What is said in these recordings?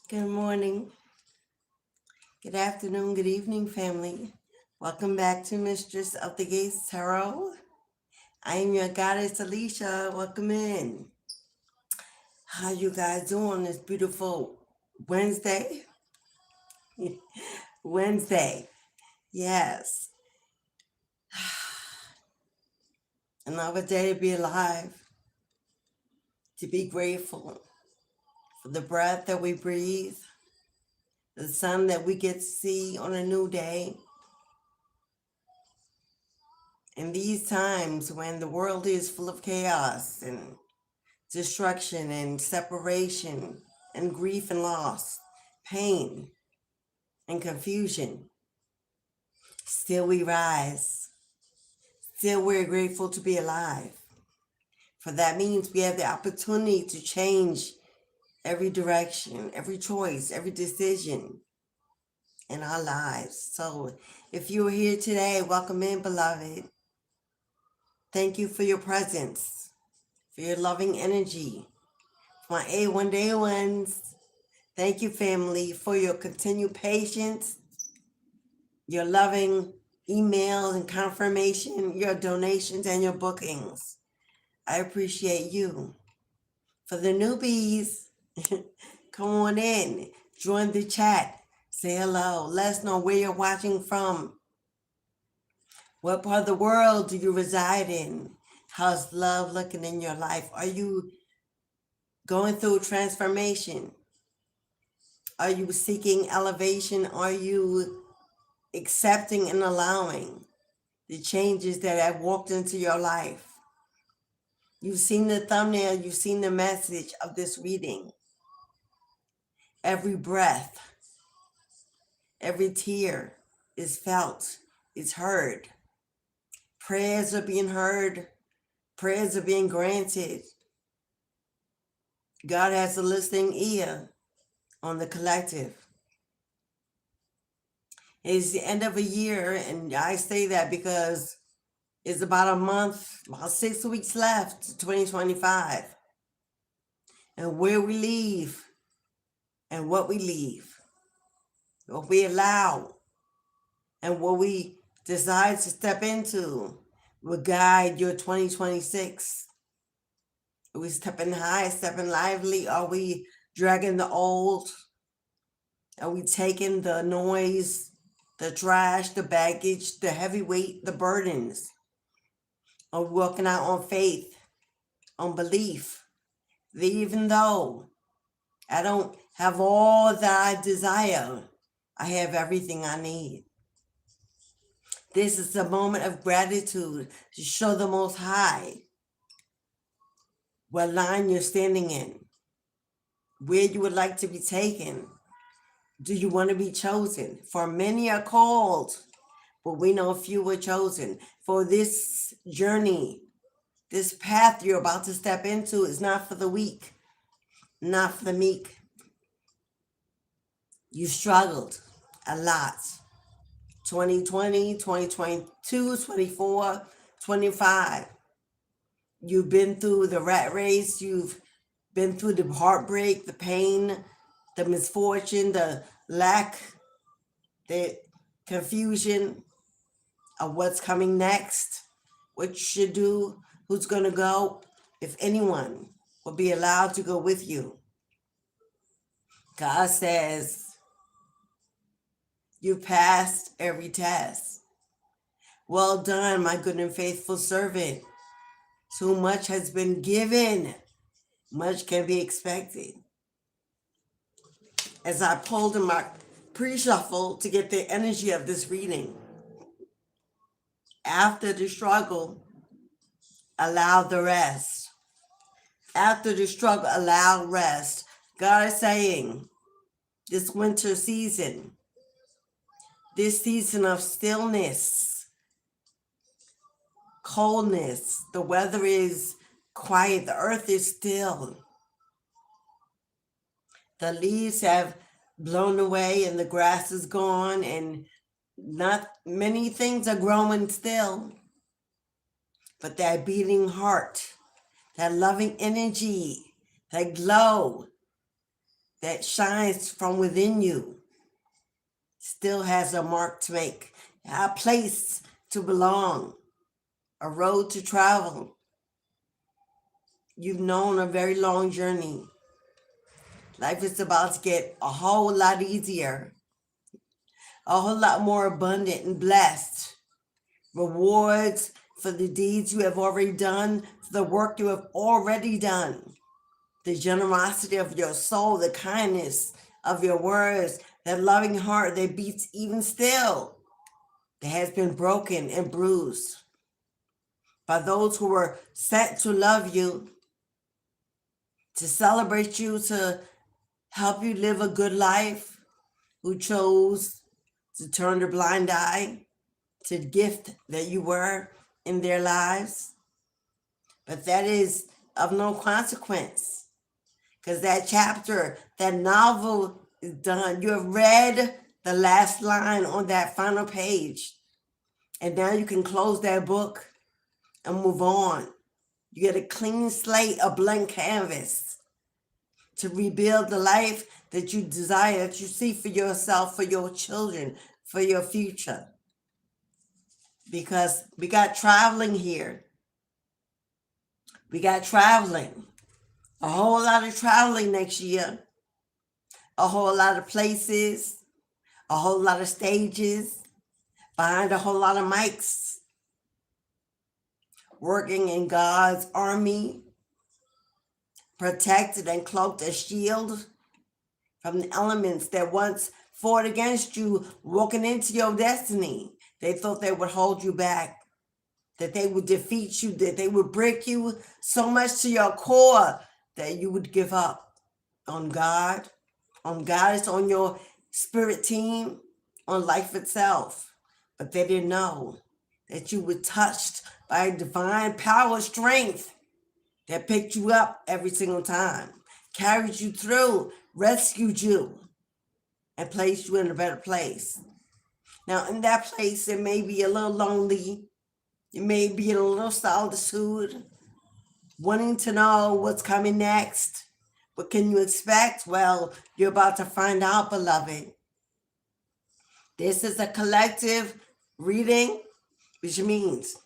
Good morning, good afternoon, good evening, family. Welcome back to Mistress of the Gates Tarot. I am your goddess, Alicia. Welcome in. How you guys doing this beautiful Wednesday? Wednesday, yes. Another day to be alive, to be grateful for the breath that we breathe, the sun that we get to see on a new day. In these times when the world is full of chaos and destruction and separation and grief and loss, pain and confusion, still we rise. Still we're grateful to be alive. For that means we have the opportunity to change every direction, every choice, every decision in our lives. So if you're here today, welcome in, beloved. Thank you for your presence, for your loving energy. My A1 Day Ones, thank you, family, for your continued patience, your loving emails and confirmation, your donations and your bookings. I appreciate you. For the newbies, come on in, join the chat, say hello, let us know where you're watching from. What part of the world do you reside in? How's love looking in your life? Are you going through transformation? Are you seeking elevation? Are you accepting and allowing the changes that have walked into your life? You've seen the thumbnail, you've seen the message of this reading. Every breath, every tear is felt, is heard. Prayers are being heard, prayers are being granted. God has a listening ear on the collective. It's the end of a year, and I say that because it's about a month, about 6 weeks left to 2025. And where we leave and what we leave, what we allow and what we decide to step into will guide your 2026. Are we stepping high, stepping lively? Are we dragging the old? Are we taking the noise, the trash, the baggage, the heavyweight, the burdens? Are we walking out on faith, on belief, that even though I don't have all that I desire, I have everything I need? This is a moment of gratitude to show the Most High what line you're standing in, where you would like to be taken. Do you want to be chosen? For many are called, but we know few were chosen. For this journey, this path you're about to step into is not for the weak, not for the meek. You struggled a lot. 2020, 2022, 24, 25. You've been through the rat race. You've been through the heartbreak, the pain, the misfortune, the lack, the confusion of what's coming next, what you should do, who's going to go, if anyone will be allowed to go with you. God says, you passed every test. Well done, my good and faithful servant. Too much has been given. Much can be expected. As I pulled in my pre-shuffle to get the energy of this reading, after the struggle, allow the rest. After the struggle, allow rest. God is saying, this winter season, this season of stillness, coldness, the weather is quiet, the earth is still. The leaves have blown away and the grass is gone and not many things are growing still. But that beating heart, that loving energy, that glow that shines from within you still has a mark to make, a place to belong, a road to travel. You've known a very long journey. Life is about to get a whole lot easier, a whole lot more abundant and blessed. Rewards for the deeds you have already done, for the work you have already done, the generosity of your soul, the kindness of your words, that loving heart that beats even still, that has been broken and bruised by those who were sent to love you, to celebrate you, to help you live a good life, who chose to turn a blind eye to the gift that you were in their lives. But that is of no consequence, because that chapter, that novel is done. You have read the last line on that final page, and now you can close that book and move on. You get a clean slate, a blank canvas to rebuild the life that you desire, that you see for yourself, for your children, for your future. Because we got traveling here. We got traveling. A whole lot of traveling next year. A whole lot of places. A whole lot of stages. Behind a whole lot of mics. Working in God's army. Protected and cloaked as shield from the elements that once fought against you, walking into your destiny. They thought they would hold you back, that they would defeat you, that they would break you so much to your core that you would give up on God, on Goddess, on your spirit team, on life itself. But they didn't know that you were touched by a divine power, strength that picked you up every single time, carried you through, rescued you, and placed you in a better place. Now, in that place, it may be a little lonely. You may be in a little solitude, wanting to know what's coming next. What can you expect? Well, you're about to find out, beloved. This is a collective reading, which means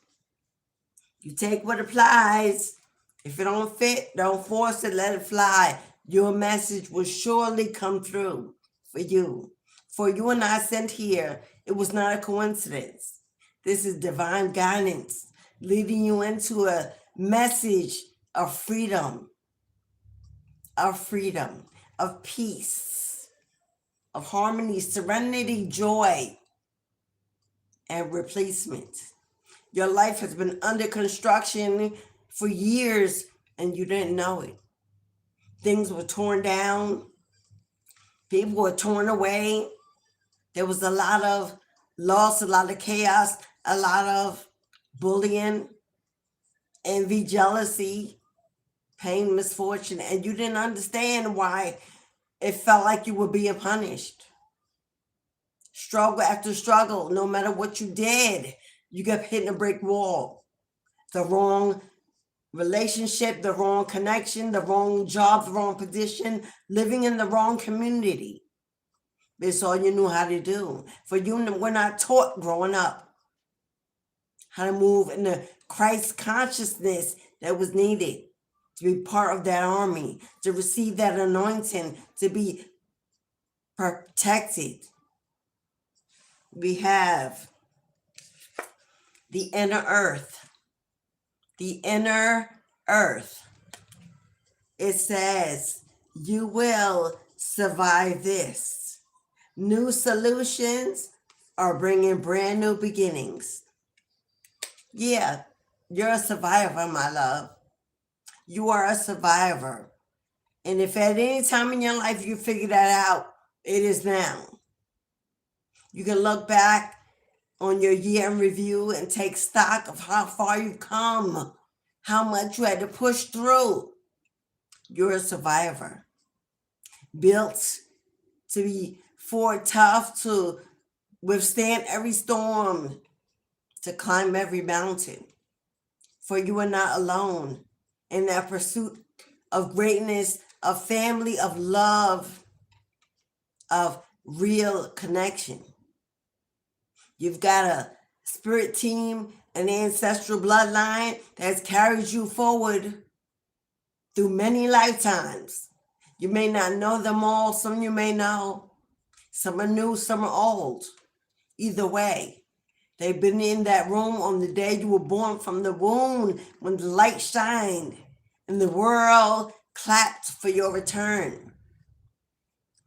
you take what applies. If it don't fit, don't force it, let it fly. Your message will surely come through for you. For you and I sent here, it was not a coincidence. This is divine guidance, leading you into a message of freedom, of peace, of harmony, serenity, joy, and replacement. Your life has been under construction for years and you didn't know it. Things were torn down. People were torn away. There was a lot of loss, a lot of chaos, a lot of bullying, envy, jealousy, pain, misfortune, and you didn't understand why it felt like you were being punished. Struggle after struggle, no matter what you did, you kept hitting a brick wall. The wrong relationship, the wrong connection, the wrong job, the wrong position, living in the wrong community. It's all you knew how to do. For you were not taught growing up how to move in the Christ consciousness that was needed to be part of that army, to receive that anointing, to be protected. We have the inner earth. The inner earth. It says, you will survive this. New solutions are bringing brand new beginnings. Yeah, you're a survivor, my love. You are a survivor. And if at any time in your life you figure that out, it is now. You can look back on your year in review and take stock of how far you've come, how much you had to push through. You're a survivor. Built to be tough, to withstand every storm, to climb every mountain. For you are not alone in that pursuit of greatness, of family, of love, of real connection. You've got a spirit team, an ancestral bloodline that's carried you forward through many lifetimes. You may not know them all, some you may know. Some are new, some are old. Either way, they've been in that room on the day you were born from the womb when the light shined and the world clapped for your return.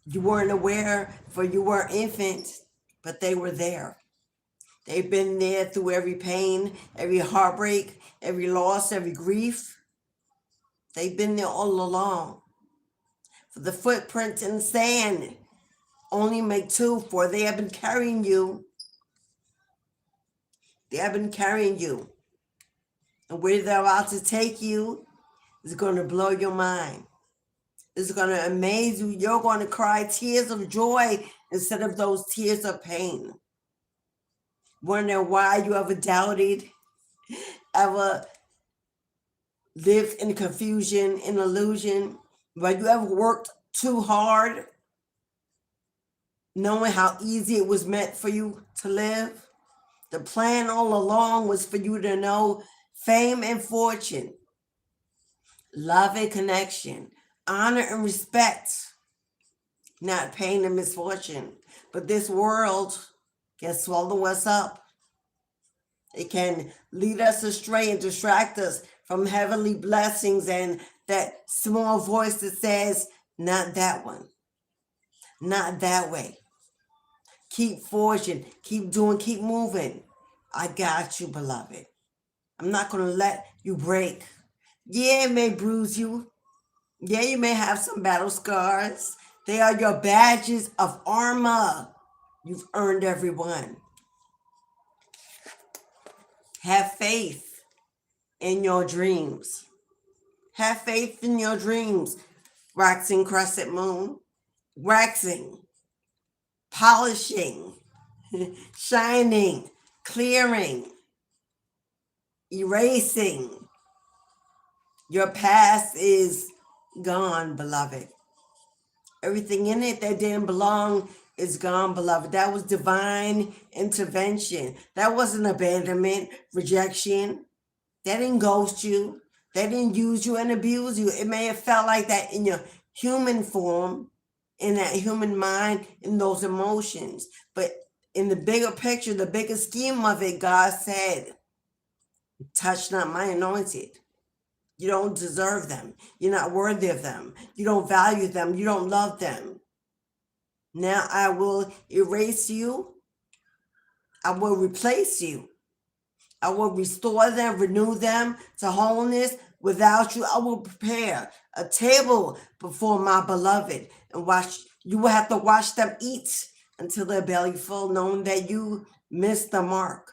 You weren't aware, for you were infant, but they were there. They've been there through every pain, every heartbreak, every loss, every grief. They've been there all along. For the footprints in the sand only make two, for they have been carrying you. They have been carrying you. And where they're about to take you is going to blow your mind. It's going to amaze you. You're going to cry tears of joy instead of those tears of pain. Wonder why you ever doubted, ever lived in confusion, in illusion, why you ever worked too hard, knowing how easy it was meant for you to live. The plan all along was for you to know fame and fortune, love and connection, honor and respect, not pain and misfortune. But this world can swallow us up. It can lead us astray and distract us from heavenly blessings and that small voice that says, not that one, not that way. Keep forging, keep doing, keep moving. I got you, beloved. I'm not going to let you break. Yeah, it may bruise you. Yeah, you may have some battle scars. They are your badges of armor. You've earned every one. Have faith in your dreams. Have faith in your dreams. Waxing crescent moon. Waxing. Polishing. Shining. Clearing. Erasing. Your past is gone, beloved. Everything in it that didn't belong is gone, beloved. That was divine intervention. That wasn't abandonment, rejection. That didn't ghost you. That didn't use you and abuse you. It may have felt like that in your human form, in that human mind, in those emotions. But in the bigger picture, the bigger scheme of it, God said, touch not my anointed. You don't deserve them. You're not worthy of them. You don't value them. You don't love them. Now I will erase you. I will replace you. I will restore them, renew them to wholeness. Without you, I will prepare a table before my beloved and watch. You will have to watch them eat until their belly full, knowing that you missed the mark.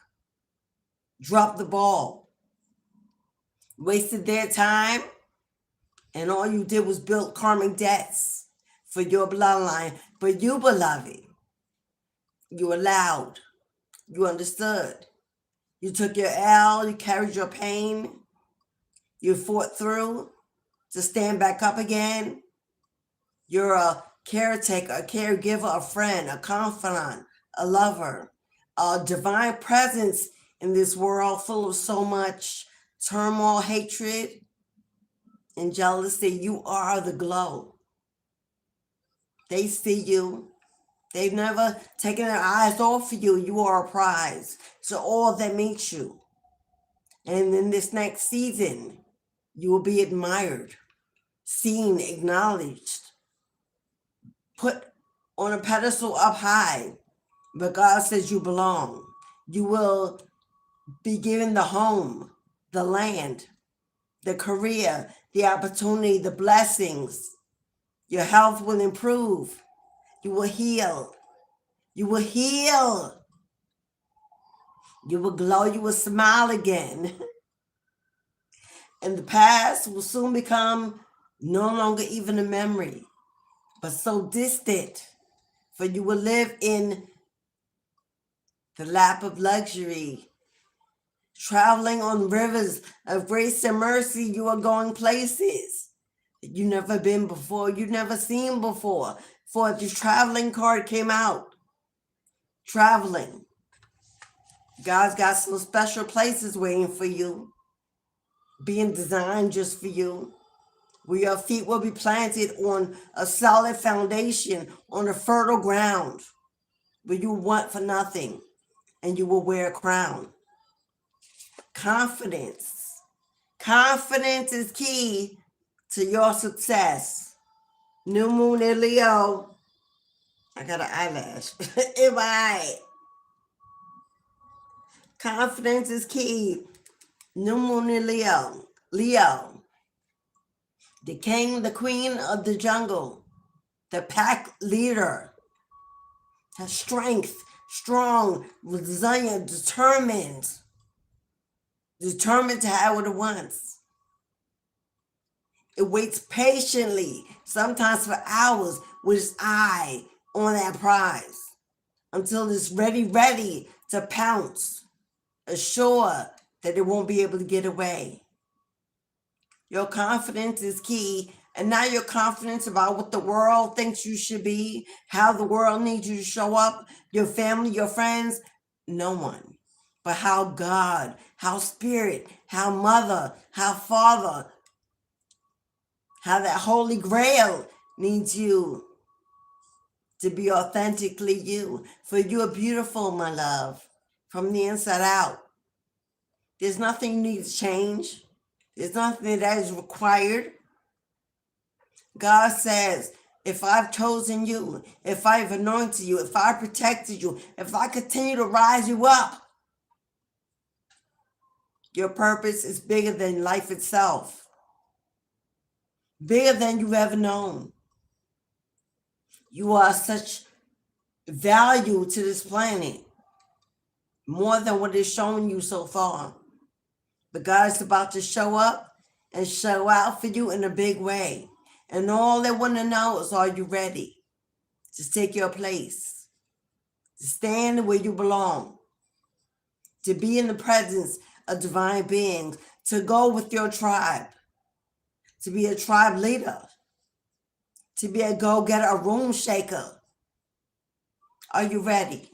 Dropped the ball. Wasted their time, and all you did was build karmic debts for your bloodline. But you, beloved, you allowed, you understood. You took your L, you carried your pain, you fought through to stand back up again. You're a caretaker, a caregiver, a friend, a confidant, a lover, a divine presence in this world full of so much turmoil, hatred, and jealousy. You are the glow. They see you. They've never taken their eyes off of you. You are a prize. So all that makes you. And in this next season, you will be admired, seen, acknowledged, put on a pedestal up high. But God says you belong. You will be given the home, the land, the career, the opportunity, the blessings. Your health will improve. You will heal. You will heal. You will glow. You will smile again. And the past will soon become no longer even a memory, but so distant. For you will live in the lap of luxury, traveling on rivers of grace and mercy. You are going places that you've never been before, you've never seen before. For the traveling card came out. Traveling. God's got some special places waiting for you, being designed just for you, where your feet will be planted on a solid foundation, on a fertile ground, where you want for nothing and you will wear a crown. Confidence. Confidence is key to your success. New moon in Leo. I got an eyelash in my eye. Confidence is key. New moon in Leo. Leo. The king, the queen of the jungle. The pack leader. Has strength, strong, resilient, determined. Determined to have what it wants. It waits patiently, sometimes for hours, with its eye on that prize, until it's ready to pounce, assured that it won't be able to get away. Your confidence is key, and now your confidence about what the world thinks you should be, how the world needs you to show up, your family, your friends, no one. But how God, how Spirit, how Mother, how Father, how that Holy Grail needs you to be authentically you. For you are beautiful, my love, from the inside out. There's nothing you need to change. There's nothing that is required. God says, if I've chosen you, if I've anointed you, if I protected you, if I continue to rise you up, your purpose is bigger than life itself, bigger than you've ever known. You are such value to this planet, more than what is showing you so far. But God is about to show up and show out for you in a big way. And all they want to know is, are you ready to take your place, to stand where you belong, to be in the presence of divine beings, to go with your tribe, to be a tribe leader, to be a go-getter, a room shaker. Are you ready?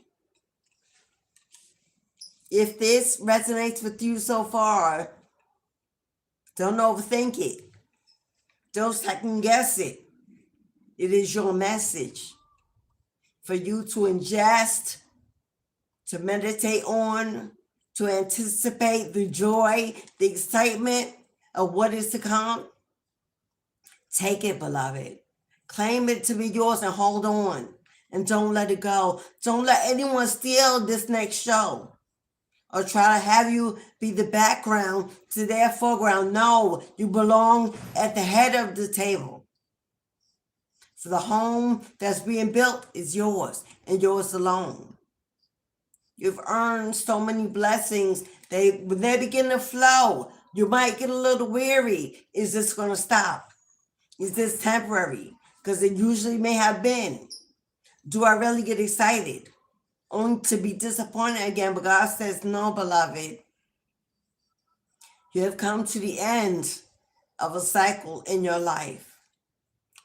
If this resonates with you so far, don't overthink it. Don't second guess it. It is your message for you to ingest, to meditate on, to anticipate the joy, the excitement of what is to come. Take it, beloved. Claim it to be yours and hold on. And don't let it go. Don't let anyone steal this next show or try to have you be the background to their foreground. No, you belong at the head of the table. So the home that's being built is yours and yours alone. You've earned so many blessings. When they begin to flow, you might get a little weary. Is this going to stop? Is this temporary? Because it usually may have been. Do I really get excited? Only to be disappointed again. But God says, no, beloved. You have come to the end of a cycle in your life.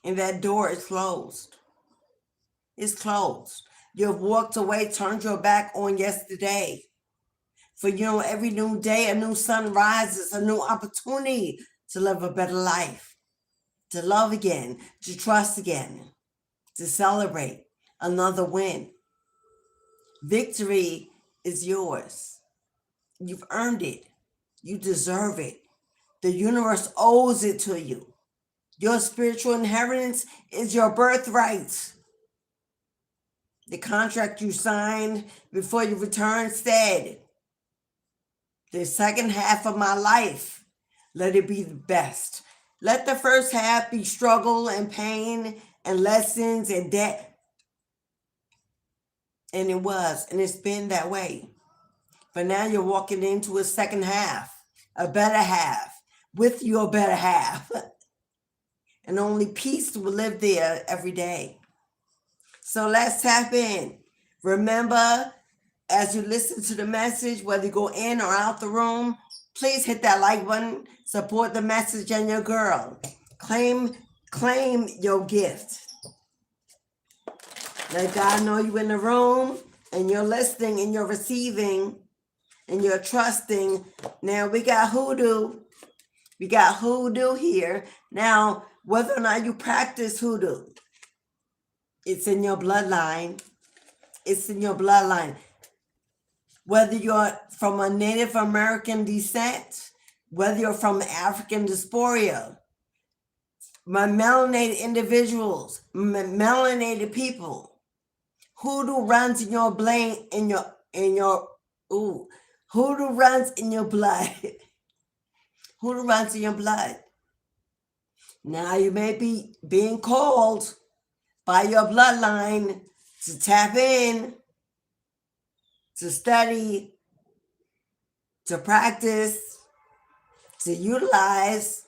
And that door is closed. It's closed. You have walked away, turned your back on yesterday. For every new day, a new sun rises, a new opportunity to live a better life, to love again, to trust again, to celebrate another win. Victory is yours. You've earned it. You deserve it. The universe owes it to you. Your spiritual inheritance is your birthright. The contract you signed before you returned said, the second half of my life, let it be the best. Let the first half be struggle and pain and lessons and debt. And it was, and it's been that way. But now you're walking into a second half, a better half, with your better half. And only peace will live there every day. So let's tap in. Remember, as you listen to the message, whether you go in or out the room, please hit that like button. Support the message and your girl. Claim your gift. Let God know you're in the room and you're listening and you're receiving and you're trusting. Now we got hoodoo. We got hoodoo here. Now, whether or not you practice hoodoo, it's in your bloodline. It's in your bloodline. Whether you're from a Native American descent, whether you're from African diaspora, my melanated individuals, melanated people, hoodoo runs in your brain, hoodoo runs in your blood. Hoodoo runs in your blood. Now you may be being called by your bloodline to tap in, to study, to practice, to utilize.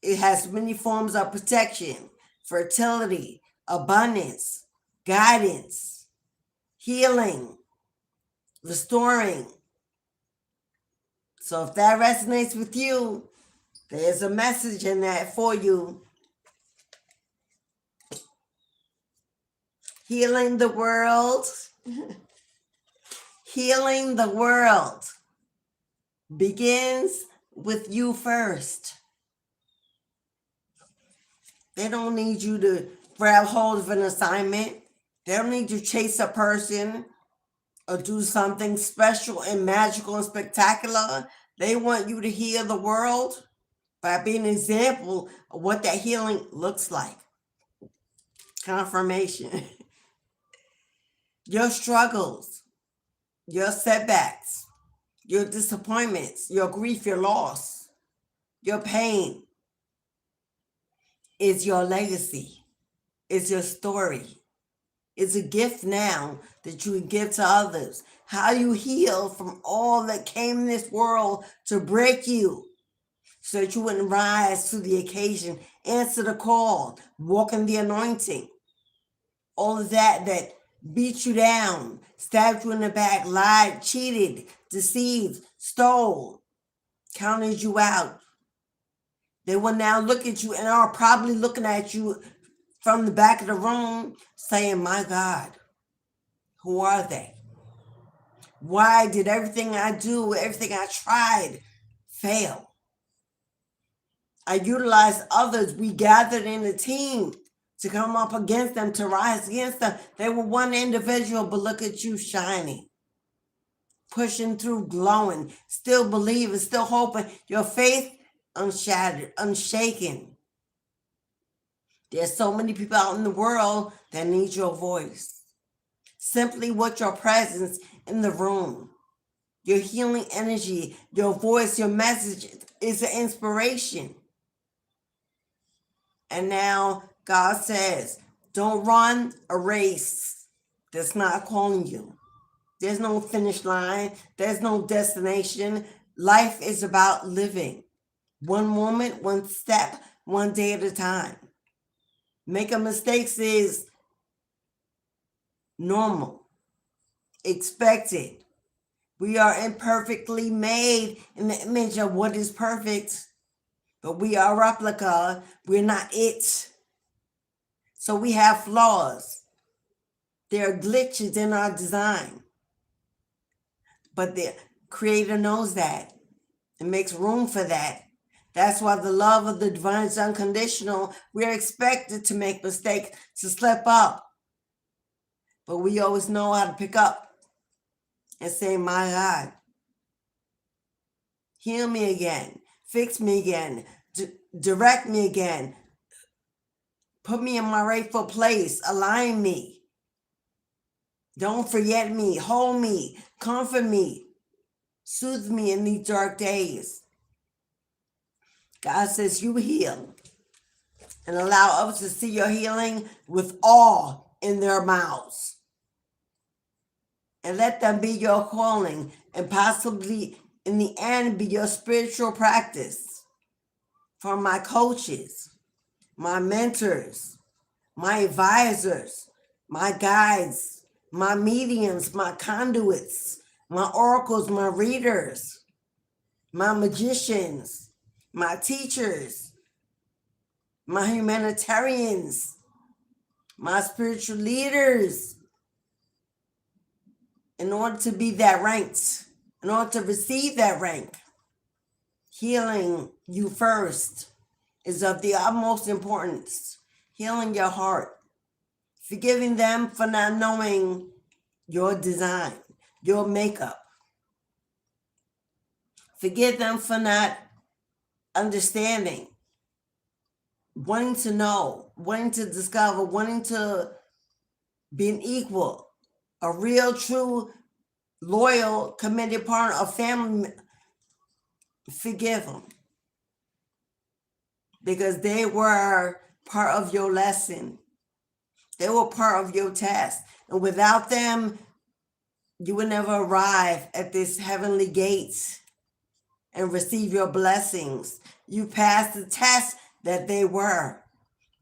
It has many forms of protection, fertility, abundance, guidance, healing, restoring. So if that resonates with you, there's a message in that for you. Healing the world. Healing the world begins with you first. They don't need you to grab hold of an assignment. They don't need you to chase a person or do something special and magical and spectacular. They want you to heal the world by being an example of what that healing looks like. Confirmation. Your struggles, your setbacks, your disappointments, your grief, your loss, your pain is your legacy, is your story. It's a gift now that you can give to others. How you heal from all that came in this world to break you so that you wouldn't rise to the occasion, answer the call, walk in the anointing. All of that beat you down, stabbed you in the back, lied, cheated, deceived, stole, counted you out. They will now look at you and are probably looking at you from the back of the room saying, my God, who are they? Why did everything I do, everything I tried fail? I utilized others. We gathered in a team to come up against them, to rise against them. They were one individual, but look at you shining, pushing through, glowing, still believing, still hoping. Your faith unshattered, unshaken. There's so many people out in the world that need your voice. Simply with your presence in the room, your healing energy, your voice, your message is an inspiration. And now God says, don't run a race that's not calling you. There's no finish line. There's no destination. Life is about living. One moment, one step, one day at a time. Making mistakes is normal, expected. We are imperfectly made in the image of what is perfect, but we are a replica. We're not it. So we have flaws. There are glitches in our design. But the Creator knows that and makes room for that. That's why the love of the divine is unconditional. We're expected to make mistakes, to slip up. But we always know how to pick up and say, my God, heal me again, fix me again, direct me again, put me in my rightful place, align me. Don't forget me, hold me, comfort me, soothe me in these dark days. God says you heal and allow others to see your healing with awe in their mouths. And let them be your calling and possibly in the end be your spiritual practice. For my coaches, my mentors, my advisors, my guides, my mediums, my conduits, my oracles, my readers, my magicians, my teachers, my humanitarians, my spiritual leaders, in order to be that ranked, in order to receive that rank, healing you first is of the utmost importance. Healing your heart, forgiving them for not knowing your design, your makeup. Forgive them for not understanding, wanting to know, wanting to discover, wanting to be an equal, a real, true, loyal, committed partner, a family. Forgive them because they were part of your lesson. They were part of your test. And without them, you would never arrive at this heavenly gates and receive your blessings. You passed the test that they were.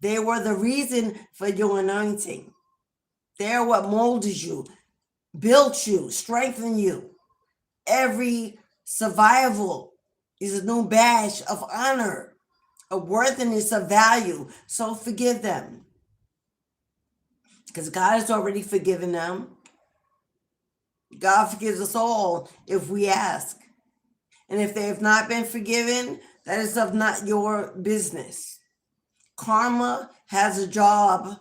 They were the reason for your anointing. They're what molded you, built you, strengthened you. Every survival is a new badge of honor, a worthiness of value. So forgive them, because God has already forgiven them. God forgives us all if we ask. And if they have not been forgiven, that is of not your business. Karma has a job,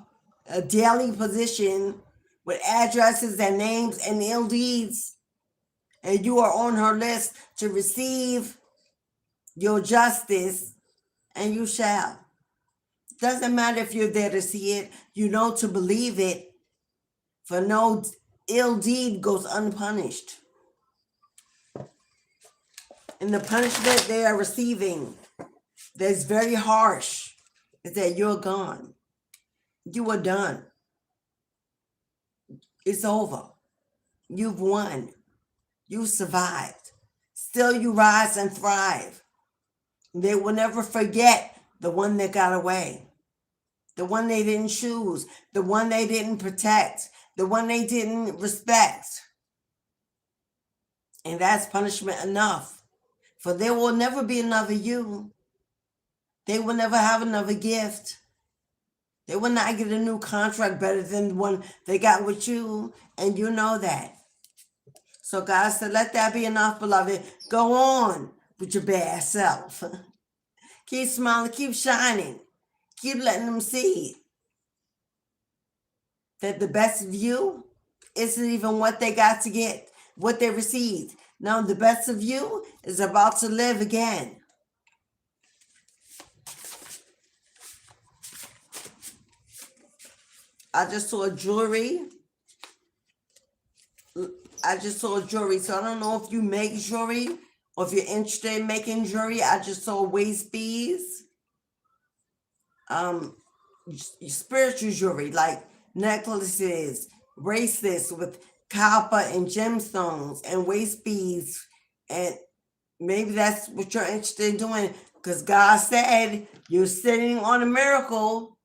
a daily position with addresses and names and ill deeds. And you are on her list to receive your justice, and you shall. Doesn't matter if you're there to see it, you know to believe it, for no ill deed goes unpunished. And the punishment they are receiving that's very harsh is that you're gone. You are done. It's over. You've won. You survived. Still you rise and thrive. They will never forget the one that got away, the one they didn't choose, the one they didn't protect, the one they didn't respect. And that's punishment enough. For there will never be another you. They will never have another gift. They will not get a new contract better than the one they got with you. And you know that. So God said, let that be enough, beloved. Go on with your bad self. Keep smiling, keep shining. Keep letting them see that the best of you isn't even what they got to get, what they received. Now the best of you is about to live again. I just saw jewelry. So I don't know if you make jewelry or if you're interested in making jewelry. I just saw waist beads, spiritual jewelry like necklaces, bracelets with copper and gemstones and waist beads. And maybe that's what you're interested in doing, because God said you're sitting on a miracle.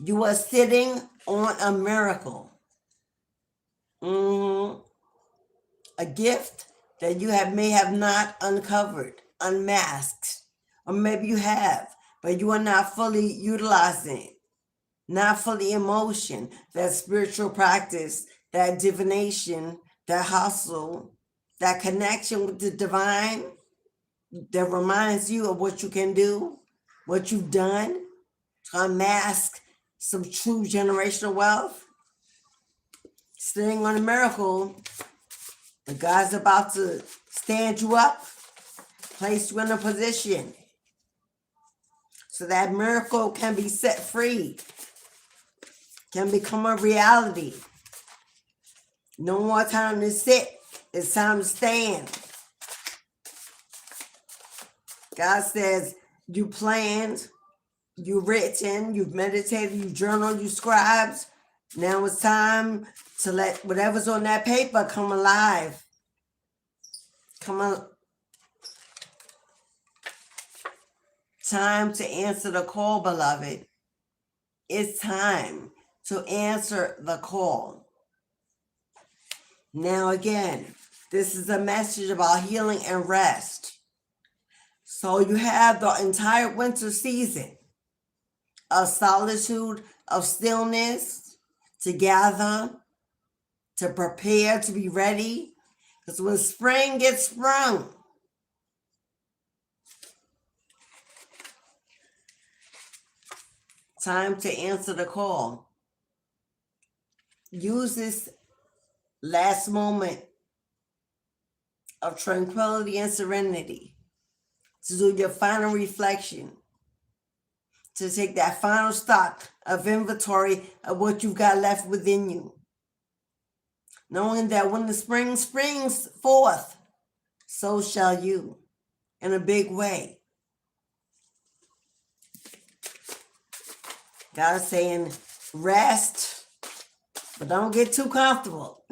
You are sitting on a miracle. A gift that you may have not uncovered, unmasked, or maybe you have, but you are not fully utilizing it, not fully in motion. That spiritual practice, that divination, that hustle, that connection with the divine that reminds you of what you can do, what you've done to unmask some true generational wealth. Sitting on a miracle, and God's about to stand you up, place you in a position so that miracle can be set free, can become a reality. No more time to sit, it's time to stand. God says, you planned, you written, you've meditated, you journaled, you scribed. Now it's time to let whatever's on that paper come alive. Come on. Time to answer the call, beloved. It's time to answer the call. Now again, this is a message about healing and rest. So you have the entire winter season of solitude, of stillness, to gather, to prepare, to be ready. Because when spring gets sprung, time to answer the call. Use this last moment of tranquility and serenity to do your final reflection, to take that final stock of inventory of what you've got left within you. Knowing that when the spring springs forth, so shall you, in a big way. God is saying, rest, but don't get too comfortable.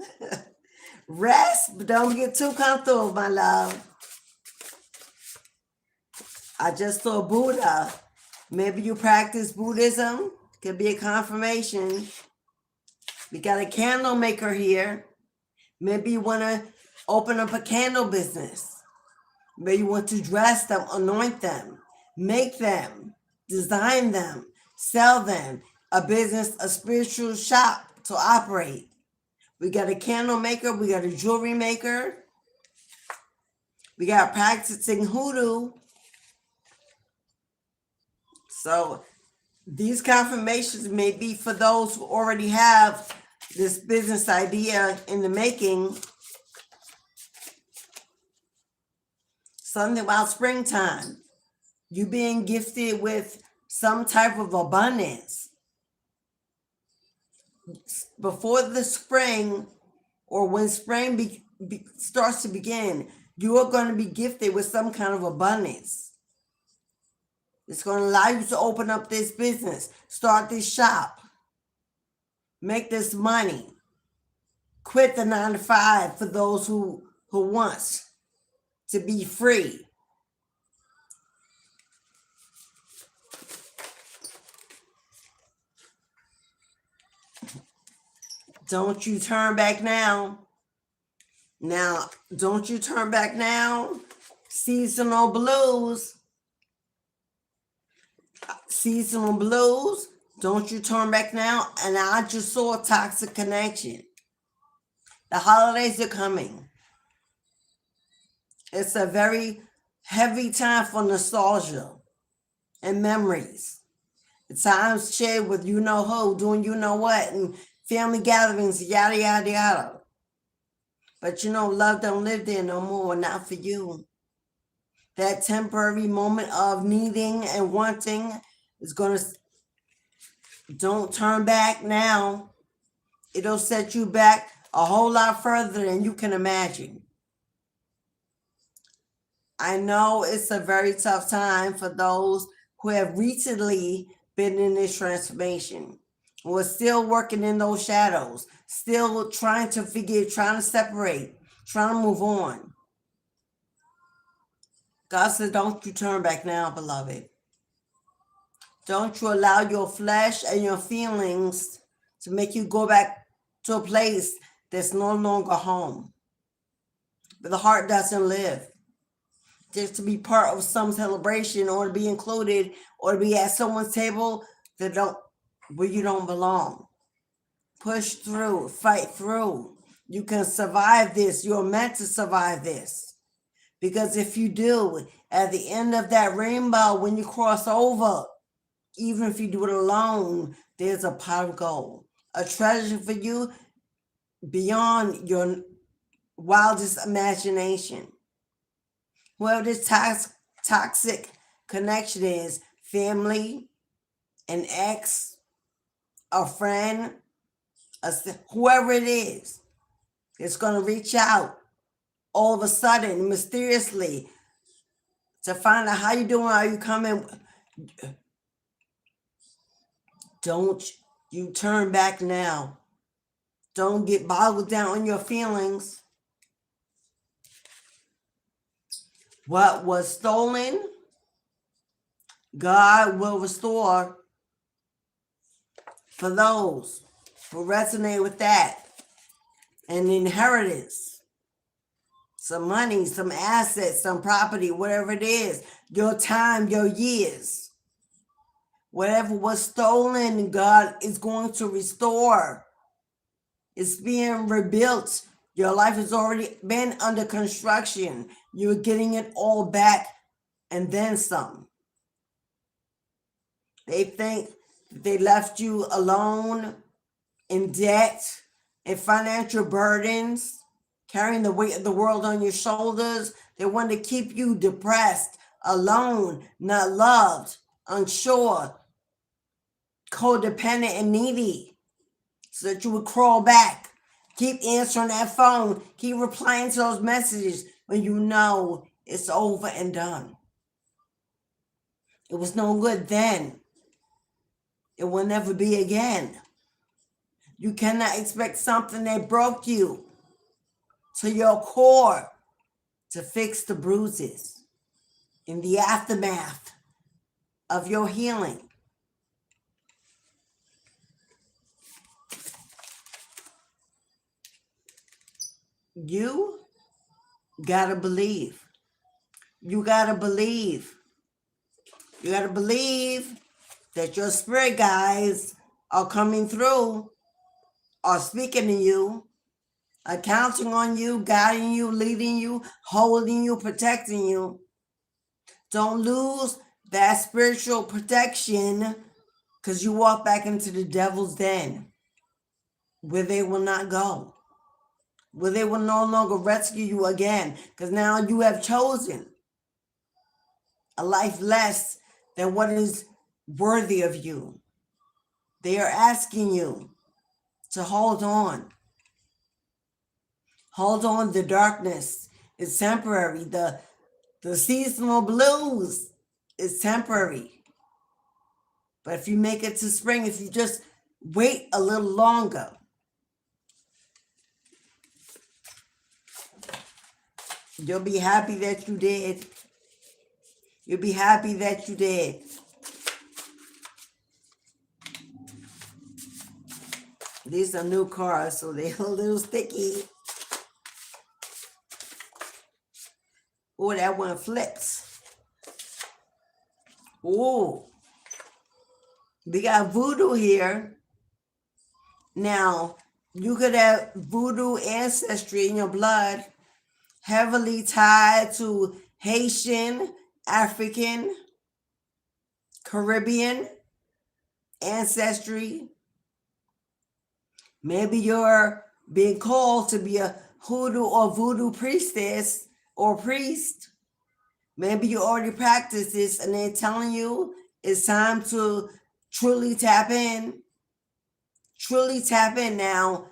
Rest, but don't get too comfortable, my love. I just saw Buddha. Maybe you practice Buddhism. Could be a confirmation. We got a candle maker here. Maybe you want to open up a candle business. Maybe you want to dress them, anoint them, make them, design them, sell them. A business, a spiritual shop to operate. We got a candle maker. We got a jewelry maker. We got practicing hoodoo. So these confirmations may be for those who already have this business idea in the making. Something about springtime. You being gifted with some type of abundance. Before the spring, or when spring starts to begin, you are going to be gifted with some kind of abundance. It's going to allow you to open up this business, start this shop, make this money, quit the 9-to-5 for those who wants to be free. Don't you turn back now. Now, don't you turn back now. Seasonal blues. Seasonal blues. Don't you turn back now. And I just saw a toxic connection. The holidays are coming. It's a very heavy time for nostalgia and memories. The times shared with you know who, doing you know what, and family gatherings, yada, yada, yada. But you know, love don't live there no more, not for you. That temporary moment of needing and wanting is going to, don't turn back now. It'll set you back a whole lot further than you can imagine. I know it's a very tough time for those who have recently been in this transformation. We're still working in those shadows, still trying to forgive, trying to separate, trying to move on. God said, don't you turn back now, beloved. Don't you allow your flesh and your feelings to make you go back to a place that's no longer home. But the heart doesn't live. Just to be part of some celebration or to be included or to be at someone's table where you don't belong. Push through, fight through. You can survive this. You're meant to survive this. Because if you do, at the end of that rainbow, when you cross over, even if you do it alone, there's a pot of gold, a treasure for you beyond your wildest imagination. Whoever this toxic connection is, family, an ex, a friend, whoever it is, it's going to reach out all of a sudden, mysteriously, to find out how you doing, are you coming? Don't you turn back now. Don't get boggled down on your feelings. What was stolen, God will restore for those who resonate with that. An inheritance, some money, some assets, some property, whatever it is, your time, your years. Whatever was stolen, God is going to restore. It's being rebuilt. Your life has already been under construction. You're getting it all back and then some. They think they left you alone, in debt, in financial burdens, carrying the weight of the world on your shoulders. They want to keep you depressed, alone, not loved, unsure, codependent, and needy, so that you would crawl back. Keep answering that phone. Keep replying to those messages when you know it's over and done. It was no good then. It will never be again. You cannot expect something that broke you to your core to fix the bruises in the aftermath of your healing. You gotta believe. You gotta believe. You gotta believe that your spirit guides are coming through, are speaking to you, are counting on you, guiding you, leading you, holding you, protecting you. Don't lose that spiritual protection, because you walk back into the devil's den, where they will not go, where they will no longer rescue you again, because now you have chosen a life less than what is worthy of you. They are asking you to hold on. Hold on. The darkness is temporary. The seasonal blues is temporary. But if you make it to spring, if you just wait a little longer, you'll be happy that you did. You'll be happy that you did. These are new cars, so they're a little sticky. Oh, that one flips. Oh, we got voodoo here. Now, you could have voodoo ancestry in your blood, heavily tied to Haitian, African, Caribbean ancestry. Maybe you're being called to be a hoodoo or voodoo priestess or priest. Maybe you already practice this and they're telling you it's time to truly tap in. Truly tap in now.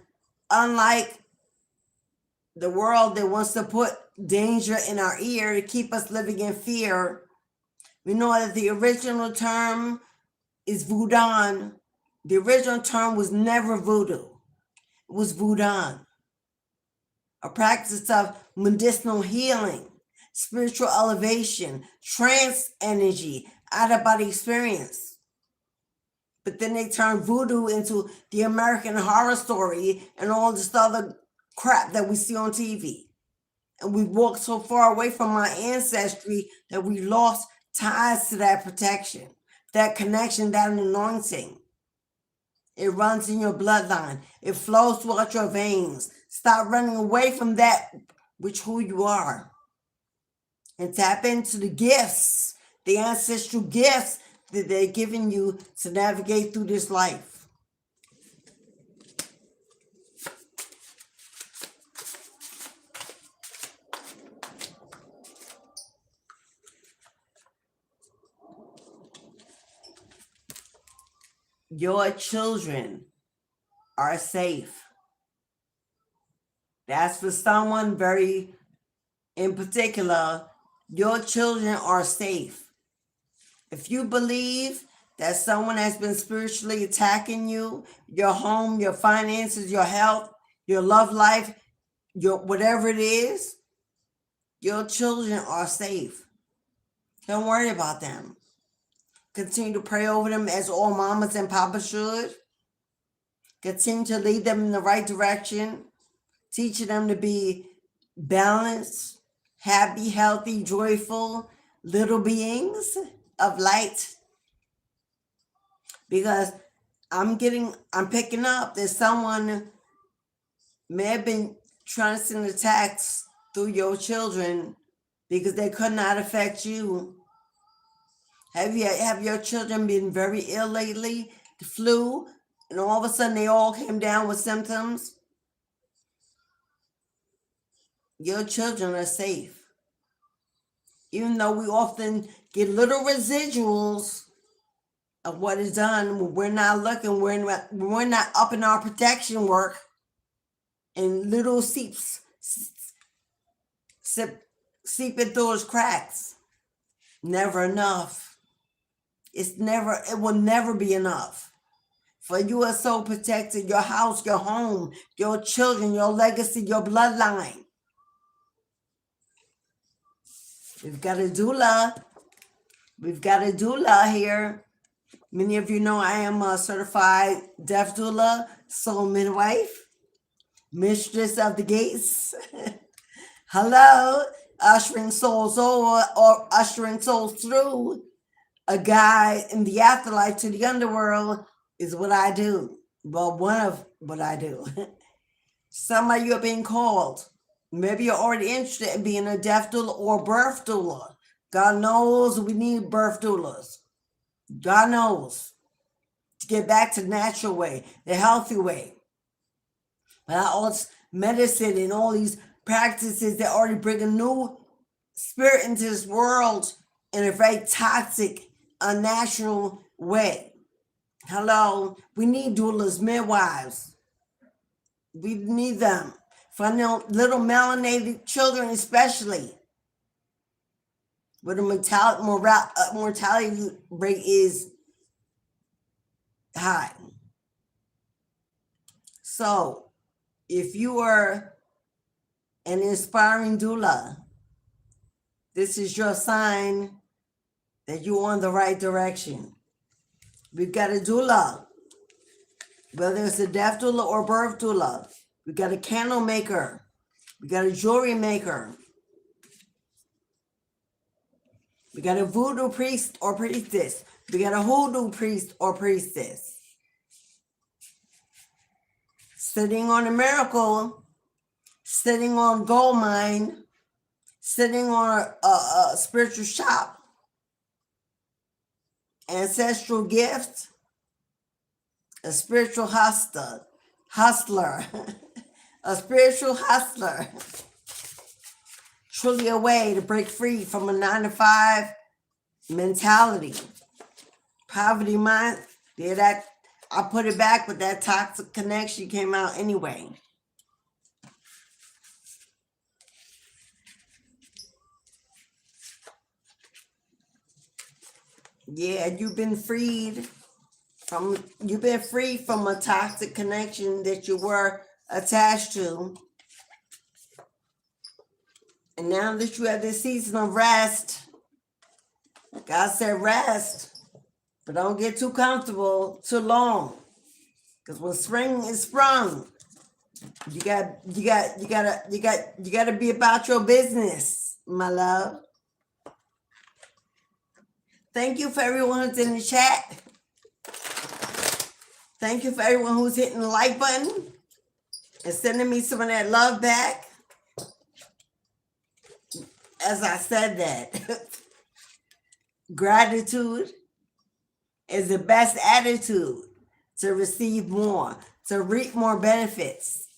Unlike the world that wants to put danger in our ear to keep us living in fear, we know that the original term is voodoo. The original term was never voodoo. It was voodoo, a practice of medicinal healing, spiritual elevation, trance energy, out-of-body experience. But then they turned voodoo into the American Horror Story and all this other crap that we see on TV. And we walked so far away from our ancestry that we lost ties to that protection, that connection, that anointing. It runs in your bloodline. It flows throughout your veins. Stop running away from that which who you are. And tap into the gifts, the ancestral gifts that they're giving you to navigate through this life. Your children are safe. That's for someone very in particular. Your children are safe. If you believe that someone has been spiritually attacking you, your home, your finances, your health, your love life, your whatever it is, your children are safe. Don't worry about them. Continue to pray over them as all mamas and papas should. Continue to lead them in the right direction, teaching them to be balanced, happy, healthy, joyful little beings of light. because I'm picking up that someone may have been trying to send a text through your children because they could not affect you. Have your children been very ill lately? The flu, and all of a sudden they all came down with symptoms? Your children are safe. Even though we often get little residuals of what is done, we're not looking, we're not up in our protection work, and little seeping through those cracks. Never enough. It will never be enough. For you are so protected, your house, your home, your children, your legacy, your bloodline. We've got a doula. We've got a doula here. Many of you know I am a certified deaf doula, soul midwife, mistress of the gates. Hello, ushering souls over or ushering souls through a guide in the afterlife to the underworld is what I do. Well, one of what I do. Some of you are being called. Maybe you're already interested in being a deaf doula or birth doula. God knows we need birth doulas. God knows. To get back to the natural way, the healthy way. But all this medicine and all these practices that already bring a new spirit into this world in a very toxic, unnatural way. Hello, we need doulas, midwives. We need them. For little melanated children especially, where the mortality rate is high. So, if you are an inspiring doula, this is your sign that you're on the right direction. We've got a doula, whether it's a deaf doula or birth doula. We got a candle maker. We got a jewelry maker. We got a voodoo priest or priestess. We got a hoodoo priest or priestess. Sitting on a miracle, sitting on gold mine, sitting on a spiritual shop, ancestral gift, a spiritual hustler, a spiritual hustler, truly a way to break free from a 9-to-5 mentality. Poverty mind, that I put it back, but that toxic connection came out anyway. Yeah, you've been free from a toxic connection that you were attached to. And now that you have this season of rest, God said rest, but don't get too comfortable too long. Because when spring is sprung, you gotta be about your business, my love. Thank you for everyone who's in the chat. Thank you for everyone who's hitting the like button and sending me some of that love back. As I said that, gratitude is the best attitude to receive more, to reap more benefits.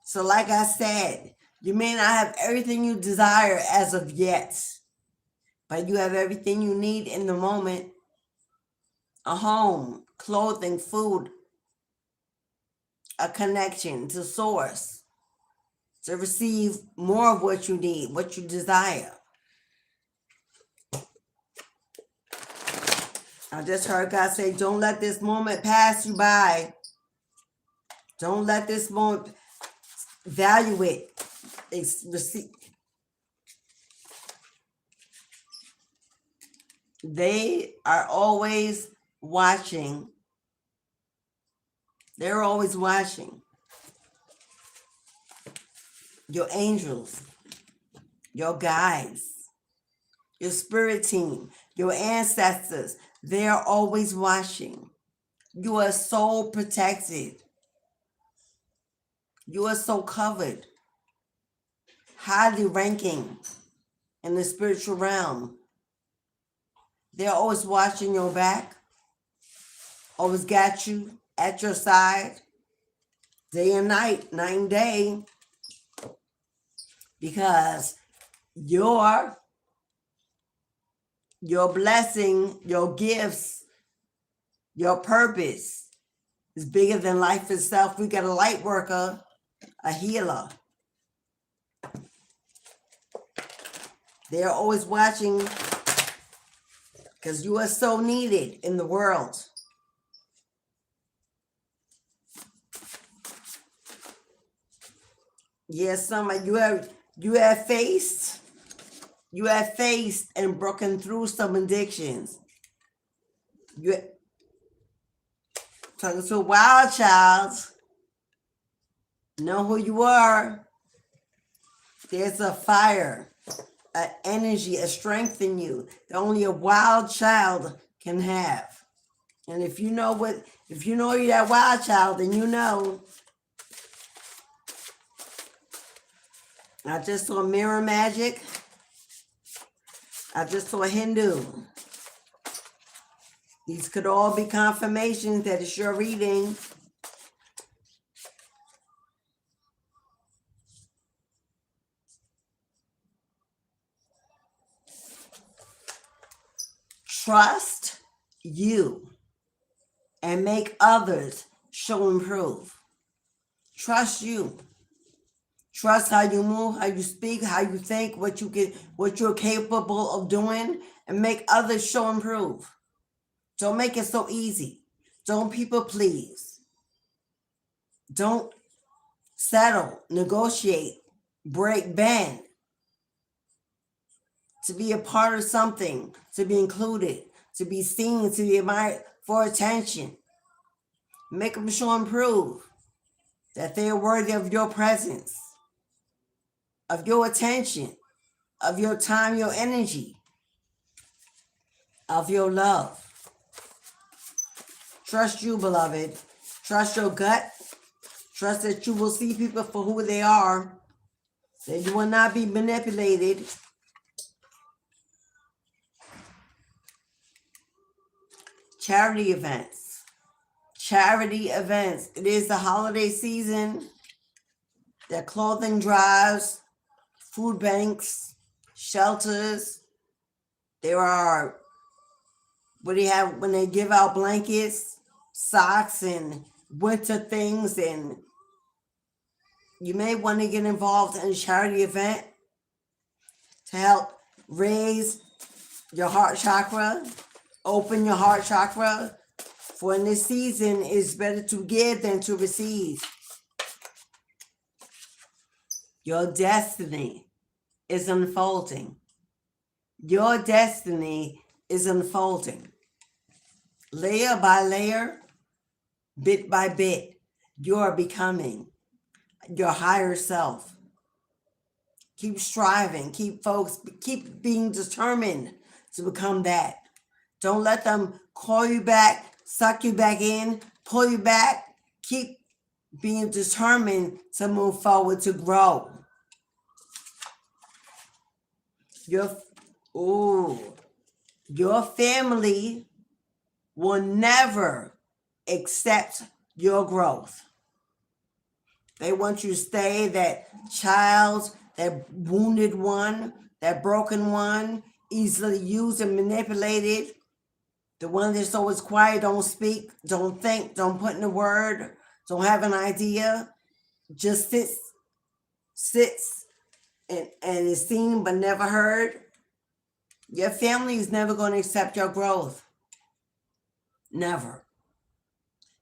So like I said, you may not have everything you desire as of yet, but you have everything you need in the moment. A home, clothing, food, a connection to source, to receive more of what you need, what you desire. I just heard God say, don't let this moment pass you by. Don't let this moment, value it. They are always watching. They're always watching. Your angels, your guides, your spirit team, your ancestors, They are always watching. You are so protected. You are so covered. Highly ranking in the spiritual realm. They're always watching your back. Always got you at your side. Day and night, night and day. Because your blessing, your gifts, your purpose is bigger than life itself. We got a light worker, a healer. They're always watching because you are so needed in the world. Yes, some of you have faced and broken through some addictions. You talking to a wild child. Know who you are. There's a fire, an energy, a strength in you that only a wild child can have. And if you know you're that wild child, then you know. I just saw mirror magic. I just saw Hindu. These could all be confirmations that it's your reading. Trust you and make others show and prove. Trust you. Trust how you move, how you speak, how you think, what you're capable of doing, and make others show and prove. Don't make it so easy. Don't people please. Don't settle, negotiate, break, bend. To be a part of something, to be included, to be seen, to be admired, for attention. Make them show and prove that they are worthy of your presence, of your attention, of your time, your energy, of your love. Trust you, beloved. Trust your gut. Trust that you will see people for who they are, that you will not be manipulated. Charity events. Charity events. It is the holiday season. There are clothing drives, food banks, shelters. There are, what do you have when they give out blankets, socks, and winter things? And you may want to get involved in a charity event to help raise your heart chakra, open your heart chakra. For in this season, it's better to give than to receive. Your destiny is unfolding. Your destiny is unfolding. Layer by layer, bit by bit, you're becoming your higher self. Keep striving, keep being determined to become that. Don't let them call you back, suck you back in, pull you back. Keep being determined to move forward, to grow. Your family will never accept your growth. They want you to stay that child, that wounded one, that broken one, easily used and manipulated. The one that's always quiet, don't speak, don't think, don't put in a word, don't have an idea, just sits and is seen but never heard. Your family is never going to accept your growth. Never.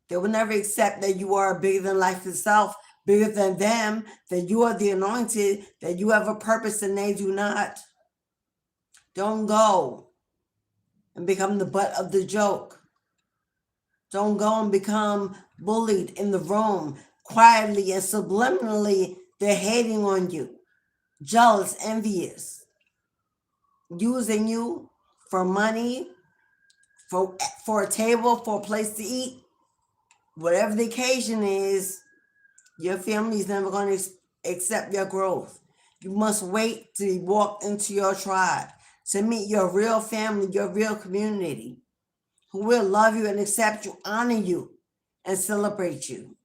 They will never accept that you are bigger than life itself, bigger than them, that you are the anointed, that you have a purpose and they do not. Don't go and become the butt of the joke. Don't go and become bullied in the room. Quietly and subliminally, they're hating on you, jealous, envious, using you for money, for a table, for a place to eat, whatever the occasion is, your family is never going to accept your growth. You must wait to walk into your tribe, to meet your real family, your real community, who will love you and accept you, honor you, and celebrate you.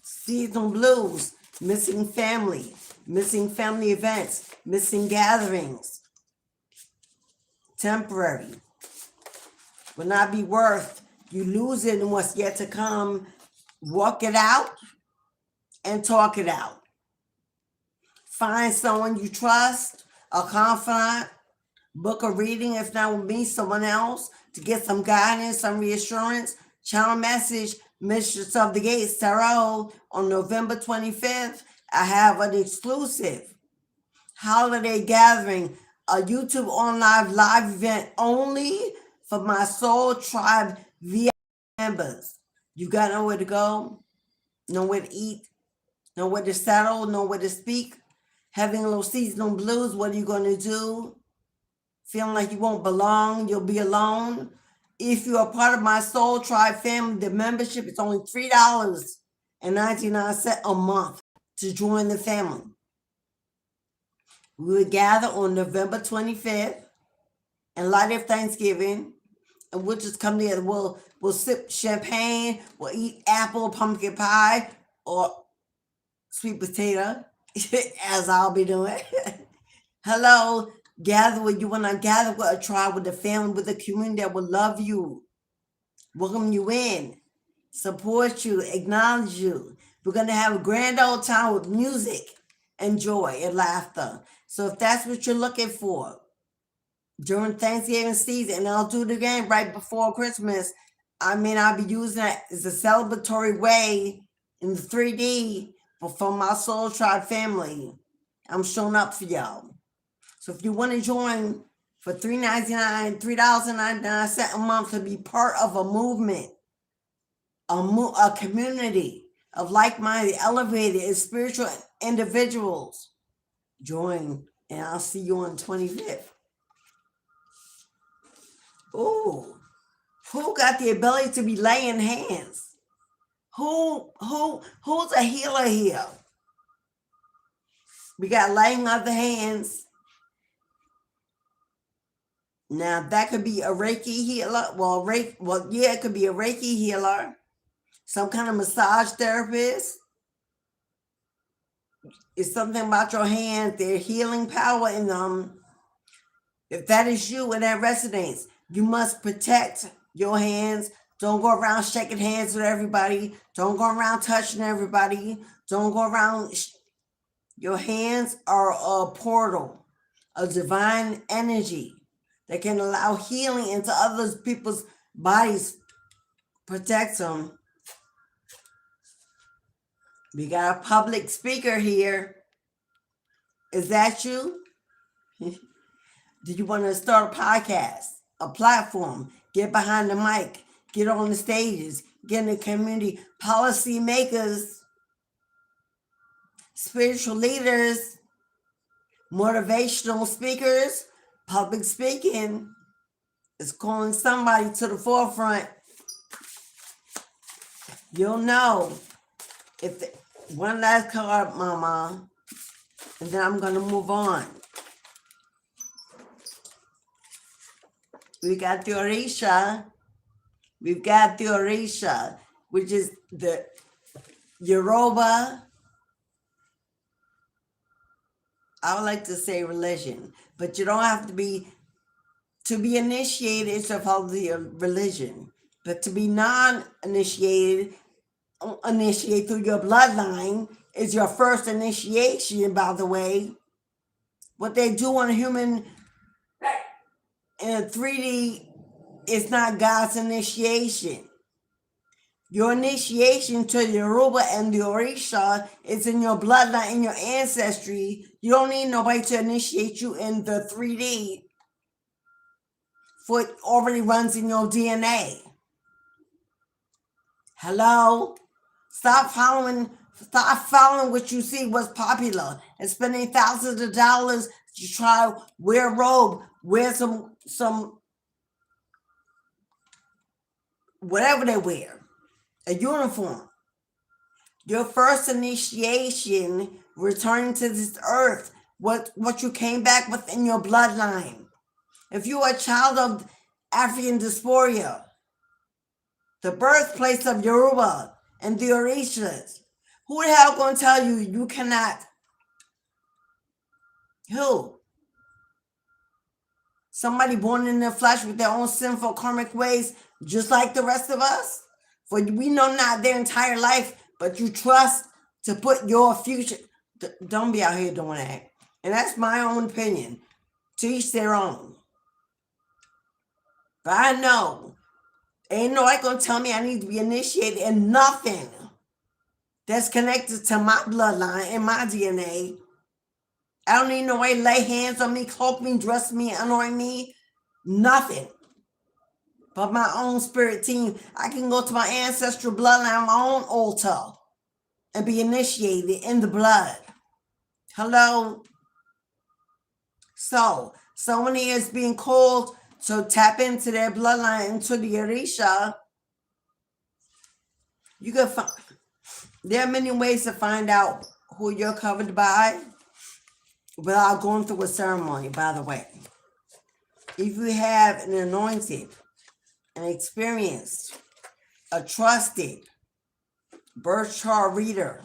Seasonal blues, missing family events, missing gatherings. Temporary. Will not be worth. You lose it in what's yet to come. Walk it out and talk it out. Find someone you trust, a confidant, book a reading, if not with me, someone else, to get some guidance, some reassurance. Channel message, Mistress of the Gates Tarot, on November 25th. I have an exclusive holiday gathering, a YouTube online live event only for my Soul Tribe VIP members. You got nowhere to go, nowhere to eat, nowhere to settle, nowhere to speak. Having a little seasonal blues, what are you going to do? Feeling like you won't belong, you'll be alone. If you are part of my Soul Tribe family, the membership is only $3.99 a month to join the family. We will gather on November 25th and light of Thanksgiving, and we'll just come together. We'll sip champagne, we'll eat apple, pumpkin pie, or sweet potato, as I'll be doing. Hello, gather with you when I gather with a tribe, with a family, with a community that will love you, welcome you in, support you, acknowledge you. We're going to have a grand old time with music and joy and laughter. So if that's what you're looking for during Thanksgiving season, and I'll do it again right before Christmas, I'll be using it as a celebratory way in the 3D for my Soul Tribe family. I'm showing up for y'all. So if you want to join for $3.99 a month to be part of a movement, a community of like-minded, elevated, and spiritual individuals, join, and I'll see you on the 25th. Ooh, who got the ability to be laying hands? Who's a healer here? We got laying of the hands. Now that could be a Reiki healer. It could be a Reiki healer, some kind of massage therapist. It's something about your hands, their healing power in them. If that is you and that resonates, you must protect your hands. Don't go around shaking hands with everybody. Don't go around touching everybody. Don't go around. Your hands are a portal, a divine energy that can allow healing into other people's bodies, protect them. We got a public speaker here. Is that you? Do you want to start a podcast, a platform, get behind the mic, get on the stages, get in the community, policy makers, spiritual leaders, motivational speakers? Public speaking is calling somebody to the forefront. You'll know if one last card, Mama, and then I'm going to move on. We got the Orisha. We've got the Orisha, which is the Yoruba, I would like to say religion, but you don't have to be initiated. It's supposed to be a religion, but to be non-initiated, initiate through your bloodline is your first initiation, by the way. What they do on a human in 3D is not God's initiation. Your initiation to the Yoruba and the Orisha is in your bloodline, in your ancestry. You don't need nobody to initiate you in the 3D, for it already runs in your DNA. Hello? Stop following what you see, what's popular, and spending thousands of dollars to try to wear a robe, wear some whatever they wear, a uniform. Your first initiation, returning to this earth, what you came back with in your bloodline. If you are a child of African diaspora, the birthplace of Yoruba and the Orishas, who the hell gonna tell you you cannot? Who? Somebody born in the flesh with their own sinful karmic ways, just like the rest of us? For we know not their entire life, but you trust to put your future. Don't be out here doing that. And that's my own opinion. To each their own. But I know, ain't nobody gonna tell me I need to be initiated in nothing that's connected to my bloodline and my DNA. I don't need nobody to lay hands on me, cloak me, dress me, anoint me. Nothing. But my own spirit team. I can go to my ancestral bloodline, my own altar, and be initiated in the blood. Hello? So, someone here is being called to tap into their bloodline, into the Orisha. You can find, there are many ways to find out who you're covered by without going through a ceremony, by the way. If you have an anointed, an experienced, a trusted birth chart reader,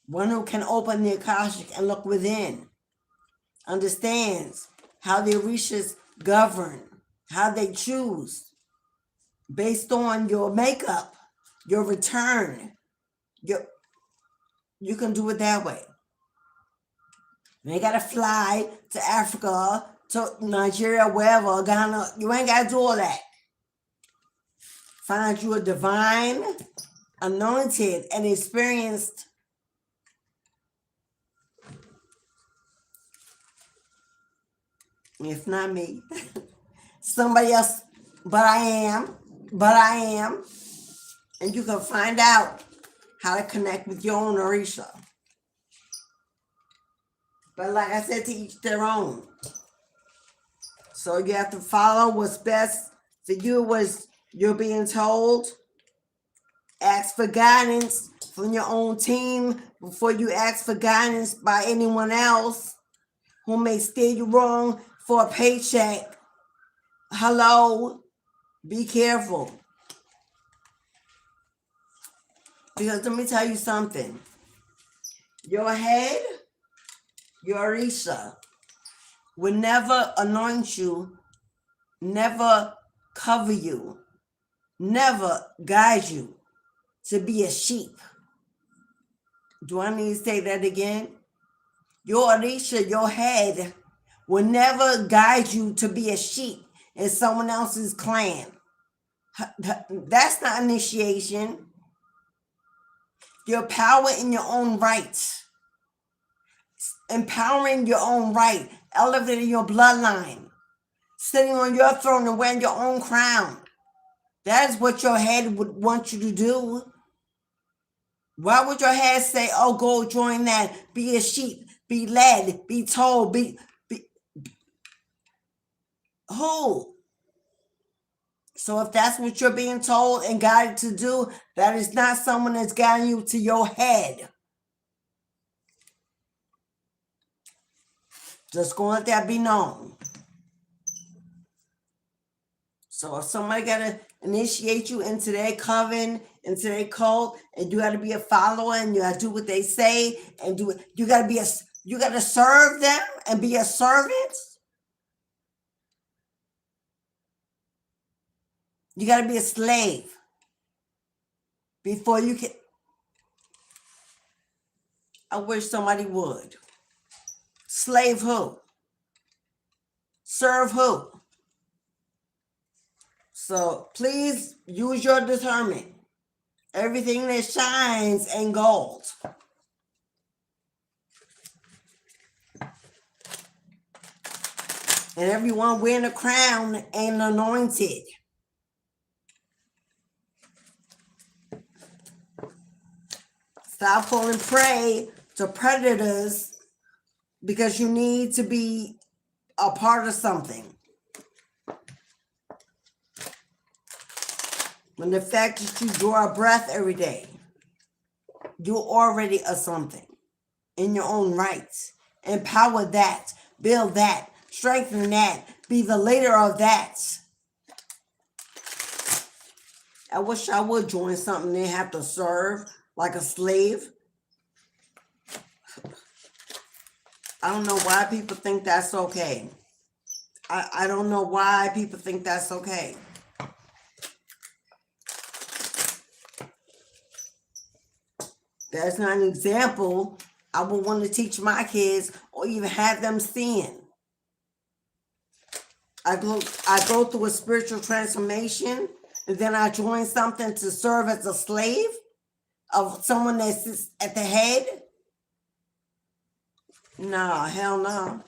one who can open the Akashic and look within, understands how the Orishas govern, how they choose, based on your makeup, your return, you can do it that way. You ain't gotta fly to Africa, to Nigeria, wherever, Ghana. You ain't gotta do all that. Find you a divine, anointed, and experienced if not me, somebody else, but I am, and you can find out how to connect with your own Orisha. But like I said, to each their own. So you have to follow what's best for you, what you're being told. Ask for guidance from your own team before you ask for guidance by anyone else who may steer you wrong for a paycheck. Hello? Be careful. Because let me tell you something. Your head, your Orisha, will never anoint you, never cover you, never guide you to be a sheep. Do I need to say that again? Your Orisha, your head, will never guide you to be a sheep in someone else's clan. That's not initiation. Your power in your own right. Empowering your own right. Elevating your bloodline. Sitting on your throne and wearing your own crown. That is what your head would want you to do. Why would your head say, oh, go join that, be a sheep, be led, be told, be who? So if that's what you're being told and guided to do, that is not someone that's guiding you to your head. Just gonna let that be known. So if somebody gotta initiate you into their coven, into their cult, and you gotta be a follower and you gotta do what they say and do it, you gotta serve them and be a servant. You got to be a slave before you can. I wish somebody would. Slave who? Serve who? So please use your discernment. Everything that shines ain't gold. And everyone wearing a crown ain't anointed. Stop falling prey to predators because you need to be a part of something. When the fact that you draw a breath every day, you're already a something in your own rights. Empower that, build that, strengthen that, be the leader of that. I wish I would join something they have to serve like a slave. I don't know why people think that's okay. I don't know why people think that's okay. That's not an example I would want to teach my kids or even have them seeing. I go through a spiritual transformation, and then I join something to serve as a slave of someone that sits at the head. Nah, hell no.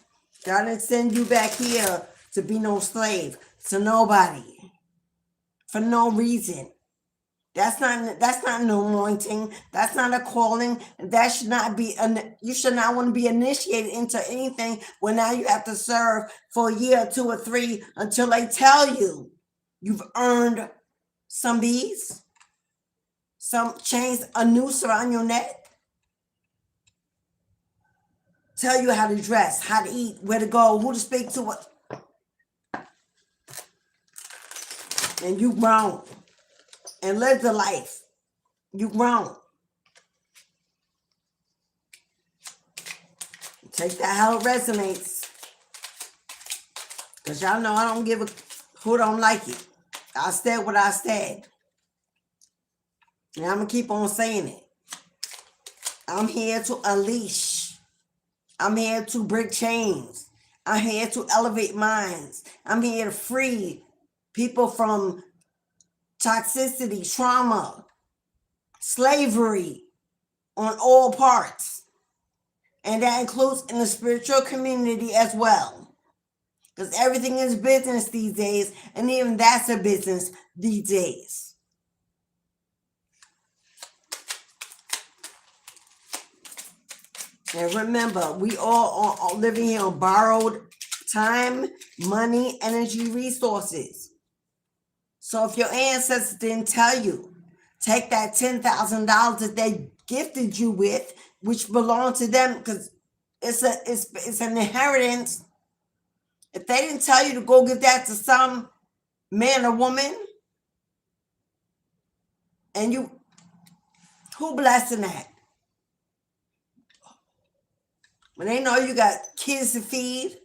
God didn't send you back here to be no slave to nobody for no reason. That's not an anointing. That's not a calling. That should not be. You should not want to be initiated into anything when now you have to serve for a year, 2 or 3 until they tell you you've earned some bees, some chains, a noose around your neck. Tell you how to dress, how to eat, where to go, who to speak to. And you grown and live the life. You grown. Take that how it resonates. Because y'all know I don't give a who don't like it. I said what I said. And I'm going to keep on saying it. I'm here to unleash. I'm here to break chains. I'm here to elevate minds. I'm here to free people from toxicity, trauma, slavery on all parts. And that includes in the spiritual community as well. Because everything is business these days, and even that's a business these days. And remember, we all are living here on borrowed time, money, energy, resources. So if your ancestors didn't tell you, take that $10,000 that they gifted you with, which belonged to them, because it's an inheritance. If they didn't tell you to go give that to some man or woman, and you, who blessing that? When they know you got kids to feed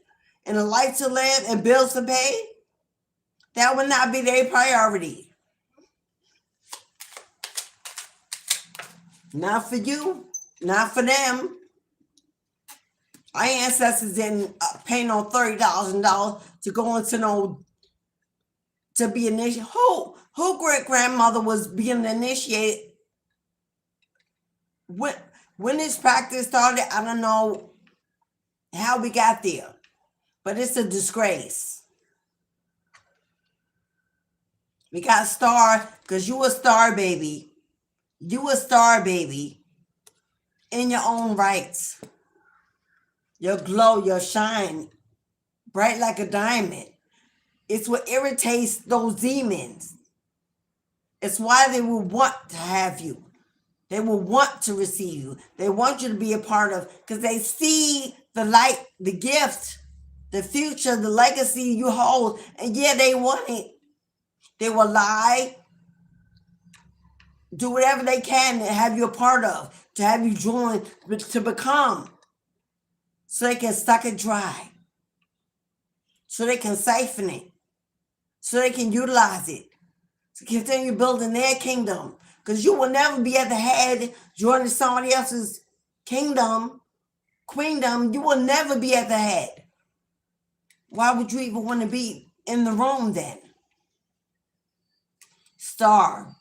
and a life to live and bills to pay, that would not be their priority. Not for you, not for them. Our ancestors didn't pay no $30,000 to go into to be initiated. Who great-grandmother was being initiated? When this practice started, I don't know how we got there, but it's a disgrace. We got star because you a star baby. You a star baby in your own rights. Your glow, your shine, bright like a diamond. It's what irritates those demons. It's why they will want to have you. They will want to receive you. They want you to be a part of, because they see the light, the gift, the future, the legacy you hold. And yeah, they want it. They will lie, do whatever they can to have you a part of, to have you join, to become, so they can suck it dry, so they can siphon it, so they can utilize it, to continue building their kingdom. Because you will never be at the head joining somebody else's kingdom, queendom. You will never be at the head. Why would you even want to be in the room then? Star,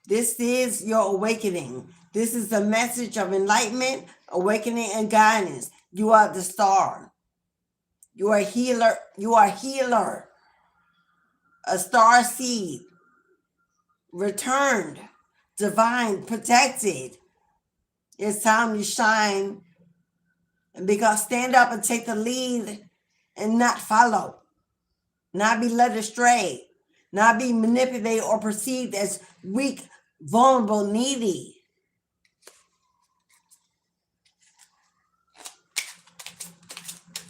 this is your awakening. This is the message of enlightenment, awakening, and guidance. You are the star. You are a healer. You are a healer. A star seed. Returned. Divine, protected. It's time to shine. And because stand up and take the lead and not follow, not be led astray, not be manipulated or perceived as weak, vulnerable, needy.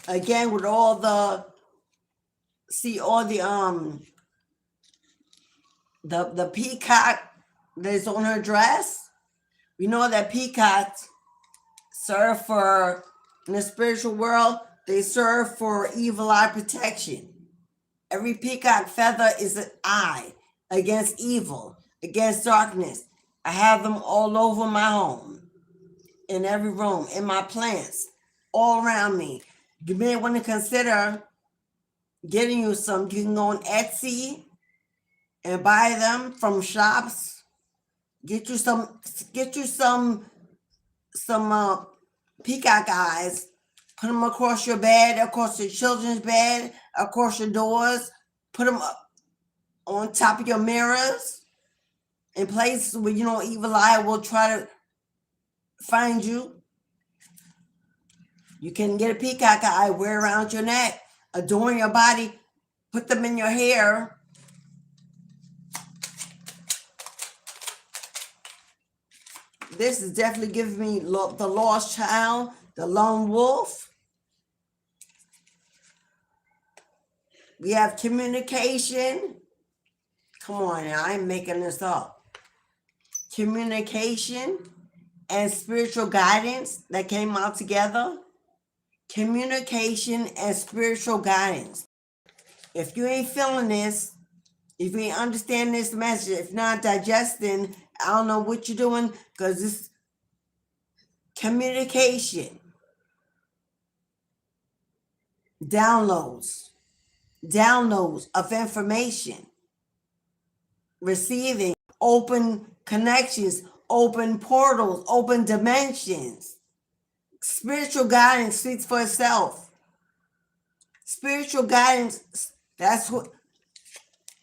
Again, with all the, see all the peacock that's on her dress. We know that peacocks serve for, in the spiritual world, they serve for evil eye protection. Every peacock feather is an eye against evil, against darkness. I have them all over my home, in every room, in my plants, all around me. You may want to consider getting you some. You can go on Etsy and buy them from shops. Get you some peacock eyes. Put them across your bed, across your children's bed, across your doors. Put them up on top of your mirrors, in places where you know evil eye will try to find you. You can get a peacock eye, wear around your neck, adorn your body, put them in your hair. This is definitely giving me the lost child, the lone wolf. We have communication. Come on now, I ain't making this up. Communication and spiritual guidance that came out together. Communication and spiritual guidance. If you ain't feeling this, if you ain't understanding this message, if not digesting, I don't know what you're doing, because this communication, downloads of information, receiving, open connections, open portals, open dimensions. Spiritual guidance speaks for itself. Spiritual guidance, that's what,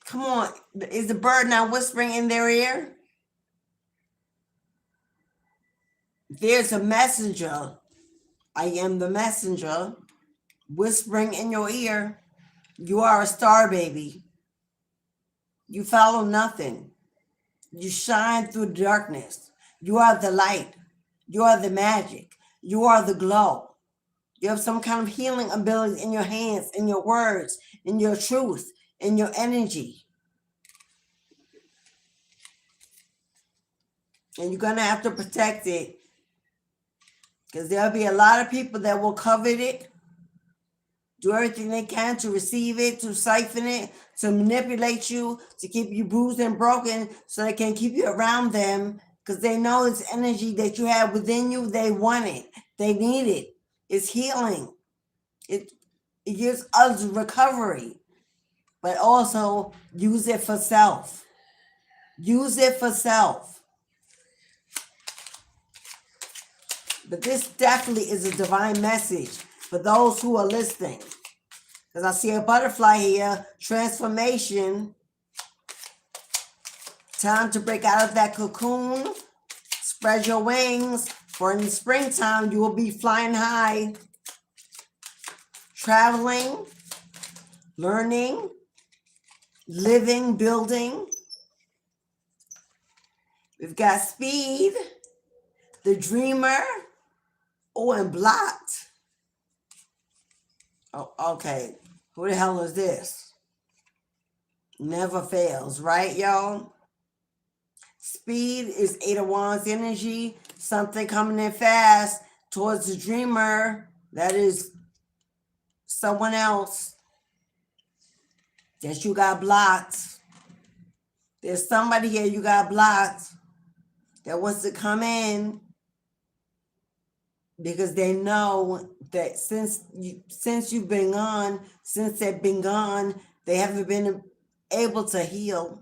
come on, is the bird now whispering in their ear? There's a messenger, I am the messenger, whispering in your ear. You are a star, baby. You follow nothing. You shine through the darkness. You are the light. You are the magic. You are the glow. You have some kind of healing ability in your hands, in your words, in your truth, in your energy. And you're going to have to protect it, because there'll be a lot of people that will covet it, do everything they can to receive it, to siphon it, to manipulate you, to keep you bruised and broken so they can keep you around them, because they know it's energy that you have within you. They want it. They need it. It's healing. It gives us recovery, but also use it for self. Use it for self. But this definitely is a divine message for those who are listening. Because I see a butterfly here, transformation. Time to break out of that cocoon. Spread your wings, for in the springtime you will be flying high. Traveling, learning, living, building. We've got speed, the dreamer. Oh, and blocked. Oh, okay. Who the hell is this? Never fails, right, y'all? Speed is 8 of Wands energy. Something coming in fast towards the dreamer. That is someone else that you got blocked. There's somebody here you got blocked that wants to come in, because they know that since you've been gone, since they've been gone, they haven't been able to heal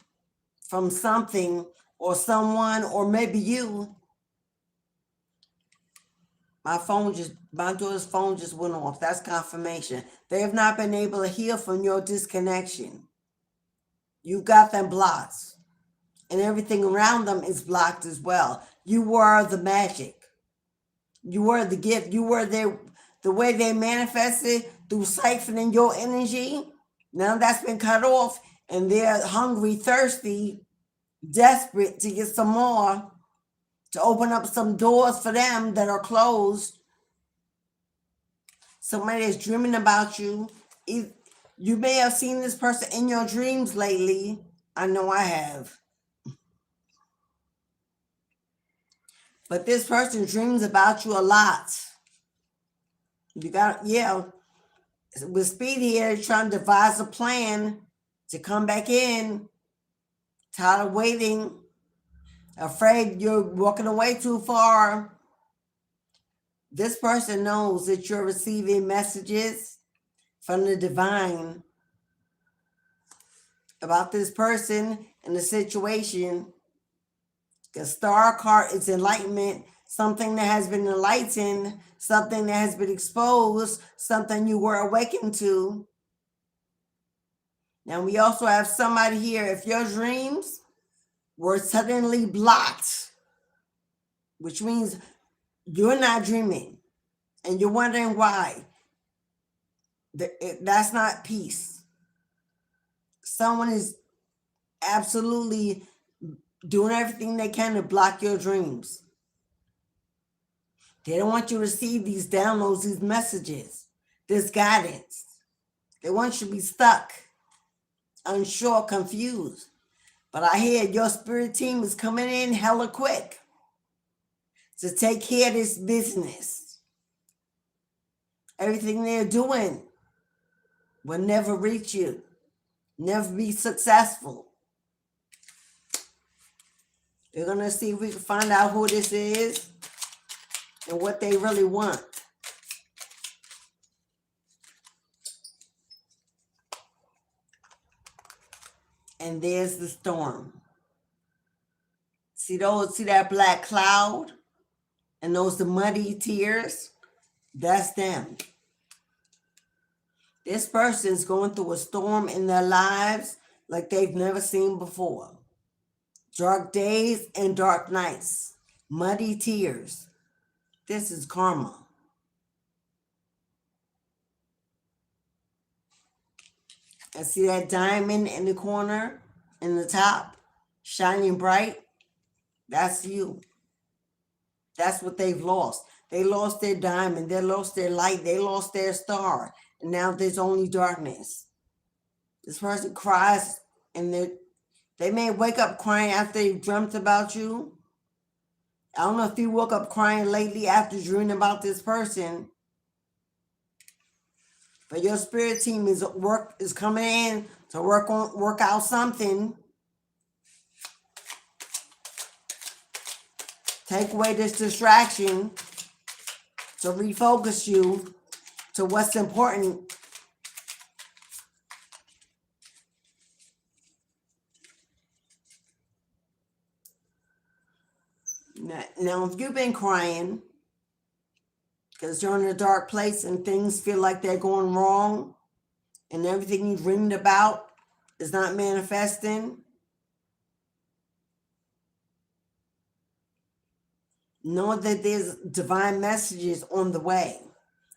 from something or someone, or maybe you. My daughter's phone just went off. That's confirmation. They have not been able to heal from your disconnection. You've got them blocked, and everything around them is blocked as well. You were the magic. You were the gift. You were the way they manifested through siphoning your energy, now that's been cut off, and they're hungry, thirsty, desperate to get some more, to open up some doors for them that are closed. Somebody is dreaming about you. You may have seen this person in your dreams lately. I know I have. But this person dreams about you a lot. You got, yeah, with Speed here, trying to devise a plan to come back in, tired of waiting, afraid you're walking away too far. This person knows that you're receiving messages from the divine about this person and the situation. The star card is enlightenment, something that has been enlightened, something that has been exposed, something you were awakened to. Now we also have somebody here, if your dreams were suddenly blocked, which means you're not dreaming and you're wondering why, that's not peace. Someone is absolutely doing everything they can to block your dreams. They don't want you to receive these downloads, these messages, this guidance. They want you to be stuck, unsure, confused. But I hear your spirit team is coming in hella quick to take care of this business. Everything they're doing will never reach you, never be successful. We're going to see if we can find out who this is and what they really want. And there's the storm. See that black cloud? And those the muddy tears? That's them. This person's going through a storm in their lives like they've never seen before. Dark days and dark nights. Muddy tears. This is karma. And see that diamond in the corner, in the top, shining bright? That's you. That's what they've lost. They lost their diamond. They lost their light. They lost their star. And now there's only darkness. This person cries, and they may wake up crying after they dreamt about you. I don't know if you woke up crying lately after dreaming about this person. But your spirit team is coming in to work out something. Take away this distraction to refocus you to what's important. Now, if you've been crying because you're in a dark place and things feel like they're going wrong and everything you dreamed about is not manifesting, know that there's divine messages on the way.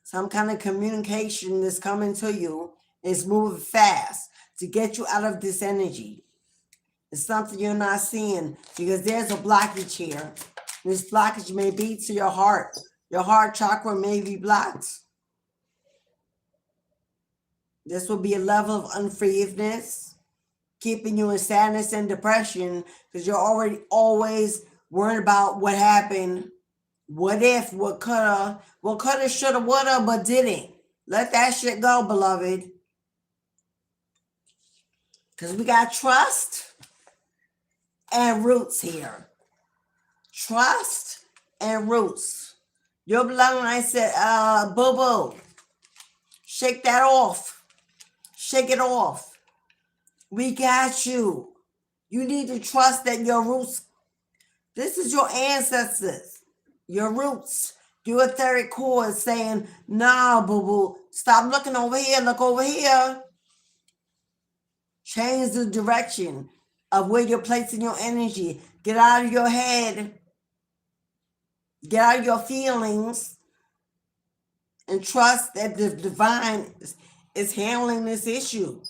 Some kind of communication that's coming to you is moving fast to get you out of this energy. It's something you're not seeing because there's a blockage here. This blockage may be to your heart. Your heart chakra may be blocked. This will be a level of unforgiveness, keeping you in sadness and depression because you're already always worried about what happened, what if, what coulda, shoulda, woulda, but didn't. Let that shit go, beloved. Because we got trust and roots here. Trust and roots. Your bloodline said, boo-boo, shake that off. Shake it off. We got you. You need to trust that your roots, this is your ancestors, your roots, your etheric core is saying, nah, boo-boo, stop looking over here, look over here. Change the direction of where you're placing your energy. Get out of your head. Get out of your feelings and trust that the divine is handling this issue.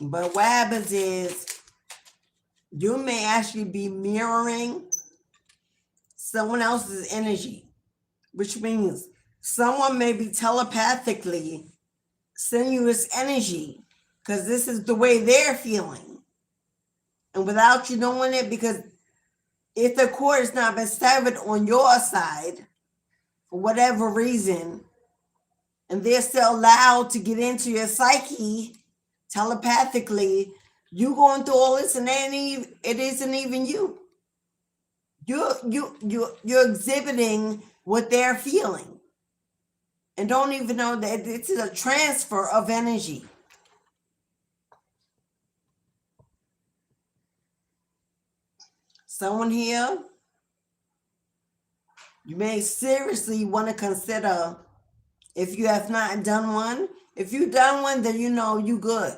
But what happens is you may actually be mirroring someone else's energy, which means someone may be telepathically sending you this energy because this is the way they're feeling. And without you knowing it, because if the cord has not been severed on your side, for whatever reason, and they're still allowed to get into your psyche telepathically, you going through all this and it isn't even you. You're exhibiting what they're feeling and don't even know that it's a transfer of energy. Someone here, you may seriously want to consider, if you have not done one, if you've done one, then you know you good.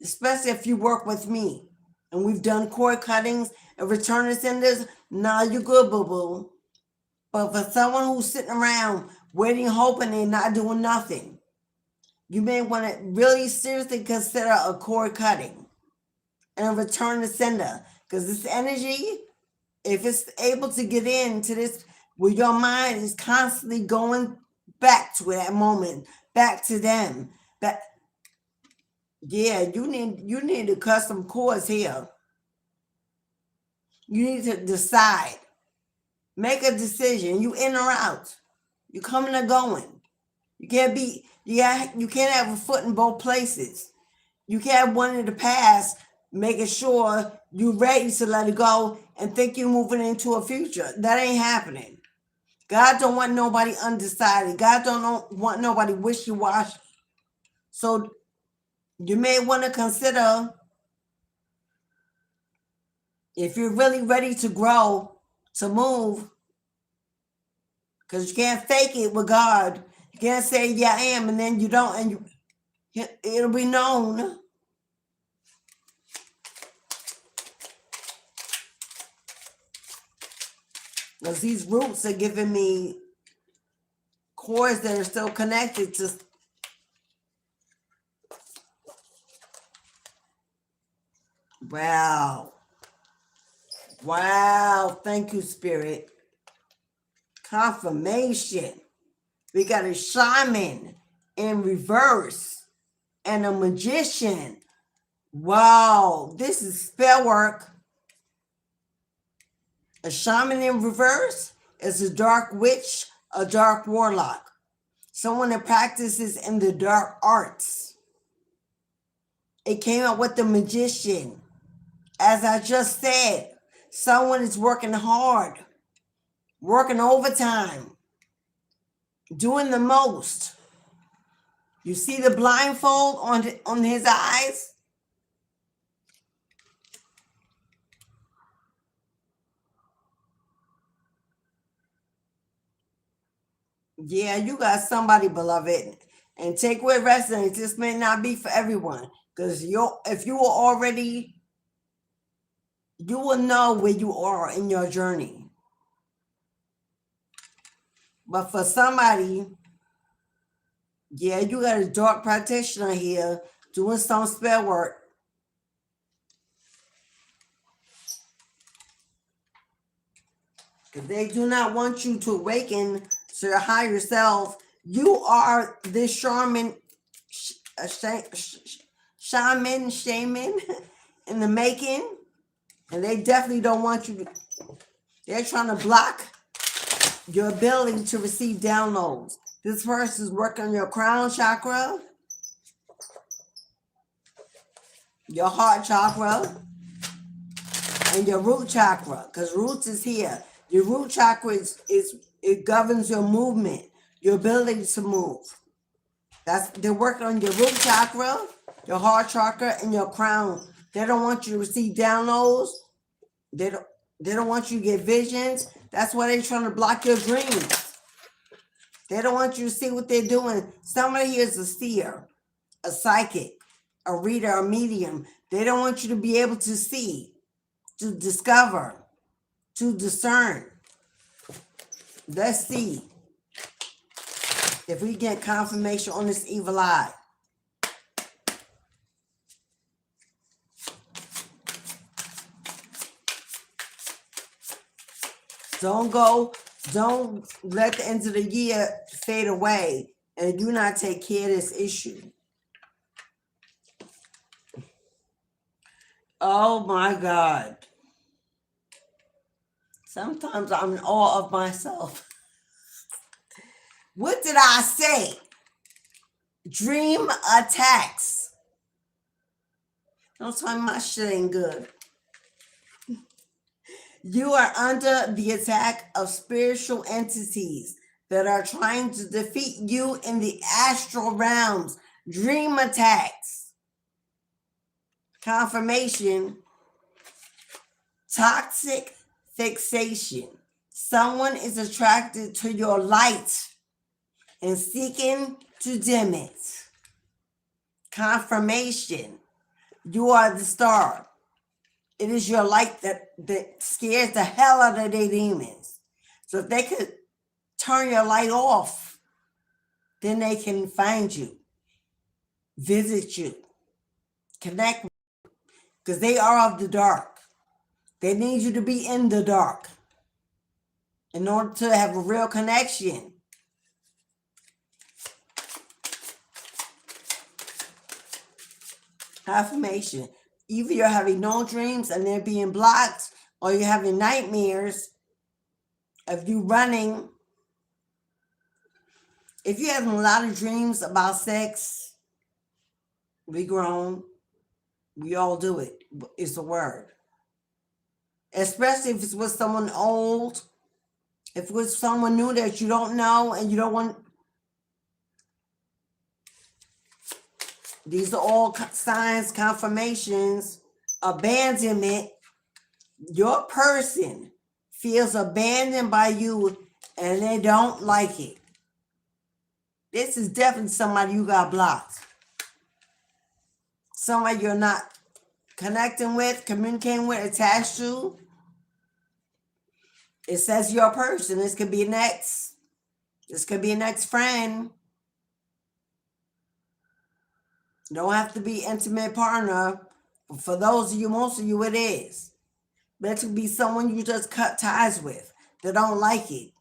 Especially if you work with me and we've done cord cuttings and return to senders, now you good, boo-boo. But for someone who's sitting around waiting, hoping and not doing nothing, you may want to really seriously consider a cord cutting and a return to sender. Because this energy, if it's able to get into this, where your mind is constantly going back to that moment, back to them, back. Yeah, you need to cut some cords here. You need to decide. Make a decision. You in or out. You coming or going. You can't have a foot in both places. You can't have one in the past, making sure you're ready to let it go and think you're moving into a future. That ain't happening. God don't want nobody undecided. God don't want nobody wishy-washy. So you may want to consider, if you're really ready to grow, to move, because you can't fake it with God. You can't say, yeah, I am, and then you don't, and it'll be known. Because these roots are giving me cords that are still connected to. Wow. Wow. Thank you, Spirit. Confirmation. We got a shaman in reverse and a magician. Wow. This is spell work. A shaman in reverse is a dark witch, a dark warlock, someone that practices in the dark arts. It came out with the magician. As I just said, someone is working hard, working overtime, doing the most. You see the blindfold on his eyes? Yeah, you got somebody, beloved. And take with resonance. This may not be for everyone. Because if you were already, you will know where you are in your journey. But for somebody, yeah, you got a dark practitioner here doing some spell work. Because they do not want you to awaken to your higher self. You are this shaman in the making. And they definitely don't want you to. They're trying to block your ability to receive downloads. This person is working on your crown chakra, your heart chakra, and your root chakra, because roots is here. Your root chakra it governs your movement, your ability to move. They're working on your root chakra, your heart chakra, and your crown. They don't want you to receive downloads. They don't want you to get visions. That's why they're trying to block your dreams. They don't want you to see what they're doing. Somebody here is a seer, a psychic, a reader, a medium. They don't want you to be able to see, to discover, to discern. Let's see if we get confirmation on this evil eye. Don't let the end of the year fade away and do not take care of this issue. Oh my God. Sometimes I'm in awe of myself. What did I say? Dream attacks. Don't tell me my shit ain't good. You are under the attack of spiritual entities that are trying to defeat you in the astral realms. Dream attacks. Confirmation. Toxic fixation. Someone is attracted to your light and seeking to dim it. Confirmation. You are the star. It is your light that scares the hell out of their demons. So if they could turn your light off, then they can find you, visit you, connect with you, because they are of the dark. They need you to be in the dark in order to have a real connection. Affirmation. Either you're having no dreams and they're being blocked, or you're having nightmares of you running. If you're having a lot of dreams about sex, we grown. We all do it. It's a word. Especially if it's with someone old. If it's with someone new that you don't know and you don't want. These are all signs, confirmations, abandonment. Your person feels abandoned by you and they don't like it. This is definitely somebody you got blocked. Somebody you're not connecting with, communicating with, attached to. It says your person. This could be an ex. This could be an ex-friend. Don't have to be intimate partner. For those of you, most of you, it is. But it could be someone you just cut ties with that don't like it.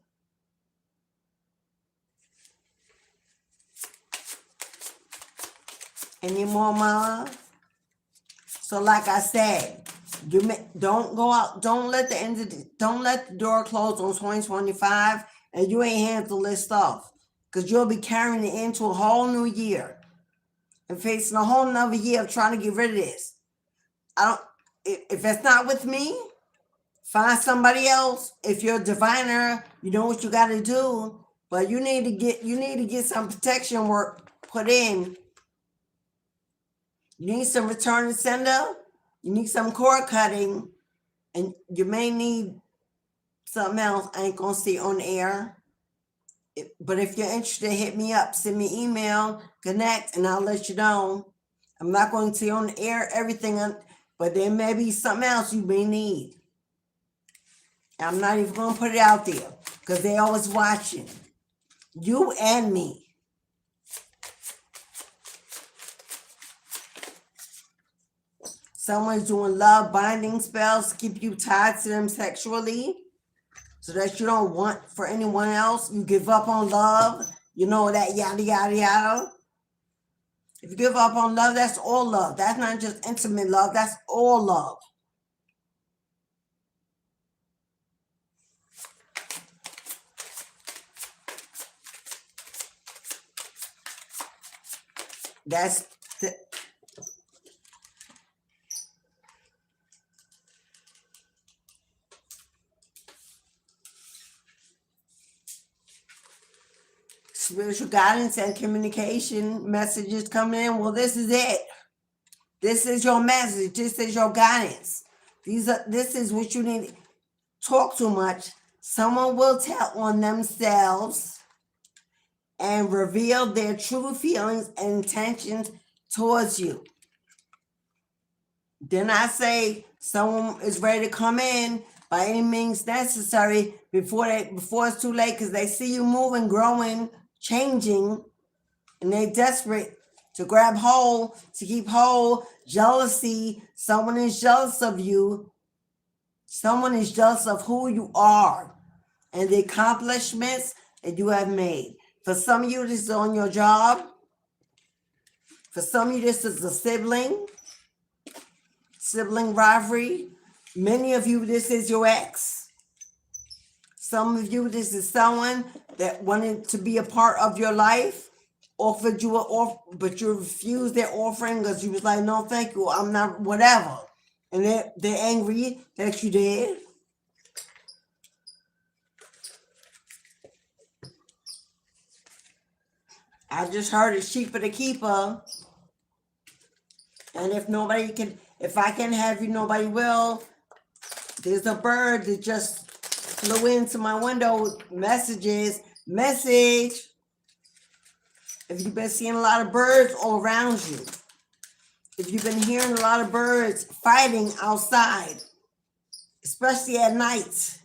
Any more, my love? So, like I said, don't go out. Don't let the door close on 2025, and you ain't handle this stuff, because you'll be carrying it into a whole new year. And facing a whole nother year of trying to get rid of this. If it's not with me, find somebody else. If you're a diviner, you know what you got to do, but you need to get some protection work put in. You need some return to sender. You need some cord cutting, and you may need something else I ain't gonna see on air. But if you're interested, hit me up, send me an email, connect, and I'll let you know. I'm not going to on the air everything, but there may be something else you may need. I'm not even going to put it out there because they're always watching. You and me. Someone's doing love binding spells to keep you tied to them sexually, so that you don't want for anyone else. You give up on love. You know that yada, yada, yada. If you give up on love, that's all love. That's not just intimate love. That's all love. That's the, spiritual guidance and communication messages coming in. Well, this is it. This is your message. This is your guidance. This is what you need. Talk too much. Someone will tell on themselves. and reveal their true feelings and intentions towards you. Then I say someone is ready to come in by any means necessary before it's too late, because they see you moving, growing, changing, and they're desperate to grab hold, to keep hold. Jealousy, someone is jealous of you. Someone is jealous of who you are and the accomplishments that you have made. For some of you, this is on your job. For some of you, this is a sibling rivalry. Many of you, this is your ex. Some of you, this is someone that wanted to be a part of your life, offered you an offer, but you refused their offering because you was like, no, thank you, I'm not, whatever. And they're angry that you did. I just heard it's cheaper to keep her. And if I can have you, nobody will. There's a bird that just flew into my window with message. If you've been seeing a lot of birds all around you, if you've been hearing a lot of birds fighting outside, especially at night,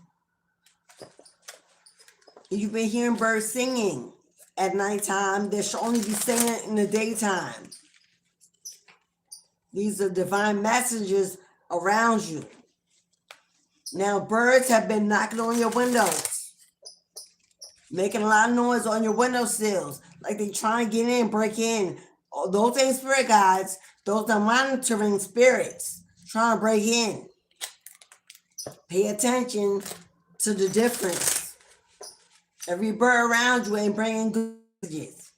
if you've been hearing birds singing at nighttime, they should only be singing in the daytime. These are divine messages around you. Now, birds have been knocking on your windows, making a lot of noise on your windowsills, like they trying to get in, break in. Oh, those ain't spirit guides. Those are monitoring spirits trying to break in. Pay attention to the difference. Every bird around you ain't bringing good messages.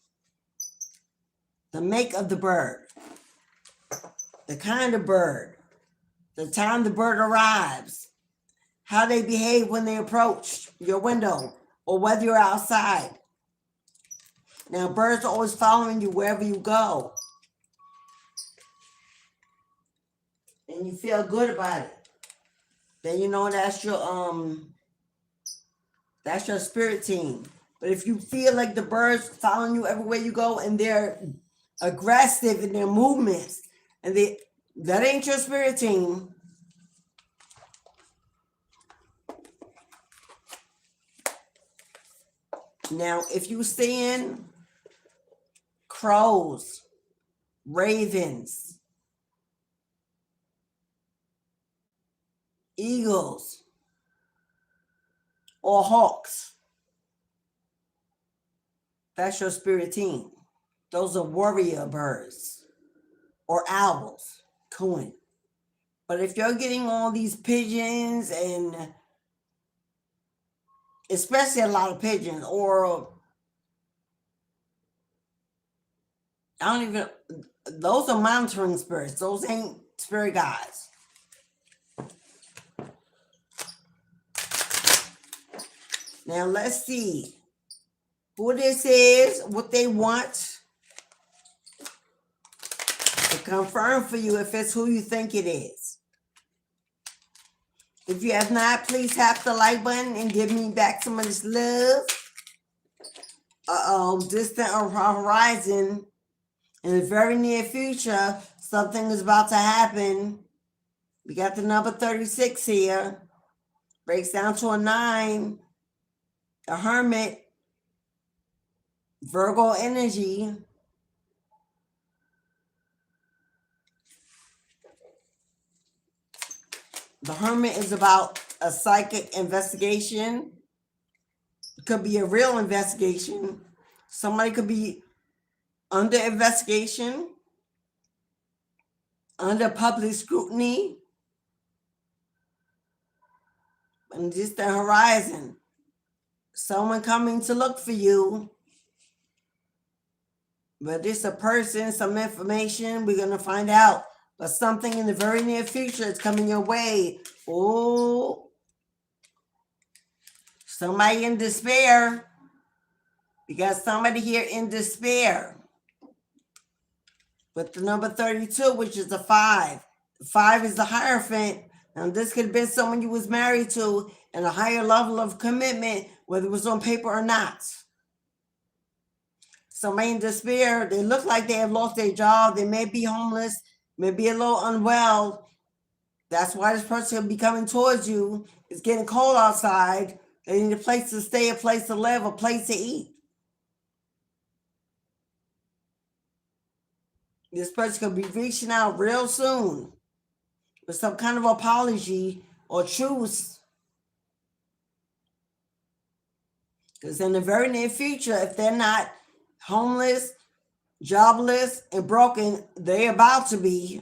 The make of the bird, the kind of bird, the time the bird arrives, how they behave when they approach your window, or whether you're outside. Now, birds are always following you wherever you go. And you feel good about it. Then you know that's your spirit team. But if you feel like the birds following you everywhere you go and they're aggressive in their movements, and that ain't your spirit team. Now, if you seeing crows, ravens, eagles, or hawks, that's your spirit team. Those are warrior birds or owls, cooing. But if you're getting all these pigeons, and especially a lot of pigeons, or those are monitoring spirits. Those ain't spirit guides. Now let's see who this is, what they want, to confirm for you if it's who you think it is. If you have not, please tap the like button and give me back some of this love. Distant horizon, in the very near future, something is about to happen. We got the number 36 here. Breaks down to a 9. The Hermit, Virgo energy. The Hermit is about a psychic investigation. It could be a real investigation. Somebody could be under investigation, under public scrutiny. And just the horizon. Someone coming to look for you. But it's a person, some information, we're going to find out. But something in the very near future is coming your way. Oh, somebody in despair. We got somebody here in despair. With the number 32, which is the 5. The 5 is the Hierophant. Now, this could have been someone you was married to and a higher level of commitment, whether it was on paper or not. somebody in despair. They look like they have lost their job. They may be homeless, may be a little unwell. That's why this person will be coming towards you. It's getting cold outside. They need a place to stay, a place to live, a place to eat. This person could be reaching out real soon with some kind of apology or truce. Because in the very near future, if they're not homeless, jobless, and broken, they're about to be.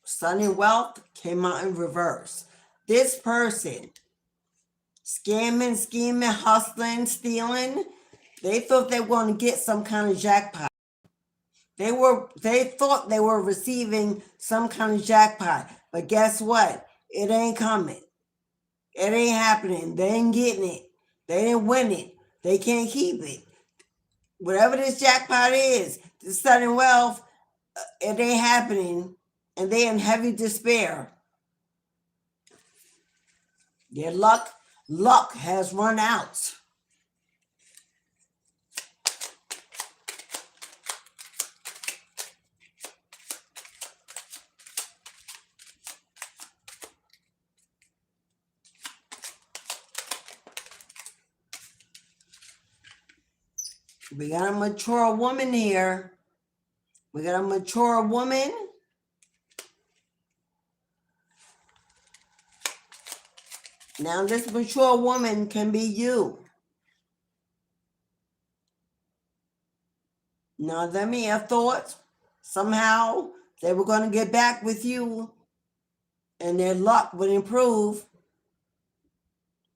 Sun and wealth came out in reverse. This person, scamming, scheming, hustling, stealing, they thought they were going to get some kind of jackpot. They thought they were receiving some kind of jackpot. But guess what? It ain't coming. It ain't happening. They ain't getting it. They didn't win it. They can't keep it. Whatever this jackpot is, this sudden wealth, it ain't happening. And they're in heavy despair. Their luck has run out. We got a mature woman here. We got a mature woman. Now this mature woman can be you. Now they may have thought somehow they were going to get back with you and their luck would improve.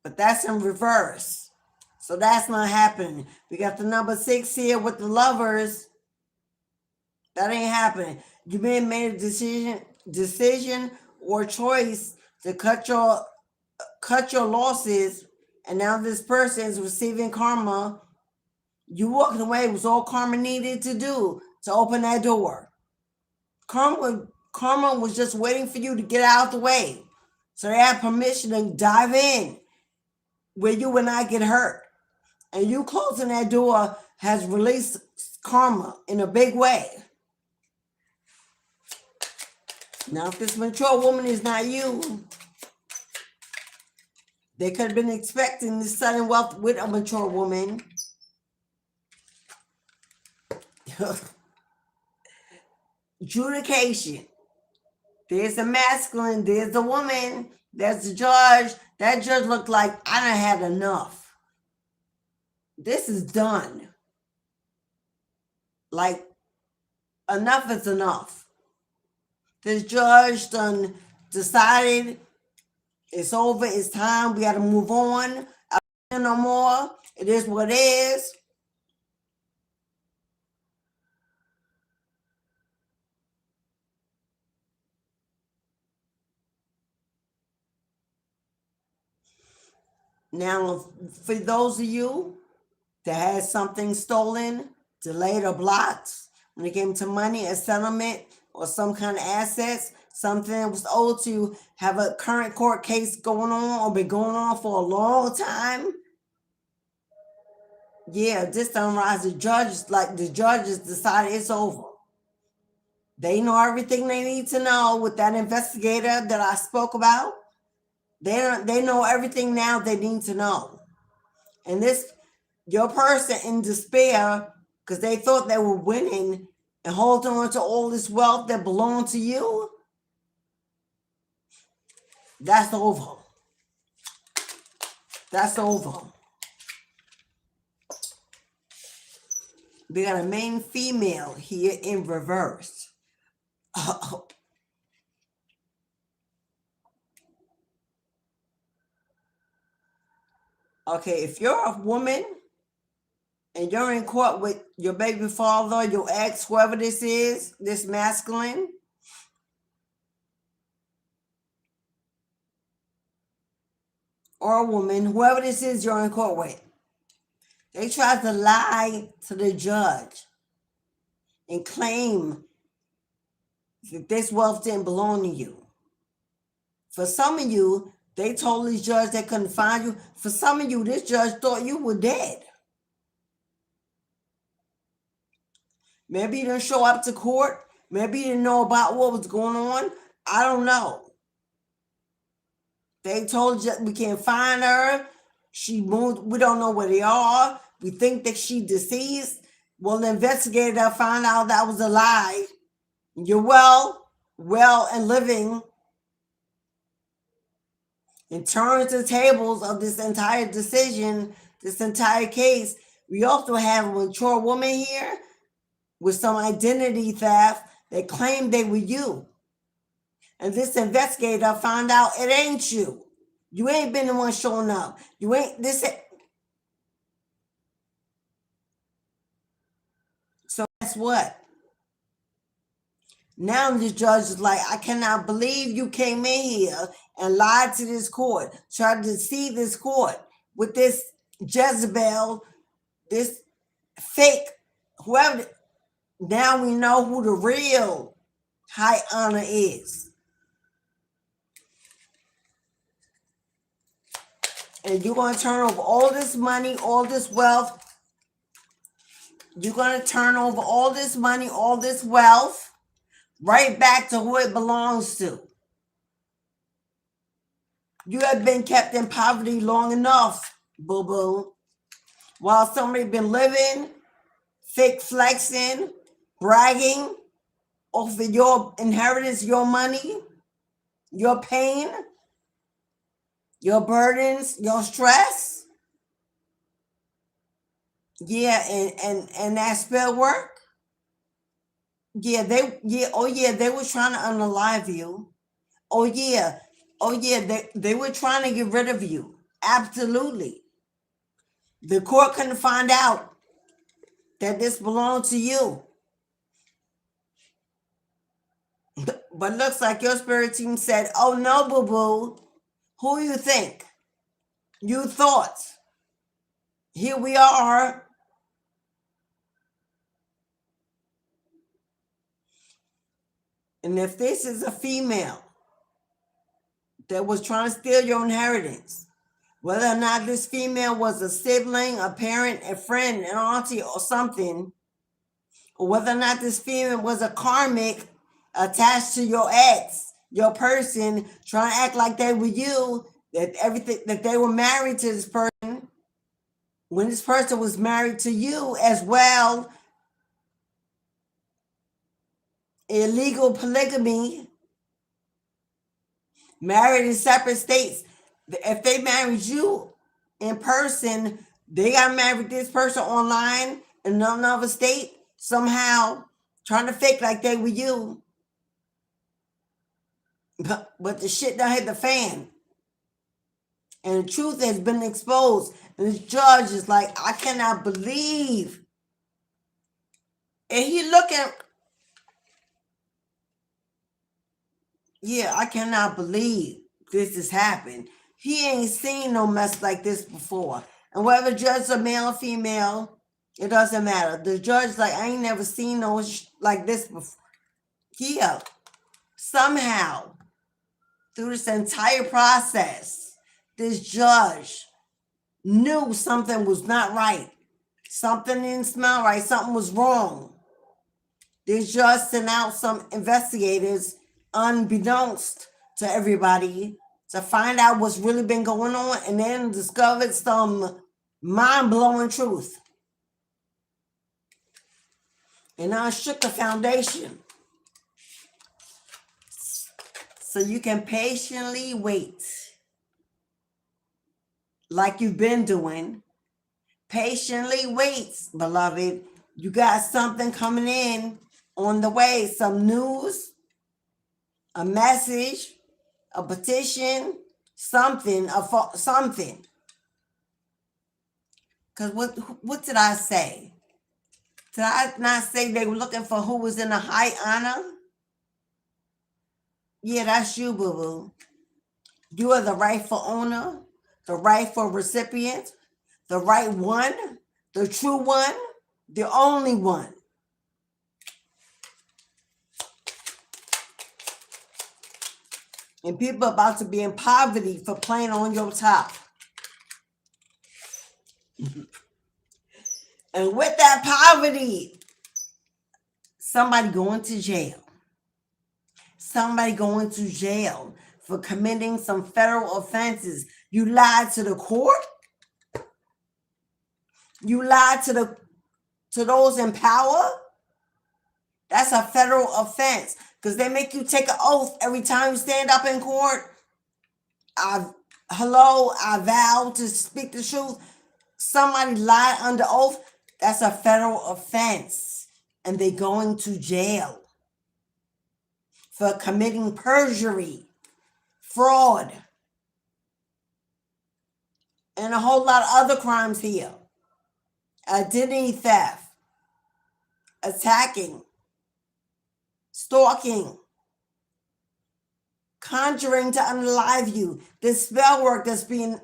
But that's in reverse. So that's not happening. We got the number 6 here with the Lovers. That ain't happening. You may have made a decision or choice to cut your losses, and now this person is receiving karma. You walking away was all karma needed to do to open that door. Karma was just waiting for you to get out of the way. So they have permission to dive in where you would not get hurt. And you closing that door has released karma in a big way. Now, if this mature woman is not you, they could have been expecting this sudden wealth with a mature woman. Adjudication. There's the masculine, there's the woman, there's the judge. That judge looked like, I done had enough. This is done. Like, enough is enough. This judge done decided it's over, it's time, we got to move on. I don't know no more. It is what it is. Now, for those of you that had something stolen, delayed, or blocked when it came to money, a settlement, or some kind of assets, something that was owed to you, have a current court case going on or been going on for a long time. Yeah, this time around, the judges decided it's over. They know everything they need to know with that investigator that I spoke about. They know everything now they need to know. And your person in despair, because they thought they were winning and holding on to all this wealth that belonged to you, that's over. That's over. We got a main female here in reverse. Okay, if you're a woman and you're in court with your baby father, your ex, whoever this is, this masculine, or a woman, whoever this is you're in court with, they tried to lie to the judge and claim that this wealth didn't belong to you. For some of you, They told this judge they couldn't find you. For some of you, this judge thought you were dead. Maybe you didn't show up to court. Maybe you didn't know about what was going on. I don't know. They told you we can't find her. She moved. We don't know where they are. We think that she deceased. Well, the investigator found out that was a lie. You're well and living. And turns the tables of this entire decision, this entire case. We also have a mature woman here with some identity theft. They claimed they were you. And this investigator found out it ain't you. You ain't been the one showing up. You ain't this. So guess what? Now the judge is like, I cannot believe you came in here and lied to this court, tried to deceive this court with this Jezebel, this fake, whoever. Now we know who the real high honor is. And you're going to turn over all this money, all this wealth. You're going to turn over all this money, all this wealth, right back to who it belongs to. You have been kept in poverty long enough, boo-boo. While somebody been living, fake flexing, bragging over your inheritance, your money, your pain, your burdens, your stress. Yeah, and that spell work. Yeah, they were trying to unalive you. Oh yeah, they were trying to get rid of you. Absolutely. The court couldn't find out that this belonged to you. But looks like your spirit team said, oh no, boo-boo. Who you think? You thought. Here we are. And if this is a female that was trying to steal your inheritance, whether or not this female was a sibling, a parent, a friend, an auntie, or something, or whether or not this female was a karmic attached to your ex, your person, trying to act like they were you, that everything, that they were married to this person, when this person was married to you as well. Illegal polygamy, married in separate states. If they married you in person, they got married this person online in another state, somehow trying to fake like they were you. But the shit done hit the fan. And the truth has been exposed. And the judge is like, I cannot believe. And he looking, yeah, I cannot believe this has happened. He ain't seen no mess like this before. And whether the judge is a male or female, it doesn't matter. The judge like, I ain't never seen no like this before. Yeah, somehow, through this entire process, this judge knew something was not right. Something didn't smell right. Something was wrong. This judge sent out some investigators, unbeknownst to everybody, to find out what's really been going on, and then discovered some mind-blowing truth. And I shook the foundation. So you can patiently wait, like you've been doing. Patiently wait, beloved. You got something coming in on the way, some news, a message, a petition, something. Because what did I say? Did I not say they were looking for who was in a high honor? Yeah, that's you, boo-boo. You are the rightful owner, the rightful recipient, the right one, the true one, the only one. And people about to be in poverty for playing on your top. And with that poverty, somebody going to jail. Somebody going to jail for committing some federal offenses. You lied to the court. You lied to those in power. That's a federal offense because they make you take an oath every time you stand up in court. I vow to speak the truth. Somebody lied under oath. That's a federal offense, and they're going to jail for committing perjury, fraud, and a whole lot of other crimes here. Identity theft, attacking, stalking, conjuring to unalive you. This spell work that's being,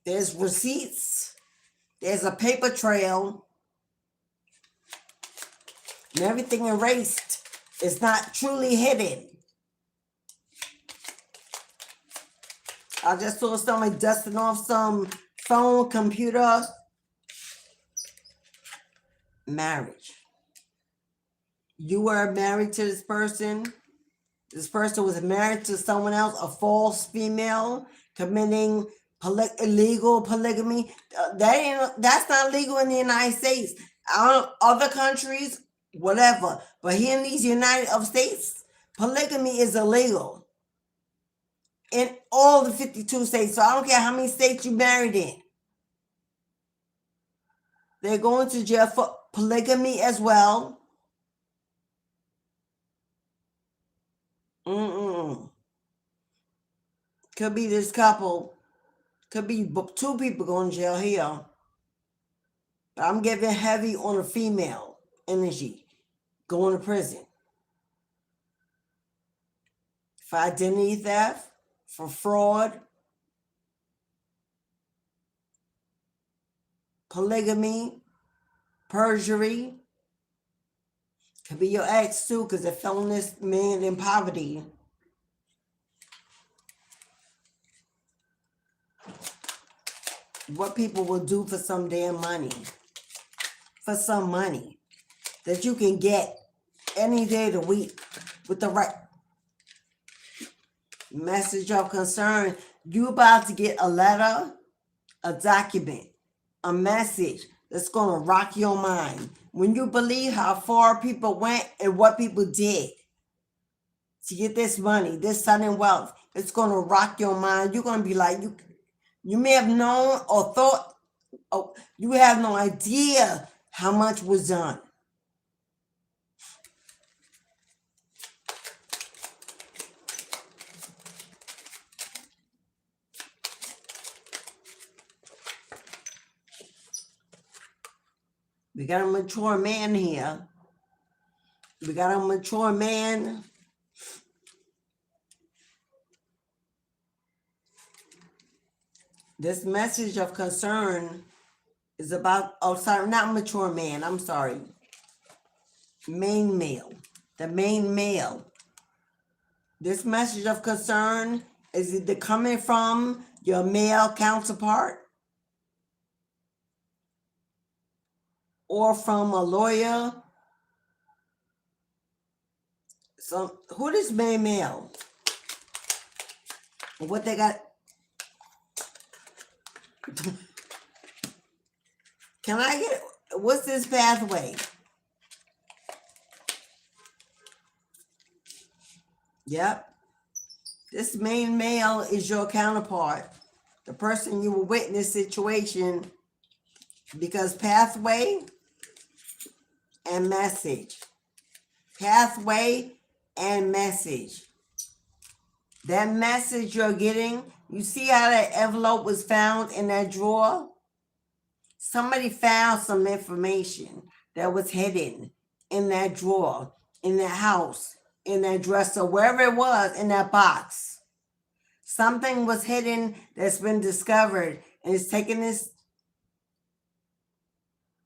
there's receipts, there's a paper trail, and everything erased. It's not truly hidden. I just saw somebody dusting off some phone, computer. Marriage. You were married to this person. This person was married to someone else, a false female, committing illegal polygamy. That's not legal in the United States. Other countries, whatever. But here in these United States, polygamy is illegal in all the 52 states. So I don't care how many states you married in. They're going to jail for polygamy as well. Could be this couple. Could be 2 people going to jail here. But I'm giving heavy on the female energy going to prison. For identity theft, for fraud, polygamy, perjury. Could be your ex too, because they're filling this man in poverty. What people will do for some damn money. For some money that you can get any day of the week with the right message of concern. You about to get a letter, a document, a message that's going to rock your mind. When you believe how far people went and what people did to get this money, this sudden wealth, it's going to rock your mind. You're going to be like, you may have known or thought, you have no idea how much was done. We got a mature man here. We got a mature man. This message of concern is about, not mature man, I'm sorry. Main male, the main male. This message of concern is either coming from your male counterpart or from a lawyer. So who is main male? What they got? Can I get, what's this pathway? Yep. This main male is your counterpart, the person you will witness situation, because pathway and message. Pathway and message. That message you're getting, you see how that envelope was found in that drawer? Somebody found some information that was hidden in that drawer, in that house, in that dresser, wherever it was, in that box. Something was hidden that's been discovered, and it's taking this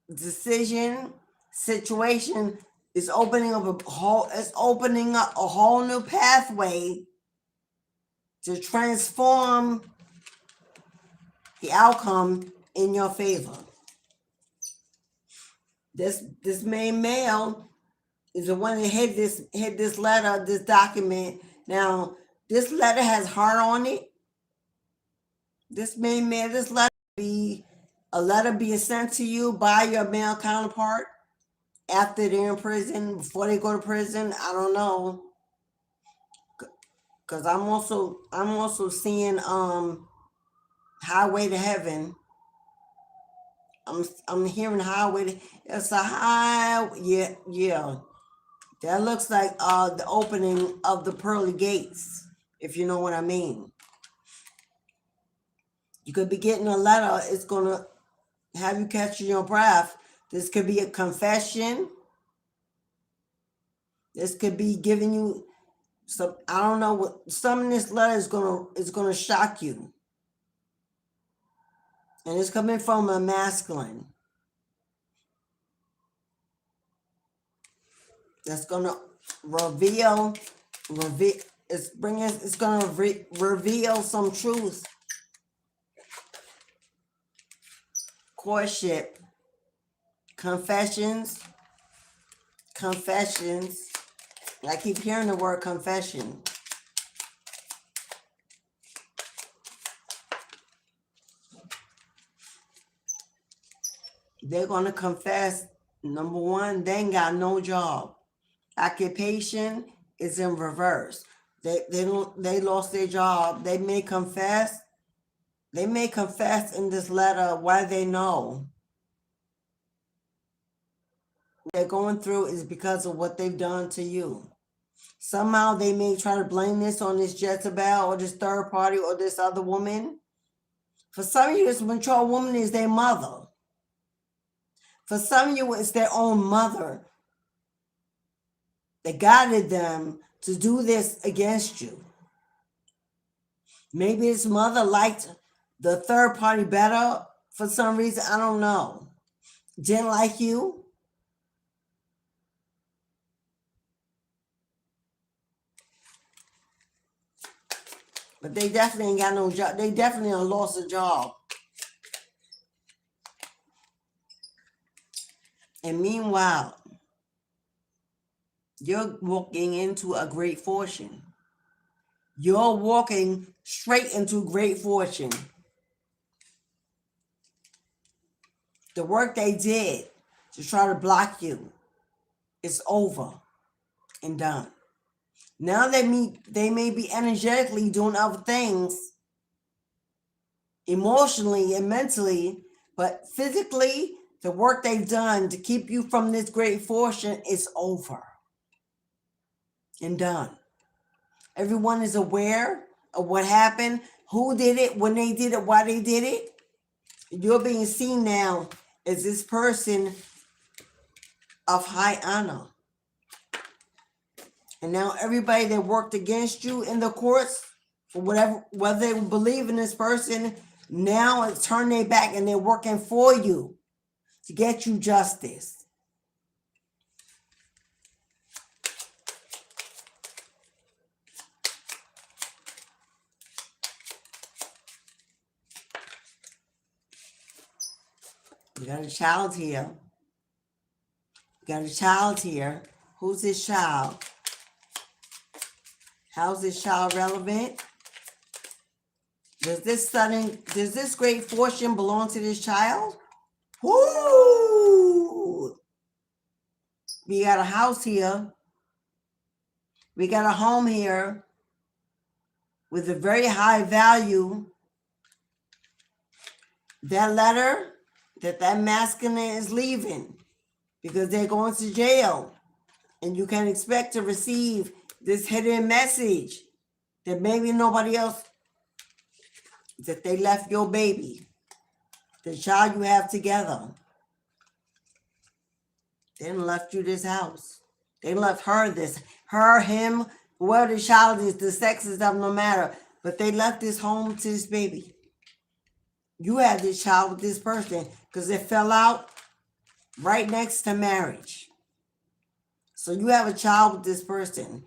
situation is opening up a whole new pathway to transform the outcome in your favor. This main male is the one that hid this letter, this document. Now, this letter has heart on it. This main male, this letter be a letter being sent to you by your male counterpart after they're in prison, before they go to prison. I don't know, because I'm also seeing highway to heaven. I'm hearing highway to, it's a high, yeah. That looks like the opening of the pearly gates, if you know what I mean. You could be getting a letter, it's gonna have you catching your breath. This could be a confession. This could be giving you some, I don't know what, some of this letter is gonna shock you. And it's coming from a masculine. That's gonna reveal, it's gonna reveal some truth. Courtship, confessions. I keep hearing the word confession. They're gonna confess. Number one, they ain't got no job. Occupation is in reverse. They lost their job. They may confess. They may confess in this letter why they know they're going through is because of what they've done to you. Somehow they may try to blame this on this Jezebel or this third party or this other woman. For some of you, this mature woman is their mother. For some of you, it's their own mother that guided them to do this against you. Maybe his mother liked the third party better for some reason. I don't know. Didn't like you. But they definitely ain't got no job. They definitely lost a job. And meanwhile, you're walking into a great fortune. You're walking straight into great fortune. The work they did to try to block you is over and done. Now they may be energetically doing other things, emotionally and mentally, but physically, the work they've done to keep you from this great fortune is over and done. Everyone is aware of what happened, who did it, when they did it, why they did it. You're being seen now as this person of high honor. And now everybody that worked against you in the courts, for whether they believe in this person, now it's turned their back and they're working for you to get you justice. You got a child here. You got a child here. Who's this child? How's this child relevant? Does this great fortune belong to this child? Woo! We got a house here. We got a home here with a very high value. That letter that masculine is leaving because they're going to jail, and you can expect to receive this hidden message that maybe nobody else, that they left your baby, the child you have together. They didn't left you this house. They left her, him, whoever the child is, the sex and stuff, no matter. But they left this home to this baby. You had this child with this person because it fell out right next to marriage. So you have a child with this person.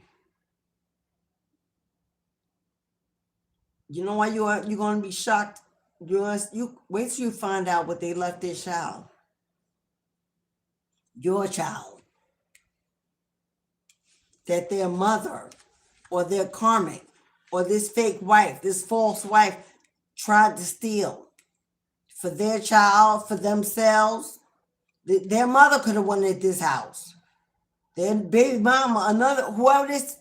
You know why you're going to be shocked? You wait till you find out what they left their child. Your child. That their mother or their karmic or this fake wife, this false wife tried to steal for their child, for themselves. Their mother could have wanted this house. Their baby mama, another, whoever this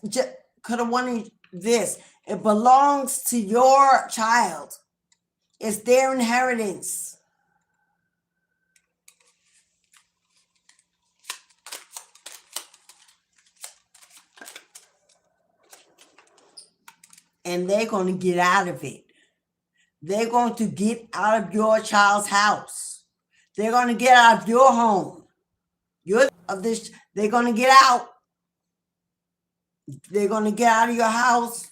could have wanted this. It belongs to your child. It's their inheritance. And they're going to get out of it. They're going to get out of your child's house. They're going to get out of your home. They're going to get out. They're going to get out of your house.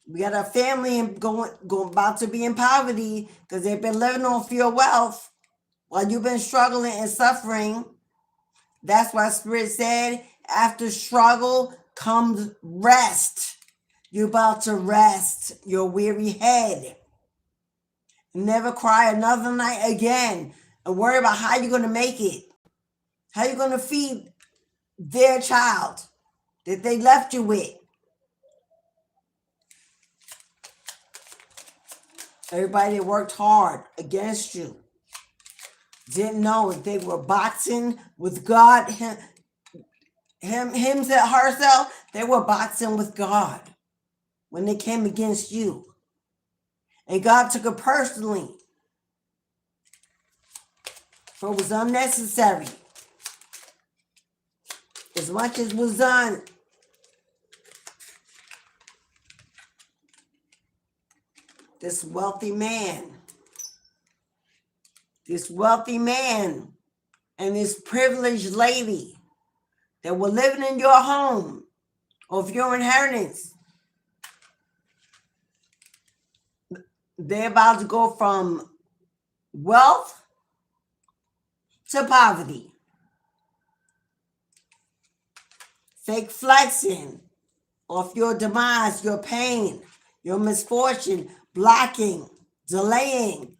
We got a family going about to be in poverty because they've been living off your wealth while you've been struggling and suffering. That's why Spirit said, after struggle comes rest. You're about to rest your weary head. Never cry another night again and worry about how you're going to make it. How you're going to feed their child that they left you with. Everybody that worked hard against you didn't know if they were boxing with God, herself, they were boxing with God when they came against you. And God took it personally. For it was unnecessary. As much as was done. This wealthy man and this privileged lady that were living in your home of your inheritance, they're about to go from wealth to poverty. Fake flexing off your demise, your pain, your misfortune, blocking, delaying,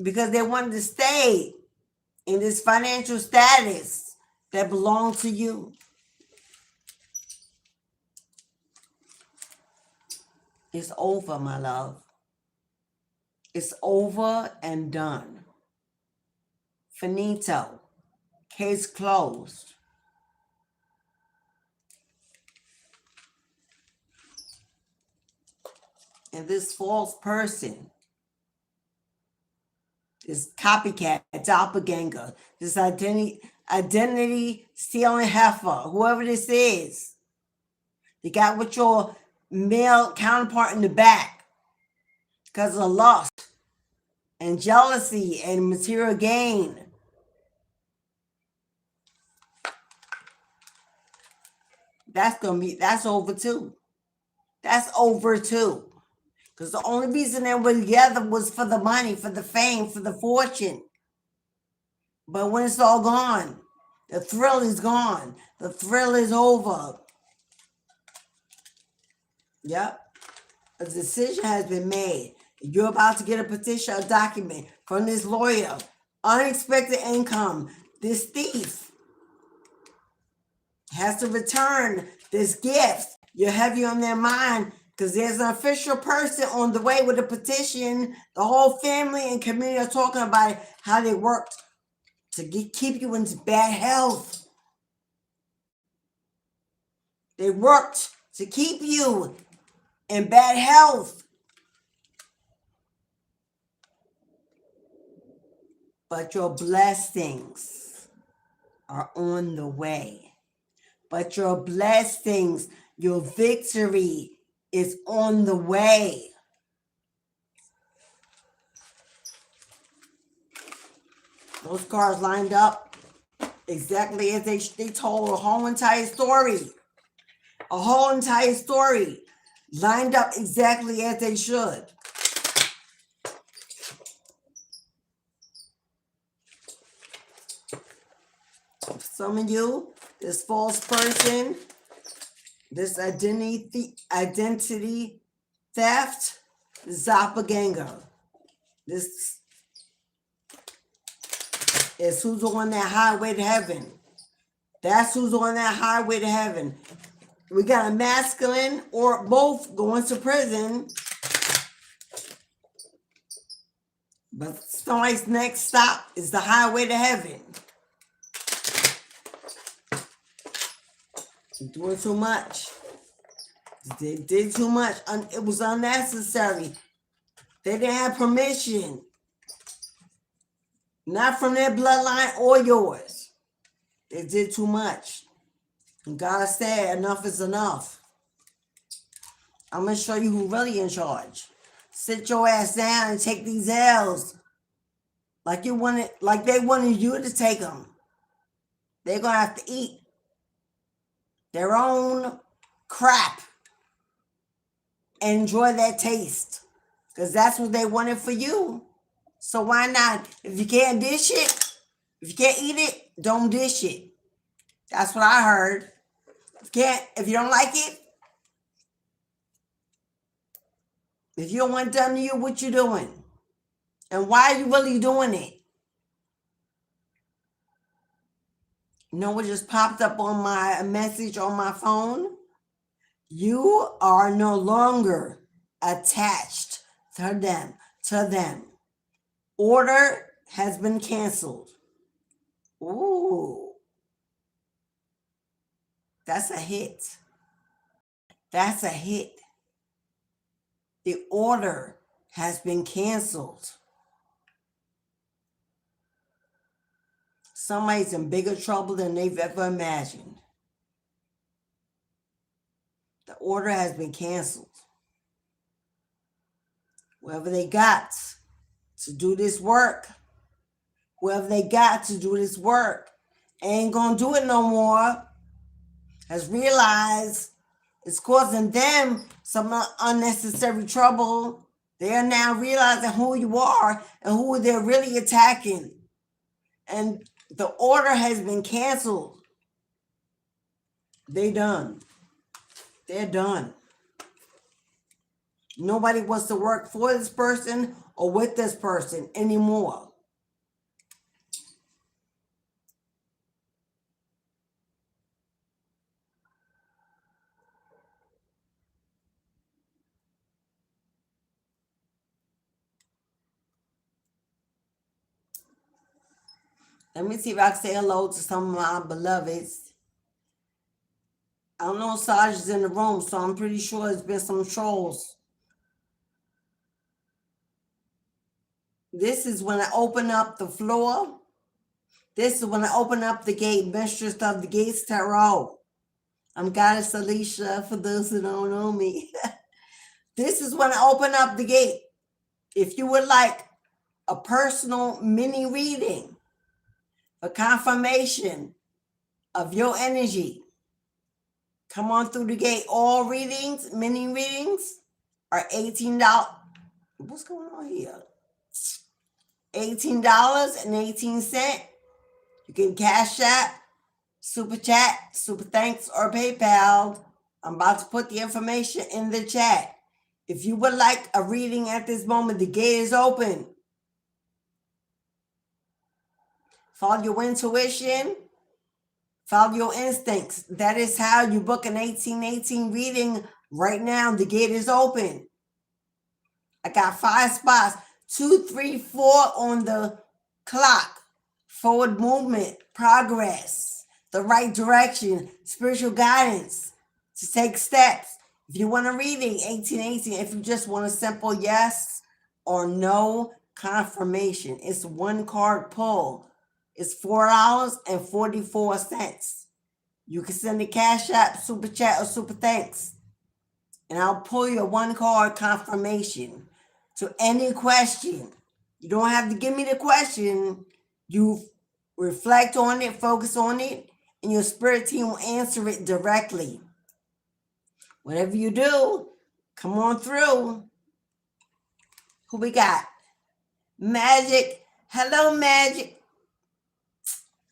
because they wanted to stay in this financial status that belonged to you. It's over, my love. It's over and done. Finito. Case closed. And this false person, this copycat, doppelganger, this identity stealing heifer, whoever this is, you got with your male counterpart in the back because of lust and jealousy and material gain. That's over too. That's over too. Because the only reason they were together was for the money, for the fame, for the fortune. But when it's all gone, the thrill is gone. The thrill is over. Yep. A decision has been made. You're about to get a petition, a document from this lawyer. Unexpected income. This thief has to return this gift. You're heavy on their mind because there's an official person on the way with a petition. The whole family and community are talking about it, how they worked to keep you in bad health. They worked to keep you in bad health. But your blessings are on the way. But your blessings, your victory is on the way. Those cards lined up exactly as they told a whole entire story. A whole entire story lined up exactly as they should. Some of you, this false person, this identity theft, doppelganger. This is who's on that highway to heaven. That's who's on that highway to heaven. We got a masculine or both going to prison. But somebody's next stop is the highway to heaven. They're doing too much. They did too much. It was unnecessary. They didn't have permission. Not from their bloodline or yours. They did too much. And God said, enough is enough. I'm going to show you who really in charge. Sit your ass down and take these L's. Like they wanted you to take them. They're going to have to eat their own crap and enjoy that taste. Because that's what they wanted for you. So why not? If you can't dish it, if you can't eat it, don't dish it. That's what I heard. If you don't like it, if you don't want it done to you, what you doing? And why are you really doing it? You know what just popped up on my message on my phone? You are no longer attached to them. Order has been canceled. Ooh. That's a hit. That's a hit. The order has been canceled. Somebody's in bigger trouble than they've ever imagined. The order has been canceled. Whoever they got to do this work, ain't gonna do it no more, has realized it's causing them some unnecessary trouble. They are now realizing who you are and who they're really attacking. And the order has been canceled. They're done. Nobody wants to work for this person or with this person anymore. Let me see if I can say hello to some of my beloveds. I don't know if Saj is in the room, so I'm pretty sure there's been some trolls. This is when I open up the floor. This is when I open up the gate, Mistress of the Gates Tarot. I'm Goddess Alicia, for those who don't know me. This is when I open up the gate. If you would like a personal mini reading, a confirmation of your energy, come on through the gate. All readings, mini readings, are $18. What's going on here? $18.18. You can Cash App, Super Chat, Super Thanks, or PayPal. I'm about to put the information in the chat. If you would like a reading at this moment, the gate is open. Follow your intuition. Follow your instincts. That is how you book an 1818 reading right now. The gate is open. I got 5 spots. 2, 3, 4 on the clock. Forward movement, progress, the right direction, spiritual guidance to take steps. If you want a reading, 1818. If you just want a simple yes or no confirmation, it's 1 card pull. It's $4.44. You can send a Cash App, Super Chat, or Super Thanks, and I'll pull your 1 card confirmation to any question. You don't have to give me the question. You reflect on it, focus on it, and your spirit team will answer it directly. Whatever you do, come on through. Who we got? Magic. Hello, Magic.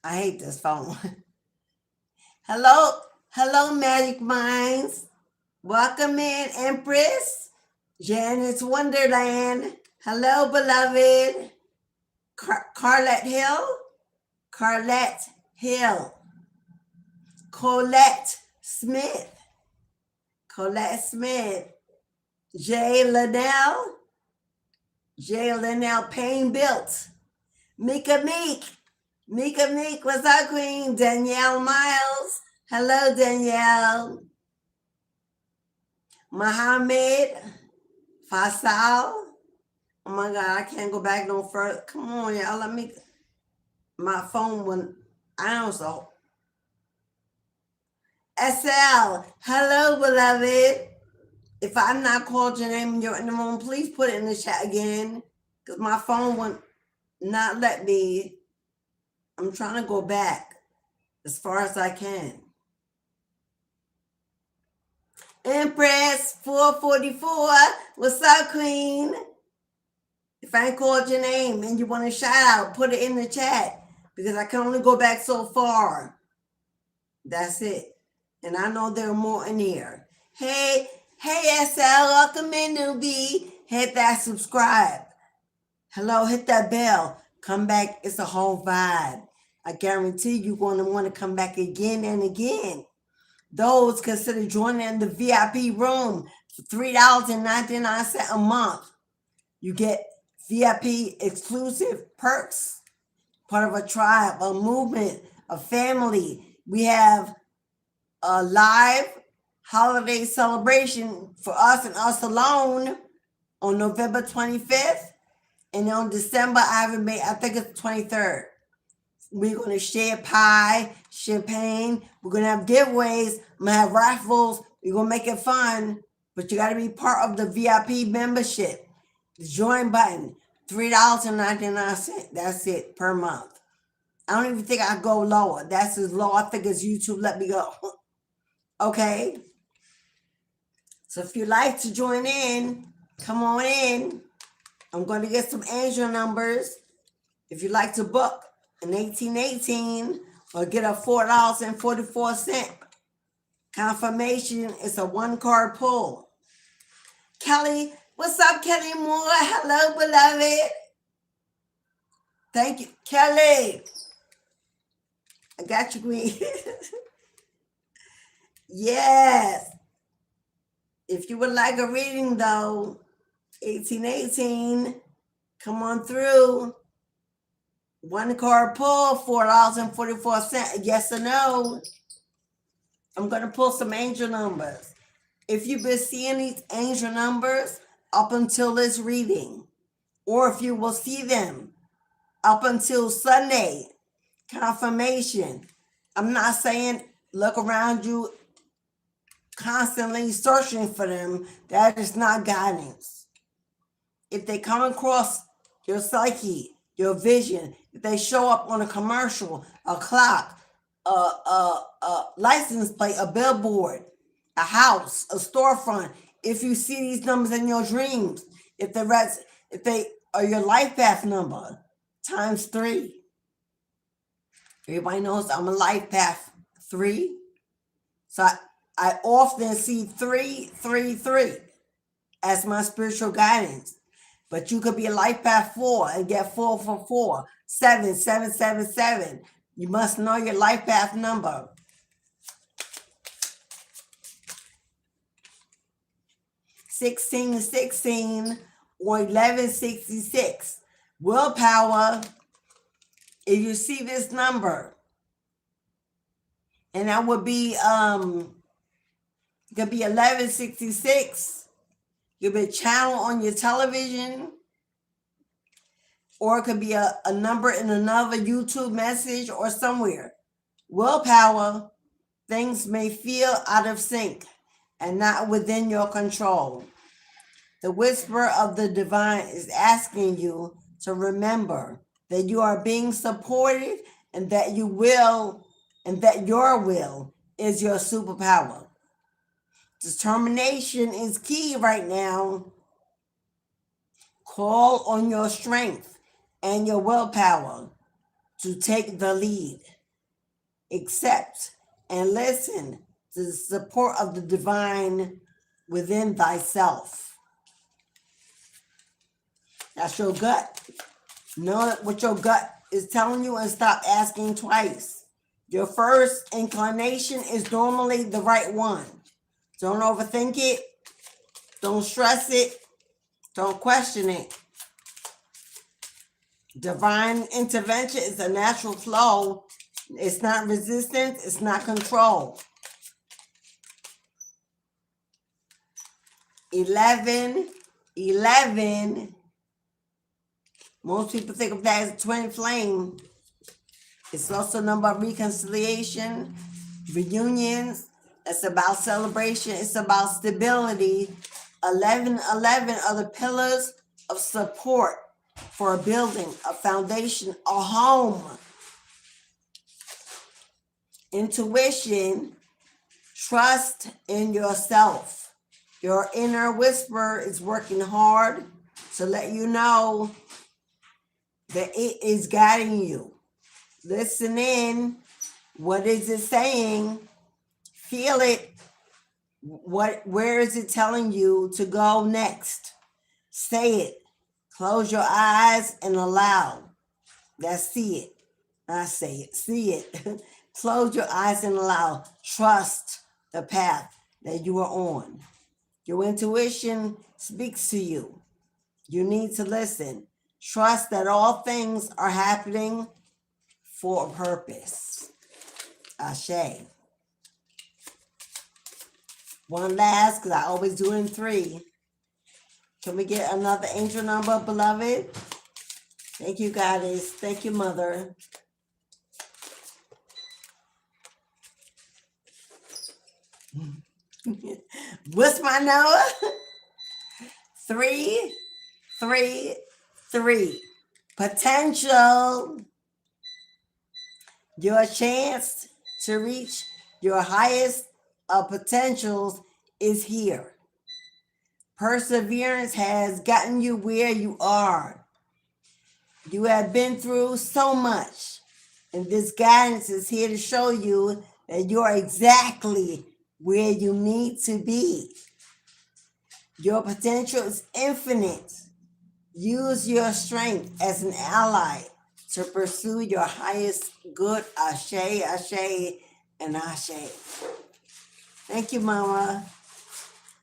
I hate this phone. Hello, Magic Minds. Welcome in, Empress. Janice Wonderland. Hello, beloved. Carlette Hill. Carlette Hill. Colette Smith. Colette Smith. Jay Linnell. Jay Linnell Payne Built. Mika Meek. Mika Meek, what's up, Queen? Danielle Miles. Hello, Danielle. Mohammed Faisal. Oh my God, I can't go back no further. Come on, y'all. Let me. My phone went. I don't know. SL. Hello, beloved. If I'm not called your name and you're in the room, please put it in the chat again. Because my phone won't not let me. I'm trying to go back as far as I can. Empress 444. What's up, Queen? If I ain't called your name and you want a shout out, put it in the chat. Because I can only go back so far. That's it. And I know there are more in here. Hey SL, welcome in, newbie. Hit that subscribe. Hello, hit that bell. Come back, it's a whole vibe. I guarantee you're going to want to come back again and again. Those consider joining the VIP room for $3.99 a month. You get VIP exclusive perks, part of a tribe, a movement, a family. We have a live holiday celebration for us and us alone on November 25th. And on December, I think it's the 23rd. We're going to share pie, champagne. We're going to have giveaways. I'm going to have raffles. We're going to make it fun. But you got to be part of the VIP membership. The join button, $3.99. That's it per month. I don't even think I go lower. That's as low I think as YouTube let me go. Okay? So if you'd like to join in, come on in. I'm going to get some angel numbers. If you'd like to book an 1818 or get a $4.44 confirmation, it's a 1-card pull. Kelly, what's up, Kelly Moore? Hello, beloved. Thank you, Kelly. I got you, Queen. Yes. If you would like a reading, though, 1818, come on through. 1-card pull, $4.44. Yes or no? I'm going to pull some angel numbers. If you've been seeing these angel numbers up until this reading, or if you will see them up until Sunday, confirmation. I'm not saying look around you constantly searching for them. That is not guidance. If they come across your psyche, your vision, if they show up on a commercial, a clock, a license plate, a billboard, a house, a storefront, if you see these numbers in your dreams, if they are your life path number, times 3. Everybody knows I'm a life path 3. So I often see 333 as my spiritual guidance. But you could be a life path 4 and get 4 for 4, 7, 7, 7, 7. You must know your life path number. 1616 or 1166. Willpower, if you see this number, and that would be it could be 1166. It could be a channel on your television, or it could be a number in another YouTube message or somewhere. Willpower, things may feel out of sync and not within your control. The whisper of the divine is asking you to remember that you are being supported and that your will is your superpower. Determination is key right now. Call on your strength and your willpower to take the lead. Accept and listen to the support of the divine within thyself. That's your gut. Know what your gut is telling you and stop asking twice. Your first inclination is normally the right one. Don't overthink it. Don't stress it. Don't question it. Divine intervention is a natural flow. It's not resistance. It's not control. 11. Most people think of that as a twin flame. It's also a number of reconciliation, reunions. It's about celebration. It's about stability. 11 are the pillars of support for a building, a foundation, a home. Intuition, trust in yourself. Your inner whisper is working hard to let you know that it is guiding you. Listen in. What is it saying? Feel it. Where is it telling you to go next? Say it. Close your eyes and allow. That's see it. Not say it. See it. Close your eyes and allow. Trust the path that you are on. Your intuition speaks to you. You need to listen. Trust that all things are happening for a purpose. Ashe. One last, because I always do it in 3. Can we get another angel number, beloved? Thank you, Goddess. Thank you, Mother. What's my number? 333. Potential. Your chance to reach your highest of potentials is here. Perseverance has gotten you where you are. You have been through so much, and this guidance is here to show you that you are exactly where you need to be. Your potential is infinite. Use your strength as an ally to pursue your highest good. Ashe, ashe, and ashe. Thank you, Mama.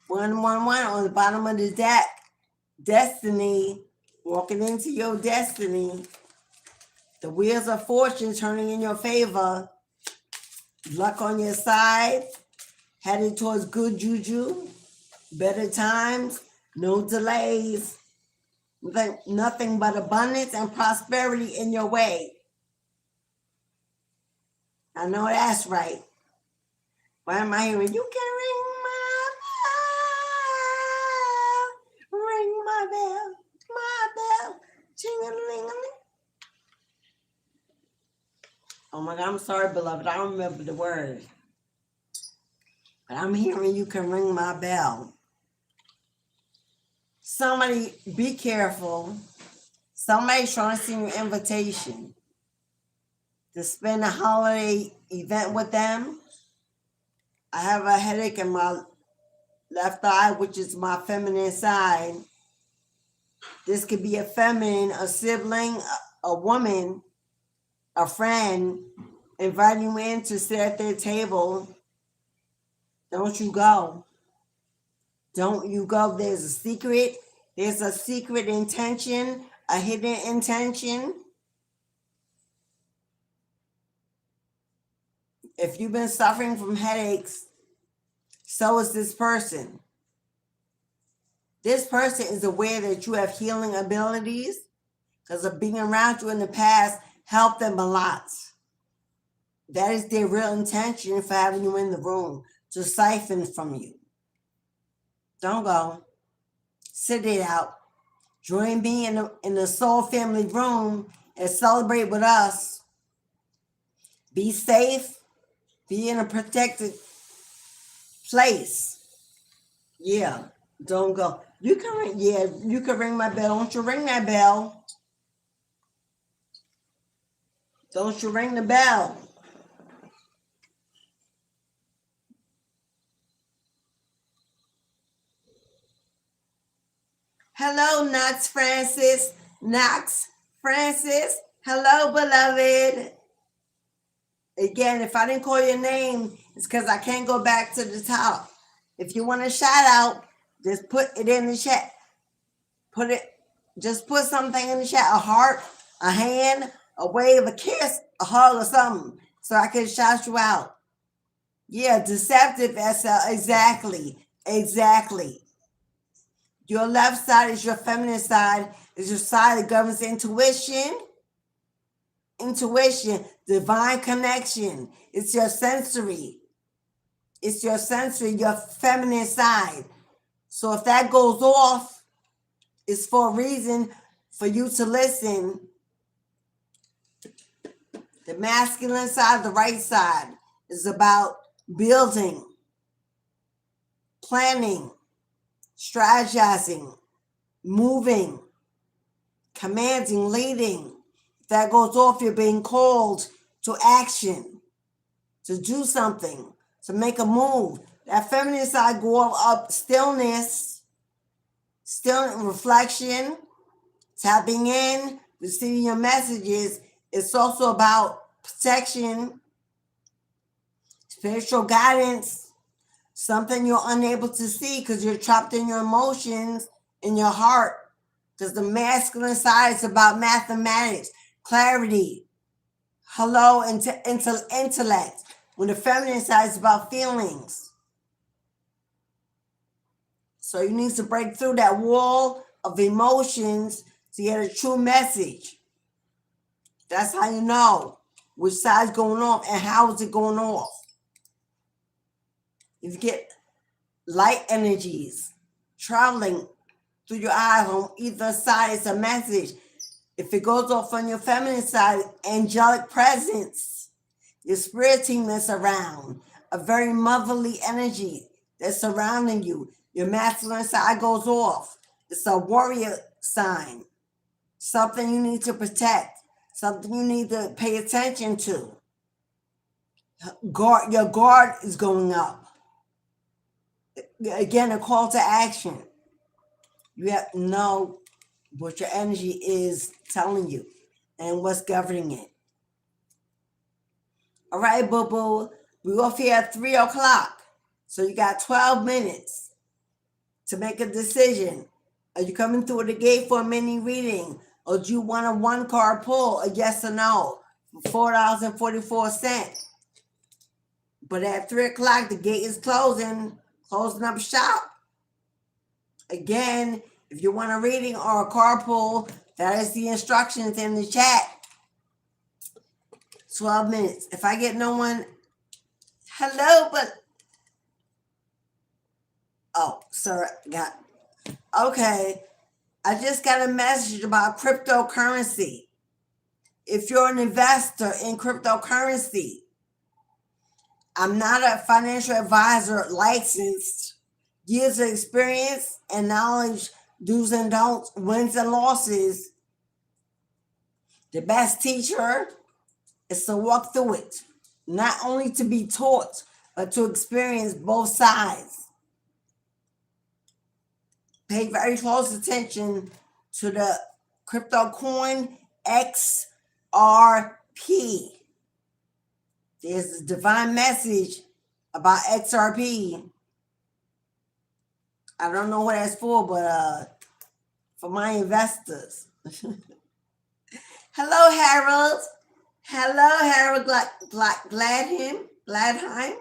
111 on the bottom of the deck. Destiny. Walking into your destiny. The wheels of fortune turning in your favor. Luck on your side. Headed towards good juju. Better times. No delays. Nothing but abundance and prosperity in your way. I know that's right. Why am I hearing you can ring my bell, ching-a-ling-a-ling. Oh my God, I'm sorry, beloved. I don't remember the word. But I'm hearing you can ring my bell. Somebody, be careful. Somebody's trying to send you an invitation to spend a holiday event with them. I have a headache in my left eye, which is my feminine side. This could be a feminine, a sibling, a woman, a friend, inviting you in to sit at their table. Don't you go. Don't you go. There's a secret. There's a secret intention, a hidden intention. If you've been suffering from headaches, so is this person. This person is aware that you have healing abilities because of being around you in the past helped them a lot. That is their real intention for having you in the room, to siphon from you. Don't go. Sit it out. Join me in the Soul Family room and celebrate with us. Be safe. Be in a protected place. Yeah, don't go. You can ring, you can ring my bell. Don't you ring that bell. Don't you ring the bell. Hello, Knox Francis. Knox Francis. Hello, beloved. Again, if I didn't call your name, it's because I can't go back to the top. If you want a shout out, just put it in the chat. Just put something in the chat, a heart, a hand, a wave, a kiss, a hug, or something, so I can shout you out. Yeah, deceptive SL, exactly. Your left side is your feminine side, is your side that governs intuition, divine connection. It's your sensory, your feminine side. So if that goes off, it's for a reason for you to listen. The masculine side, the right side, is about building, planning, strategizing, moving, commanding, leading. If that goes off, you're being called to action, to do something, to make a move. That feminine side go up stillness, reflection, tapping in, receiving your messages. It's also about protection, spiritual guidance, something you're unable to see because you're trapped in your emotions, in your heart. Because the masculine side is about mathematics, clarity, intellect. When the feminine side is about feelings. So you need to break through that wall of emotions to get a true message. That's how you know which side's going off and how is it going off. If you get light energies traveling through your eyes on either side, it's a message. If it goes off on your feminine side, angelic presence, your spirit team that's around, a very motherly energy that's surrounding you. Your masculine side goes off. It's a warrior sign, something you need to protect, something you need to pay attention to. Your guard is going up. Again, a call to action. You have to know what your energy is telling you and what's governing it. All right, boo-boo. We're off here at 3 o'clock. So you got 12 minutes to make a decision. Are you coming through the gate for a mini reading? Or do you want a one-card pull, a yes or no, for $4.44? But at 3 o'clock, the gate is closing up shop. Again, if you want a reading or a card pull, that is the instructions in the chat. 12 minutes. If I get no one, hello, but sorry, okay. I just got a message about cryptocurrency. If you're an investor in cryptocurrency, I'm not a financial advisor licensed. Years of experience and knowledge, do's and don'ts, wins and losses. The best teacher is to walk through it, not only to be taught, but to experience both sides. Pay very close attention to the crypto coin XRP. There's a divine message about XRP. I don't know what that's for, but for my investors. Hello, Harold. Gladheim.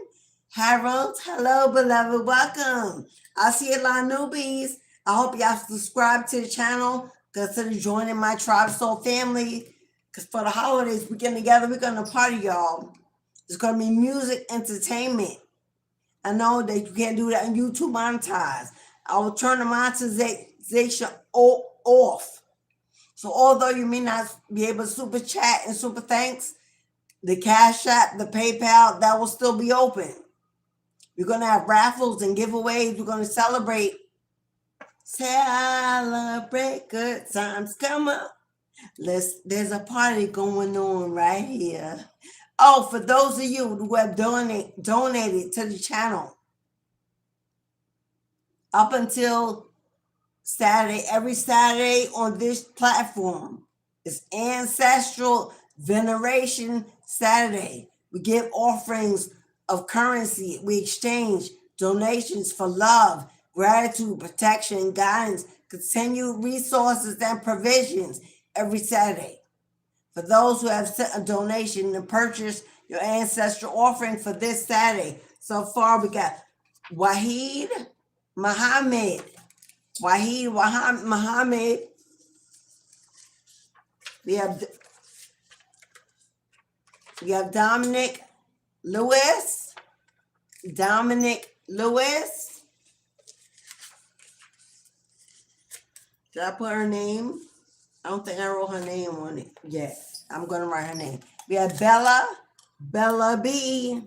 Harold, hello, beloved. Welcome. I see a lot of newbies. I hope y'all subscribe to the channel. Consider joining my Tribe Soul family. Because for the holidays, we're getting together. We're going to party, y'all. It's going to be music, entertainment. I know that you can't do that on YouTube monetize. I will turn the monetization off. So although you may not be able to super chat and super thanks, the Cash App, the PayPal, that will still be open. We're going to have raffles and giveaways. We're going to celebrate good times. Come on. There's a party going on right here. Oh, for those of you who have donated to the channel up until Saturday, every Saturday on this platform is Ancestral Veneration Saturday. We give offerings of currency. We exchange donations for love, gratitude, protection, guidance, continued resources, and provisions every Saturday. For those who have sent a donation to purchase your ancestral offering for this Saturday, so far we got Wahid Muhammad. Muhammad. We have Dominic Lewis. Did I put her name? I don't think I wrote her name on it yet. I'm going to write her name. We have Bella B.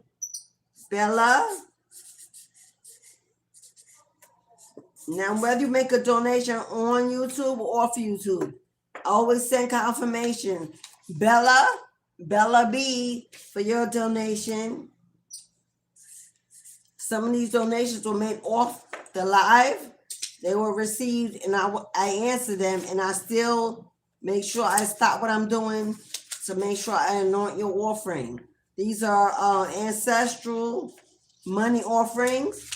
Now, whether you make a donation on YouTube or off YouTube, always send confirmation. Bella B, for your donation. Some of these donations were made off the live. They were received, and I answer them, and I still make sure I stop what I'm doing to make sure I anoint your offering. These are ancestral money offerings.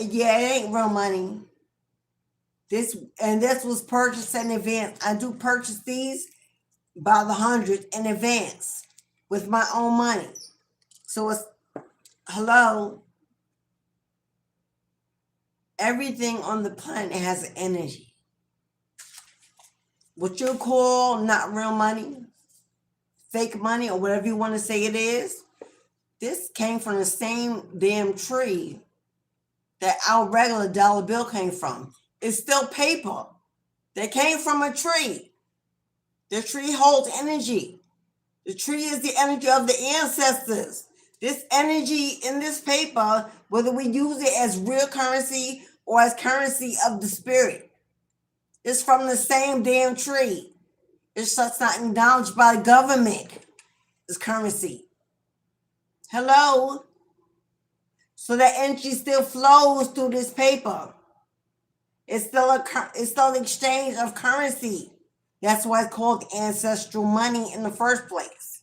Yeah, it ain't real money. This was purchased in advance. I do purchase these by the hundred in advance with my own money. So it's hello. Everything on the planet has energy. What you call not real money, fake money, or whatever you want to say it is, this came from the same damn tree that our regular dollar bill came from. It's still paper. They came from a tree. The tree holds energy. The tree is the energy of the ancestors. This energy in this paper, whether we use it as real currency or as currency of the spirit, is from the same damn tree. It's just not acknowledged by the government as currency. Hello? So that energy still flows through this paper. It's still an exchange of currency. That's why it's called ancestral money in the first place.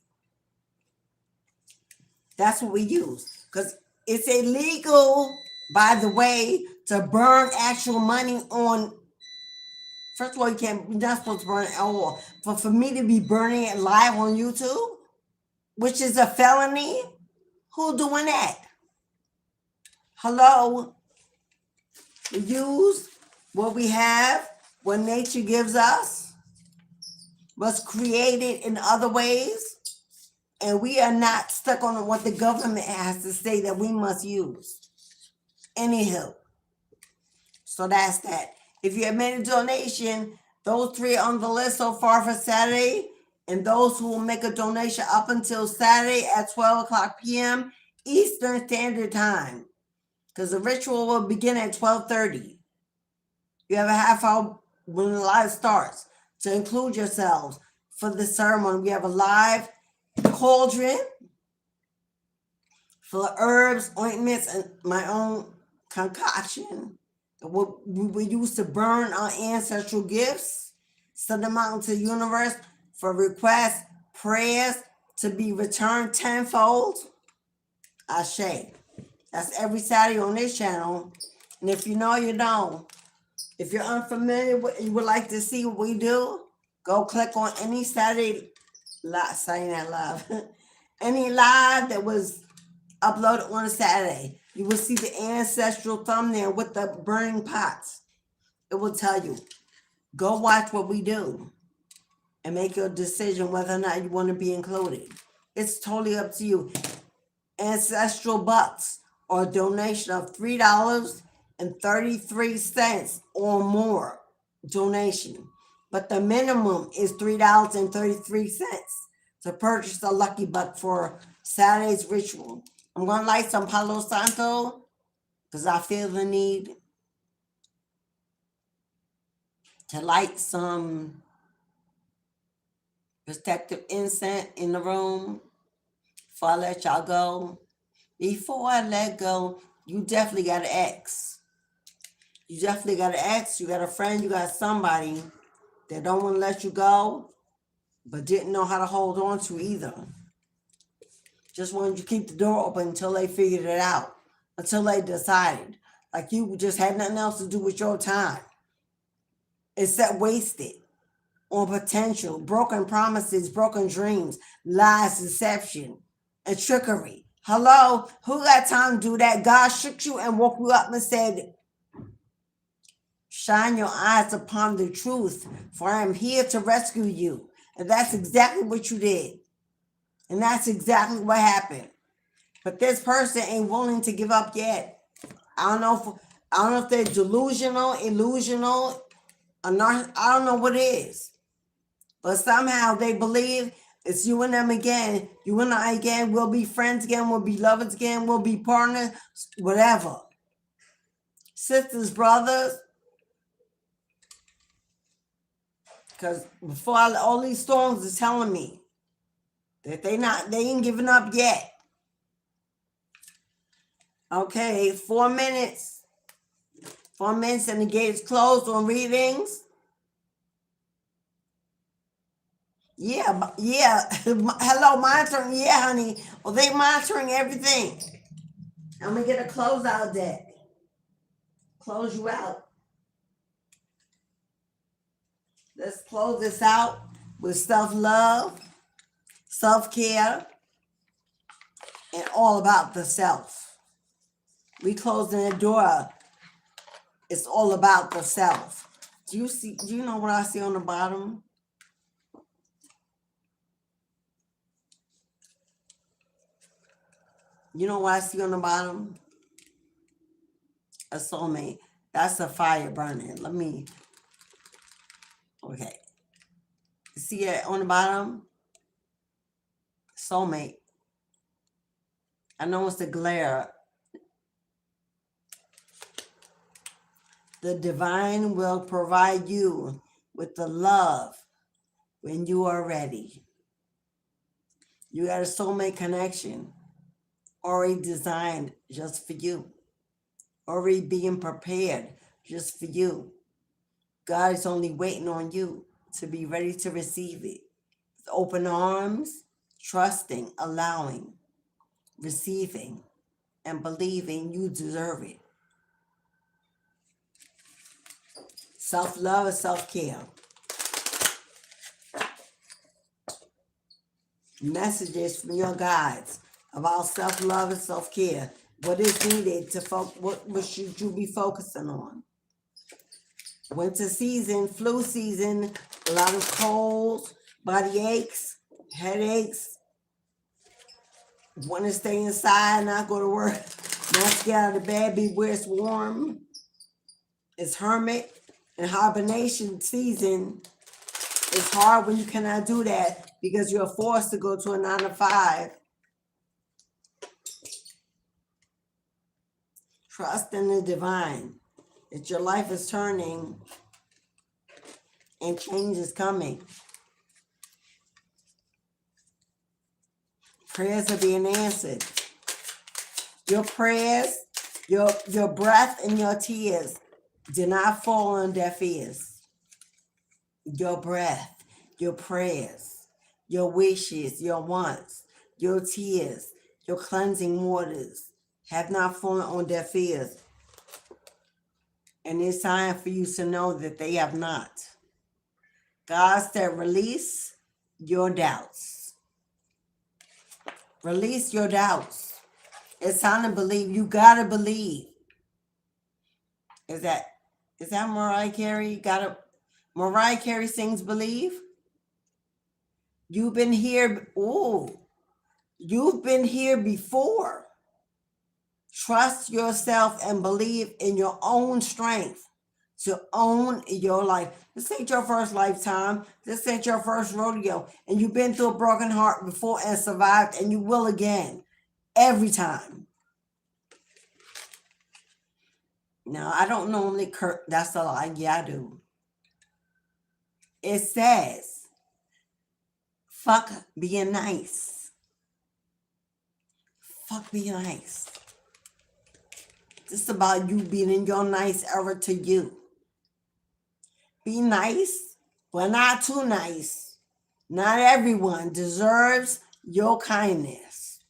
That's what we use. Because it's illegal, by the way, to burn actual money on. First of all, you're not supposed to burn it at all. But for me to be burning it live on YouTube, which is a felony, who's doing that? Hello? We use what we have, what nature gives us, what's created in other ways, and we are not stuck on what the government has to say that we must use. Anywho, so that's that. If you have made a donation, those three are on the list so far for Saturday, and those who will make a donation up until Saturday at 12 o'clock p.m. Eastern Standard Time, because the ritual will begin at 12:30. You have a half hour when the live starts to include yourselves for the ceremony. We have a live cauldron full of herbs, ointments, and my own concoction. We use to burn our ancestral gifts, send them out into the universe for requests, prayers to be returned tenfold. Ashe. That's every Saturday on this channel. And if you know, you know. If you're unfamiliar with, you would like to see what we do, go click on any Saturday live, saying that live, any live that was uploaded on a Saturday. You will see the ancestral thumbnail with the burning pots. It will tell you, go watch what we do and make your decision whether or not you want to be included. It's totally up to you. Ancestral bucks or a donation of $3.33 or more donation. But the minimum is $3.33 to purchase a lucky buck for Saturday's ritual. I'm going to light some Palo Santo because I feel the need to light some protective incense in the room before I let y'all go. Before I let go, you definitely got to ask, You definitely got an ex, you got a friend, you got somebody that don't want to let you go, but didn't know how to hold on to either. Just wanted you to keep the door open until they figured it out, until they decided. Like you just had nothing else to do with your time except wasted on potential, broken promises, broken dreams, lies, deception, and trickery. Hello? Who got time to do that? God shook you and woke you up and said, shine your eyes upon the truth, for I am here to rescue you. And that's exactly what you did. And that's exactly what happened. But this person ain't willing to give up yet. I don't know if they're delusional, illusional, or not. I don't know what it is. But somehow they believe it's you and them again. You and I again. We'll be friends again. We'll be lovers again. We'll be partners, whatever. Sisters, brothers. Because before all these storms is telling me that they ain't giving up yet. Okay, 4 minutes. 4 minutes and the gate is closed on readings. Yeah. Hello, monitoring. Yeah, honey. Well, they monitoring everything. I'm gonna get a closeout deck. Close you out. Let's close this out with self-love, self-care, and all about the self. We closing the door. It's all about the self. Do you know what I see on the bottom? You know what I see on the bottom? A soulmate. That's a fire burning. Okay. See it on the bottom? Soulmate. I know it's the glare. The divine will provide you with the love when you are ready. You got a soulmate connection already designed just for you, already being prepared just for you. God is only waiting on you to be ready to receive it. With open arms, trusting, allowing, receiving, and believing you deserve it. Self-love and self-care. Messages from your guides about self-love and self-care. What is needed to what should you be focusing on? Winter season, flu season, a lot of colds, body aches, headaches. Want to stay inside, not go to work, not get out of bed, be where it's warm. It's hermit and hibernation season. It's hard when you cannot do that because you're forced to go to a 9 to 5. Trust in the divine that your life is turning and change is coming. Prayers are being answered. Your prayers, your breath and your tears do not fall on deaf ears. Your breath, your prayers, your wishes, your wants, your tears, your cleansing waters have not fallen on deaf ears. And it's time for you to know that they have not. God said, release your doubts. Release your doubts. It's time to believe. You gotta believe. Is that Mariah Carey? Mariah Carey sings Believe. You've been here. You've been here before. Trust yourself and believe in your own strength to own your life. This ain't your first lifetime. This ain't your first rodeo. And you've been through a broken heart before and survived, and you will again. Every time. Now, I don't normally curse. That's a lie. Yeah, I do. It says, fuck being nice. Fuck being nice. This is about you being in your nice era to you. Be nice, but not too nice. Not everyone deserves your kindness.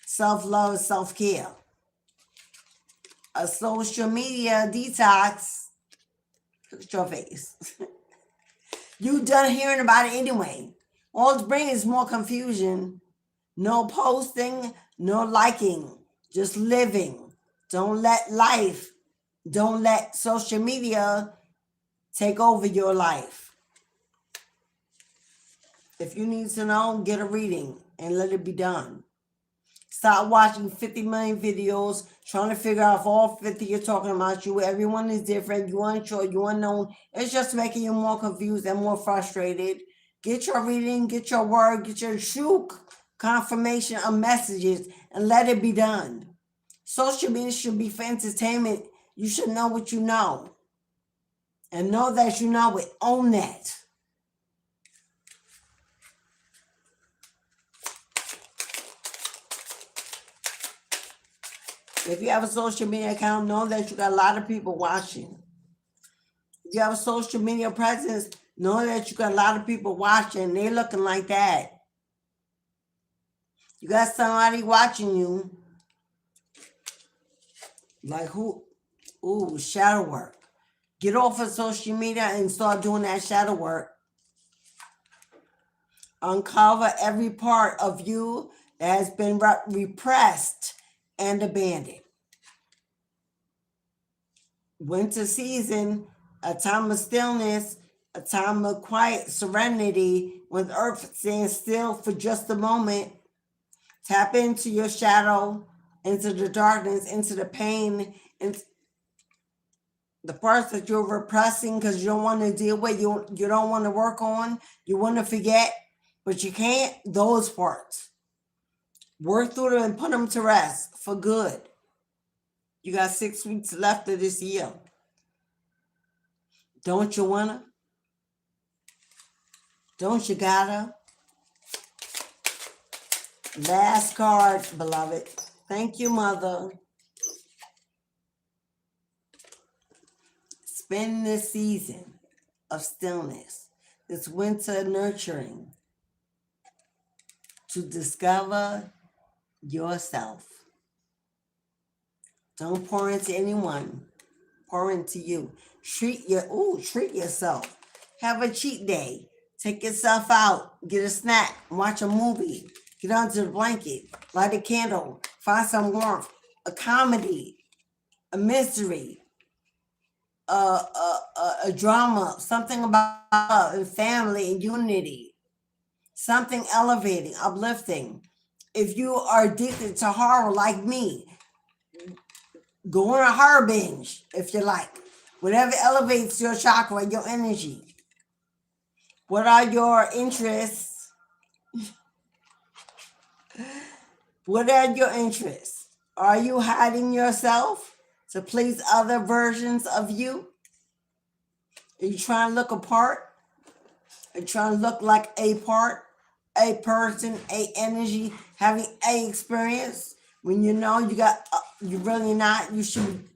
Self-love, self-care. A social media detox. Look at your face. You done hearing about it anyway. All it's bringing is more confusion. No posting, no liking, just living. Don't let social media take over your life. If you need to know, get a reading and let it be done. Stop watching 50 million videos, trying to figure out if all 50 are talking about you. Everyone is different. You unsure, you unknown. It's just making you more confused and more frustrated. Get your reading, get your word, get your true confirmation of messages, and let it be done. Social media should be for entertainment. You should know what you know. And know that you know it. Own that. If you have a social media account, know that you got a lot of people watching. If you have a social media presence, know that you got a lot of people watching. They're looking like that. You got somebody watching you. Like who? Ooh, shadow work. Get off of social media and start doing that shadow work. Uncover every part of you that has been repressed and abandoned. Winter season, a time of stillness, a time of quiet serenity, when the earth stands still for just a moment. Tap into your shadow, into the darkness, into the pain, into the parts that you're repressing because you don't want to deal with, you don't want to work on, you want to forget, but you can't. Those parts. Work through them and put them to rest for good. You got 6 weeks left of this year. Don't you wanna? Don't you gotta? Last card, beloved. Thank you, Mother. Spend this season of stillness, this winter nurturing, to discover yourself. Don't pour into anyone. Pour into you. Treat yourself. Have a cheat day. Take yourself out. Get a snack. Watch a movie. Get under the blanket. Light a candle. Find some warmth. A comedy. A mystery. A drama. Something about love and family and unity. Something elevating, uplifting. If you are addicted to horror like me, go on a horror binge if you like. Whatever elevates your chakra, your energy. What are your interests? What are your interests? Are you hiding yourself to please other versions of you? Are you trying to look apart? Are you trying to look like a part, a person, a energy, having a experience? When you know you're really not, you should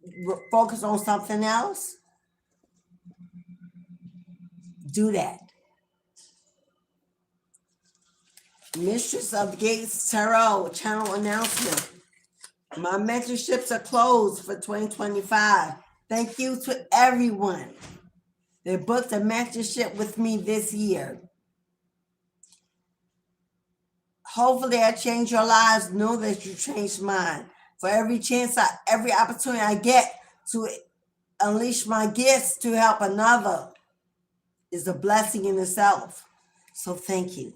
focus on something else. Do that. Mistress of Gates Tarot channel announcement. My mentorships are closed for 2025. Thank you to everyone that booked a mentorship with me this year. Hopefully I changed your lives. Know that you changed mine. For every chance, every opportunity I get to unleash my gifts to help another is a blessing in itself. So thank you.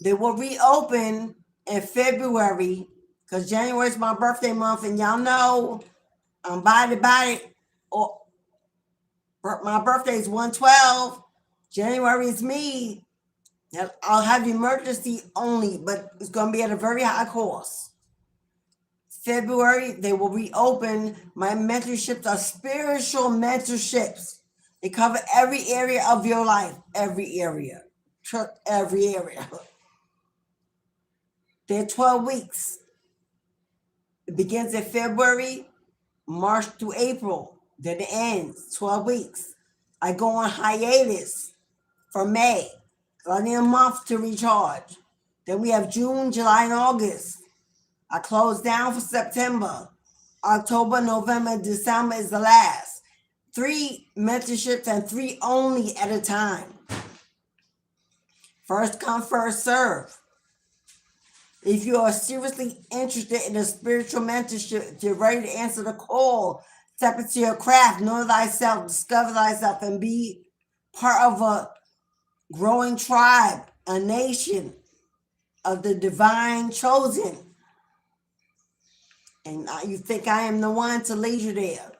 They will reopen in February because January is my birthday month, and y'all know I'm body. Or my birthday is 1/12. January is me. I'll have emergency only, but it's going to be at a very high cost. February, they will reopen. My mentorships are spiritual mentorships. They cover every area of your life, every area. They're 12 weeks. It begins in February March through April. Then it ends, 12 weeks. I go on hiatus for May. I need a month to recharge. Then we have June, July, and August. I close down for September. October, November, December is the last. 3 mentorships and 3 only at a time. First come, first serve. If you are seriously interested in a spiritual mentorship, if you're ready to answer the call, step into your craft, know thyself, discover thyself, and be part of a growing tribe, a nation of the divine chosen. And you think I am the one to lead you there.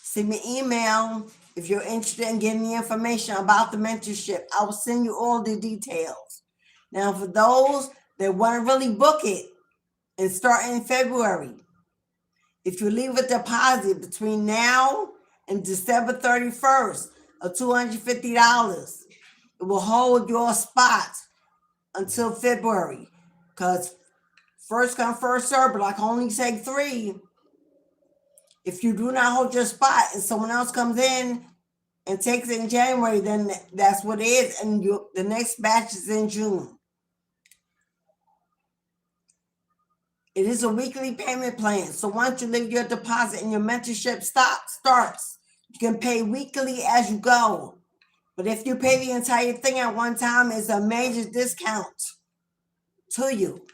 Send me an email if you're interested in getting the information about the mentorship. I will send you all the details. Now, for those that want to really book it and start in February, if you leave a deposit between now and December 31st of $250, it will hold your spot until February. Because first come, first serve, but I can only take 3. If you do not hold your spot and someone else comes in and takes it in January, then that's what it is. And the next batch is in June. It is a weekly payment plan. So once you leave your deposit and your mentorship starts, you can pay weekly as you go. But if you pay the entire thing at one time, it's a major discount to you.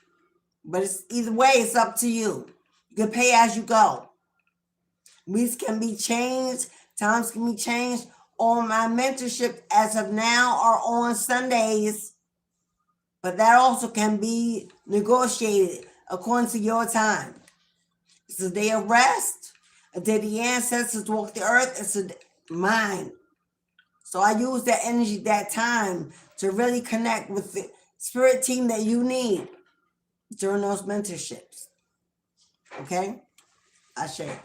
But it's either way, it's up to you. You can pay as you go. Weeks can be changed. Times can be changed. All my mentorship as of now are on Sundays. But that also can be negotiated according to your time. It's a day of rest. A day the ancestors walk the earth. It's a mine. So I use that energy, that time to really connect with the spirit team that you need during those mentorships. Okay? I share.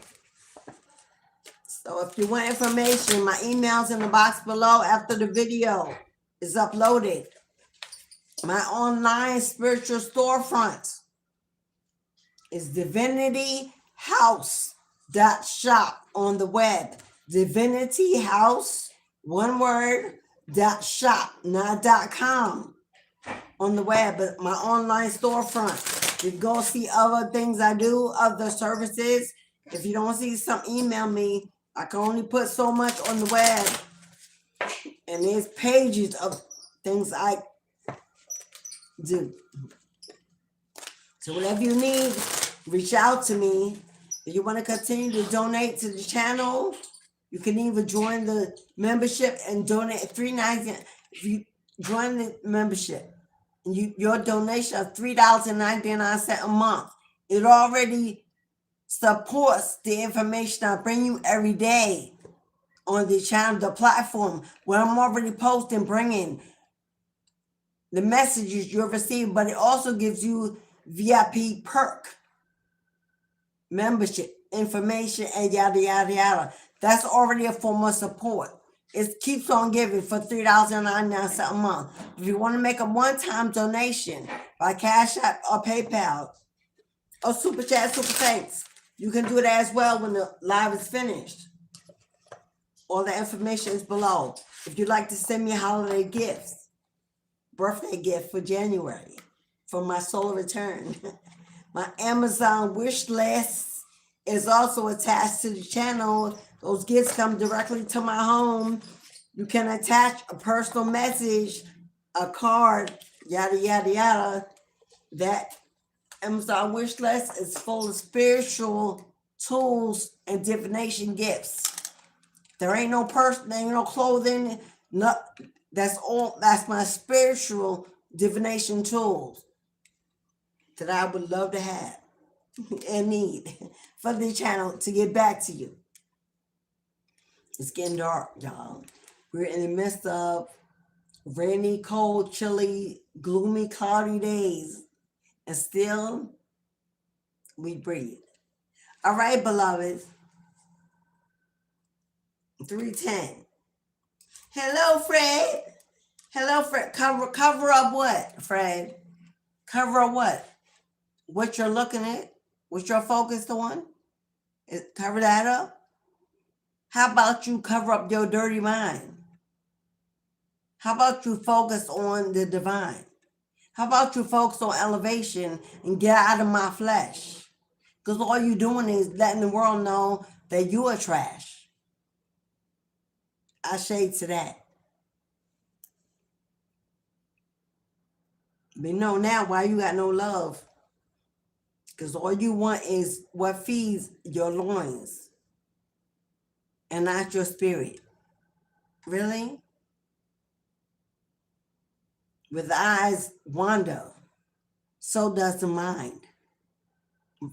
So if you want information, my email's in the box below after the video is uploaded. My online spiritual storefront is divinityhouse.shop on the web. Divinity House, one word, .shop, not .com on the web, but my online storefront. You can go see other things I do, other services. If you don't see something, email me. I can only put so much on the web. And there's pages of things I do. So whatever you need, reach out to me. If you want to continue to donate to the channel, you can either join the membership and donate $3.99. If you join the membership, and your donation of $3.99 a month, it already supports the information I bring you every day on the channel, the platform, where I'm already posting, bringing the messages you'll receive, but it also gives you VIP perk, membership, information, and yada, yada, yada. That's already a form of support. It keeps on giving for $3.99 a month. If you want to make a one-time donation by Cash App or PayPal or Super Chat, Super Thanks, you can do that as well when the live is finished. All the information is below. If you'd like to send me holiday gifts, birthday gift for January, for my solar return, my Amazon wish list is also attached to the channel. Those gifts come directly to my home. You can attach a personal message, a card, yada, yada, yada. That Amazon wish list is full of spiritual tools and divination gifts. There ain't no person, there ain't no clothing. No, that's all. That's my spiritual divination tools that I would love to have and need for the channel to get back to you. It's getting dark, y'all. We're in the midst of rainy, cold, chilly, gloomy, cloudy days. And still, we breathe. All right, beloveds. 310. Hello, Fred. Hello, Fred. Cover up what, Fred? Cover up what? What you're looking at? What you're focused on? Cover that up. How about you cover up your dirty mind? How about you focus on the divine? How about you focus on elevation and get out of my flesh? Because all you're doing is letting the world know that you are trash. I shade to that. We know now why you got no love. Because all you want is what feeds your loins and not your spirit. Really? With the eyes wander, so does the mind.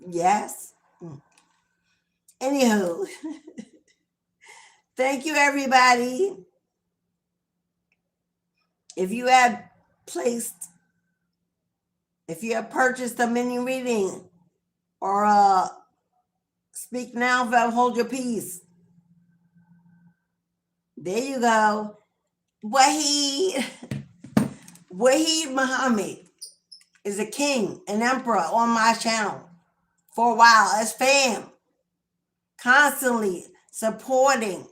Yes? Anywho, thank you, everybody. If you have purchased a mini reading or speak now, hold your peace. There you go. Wahid Muhammad is a king, an emperor on my channel for a while as fam, constantly supporting,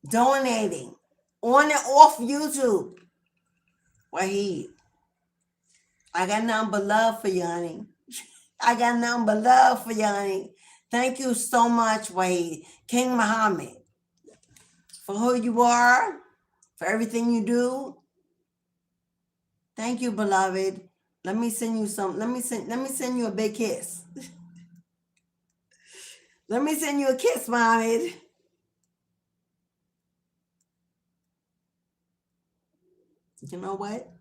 donating on and off YouTube. Wahid, I got nothing but love for you, honey. I got nothing but love for you, honey. Thank you so much, Wahid, King Muhammad, for who you are, for everything you do. Thank you, beloved. Let me send you some. Let me send you a big kiss. Let me send you a kiss, Mohammed. You know what?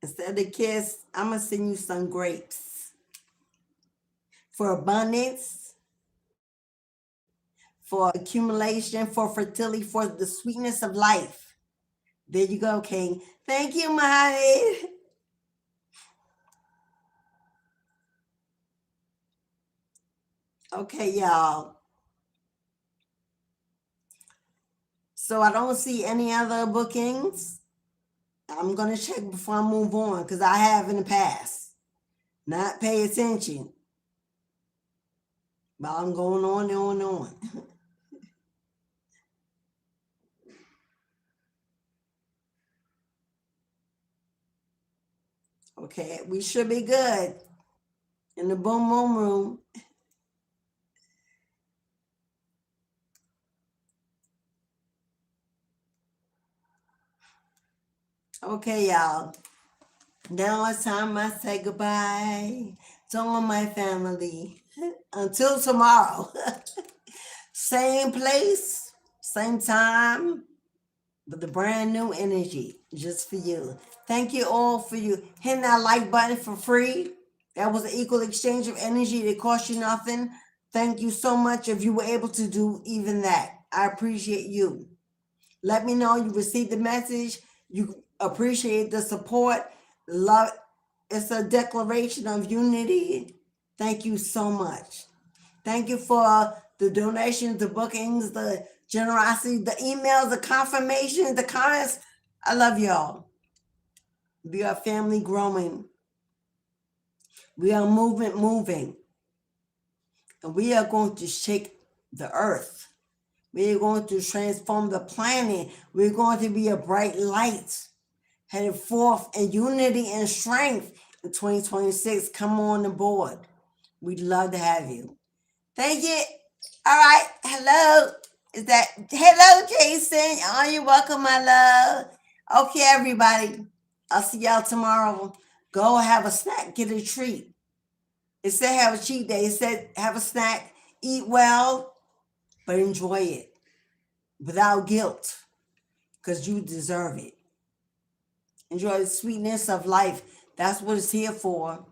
Instead of the kiss, I'm gonna send you some grapes for abundance, for accumulation, for fertility, for the sweetness of life. There you go, King. Thank you, Mohammed. Okay, y'all. So I don't see any other bookings. I'm going to check before I move on because I have in the past not pay attention. But I'm going on and on and on. Okay, we should be good in the boom boom room. Okay, y'all. Now it's time I say goodbye to all my family. Until tomorrow. Same place, same time, with a brand new energy just for you. Thank you all for you hitting that like button for free. That was an equal exchange of energy that cost you nothing. Thank you so much if you were able to do even that. I appreciate you. Let me know you received the message. You appreciate the support. Love. It's a declaration of unity. Thank you so much. Thank you for the donations, the bookings, the generosity, the emails, the confirmations, the comments. I love y'all. We are family growing. We are movement moving. And we are going to shake the earth. We are going to transform the planet. We're going to be a bright light headed forth in unity and strength in 2026. Come on board. We'd love to have you. Thank you. All right. Hello. Hello, Jason? Oh, you're welcome, my love. Okay, everybody. I'll see y'all tomorrow. Go have a snack, get a treat. It said have a cheat day. It said have a snack, eat well, but enjoy it without guilt because you deserve it. Enjoy the sweetness of life. That's what it's here for.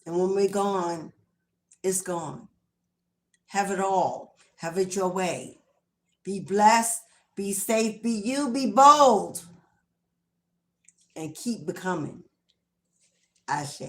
And when we're gone, it's gone. Have it all. Have it your way. Be blessed. Be safe. Be you. Be bold. And keep becoming. Ashe.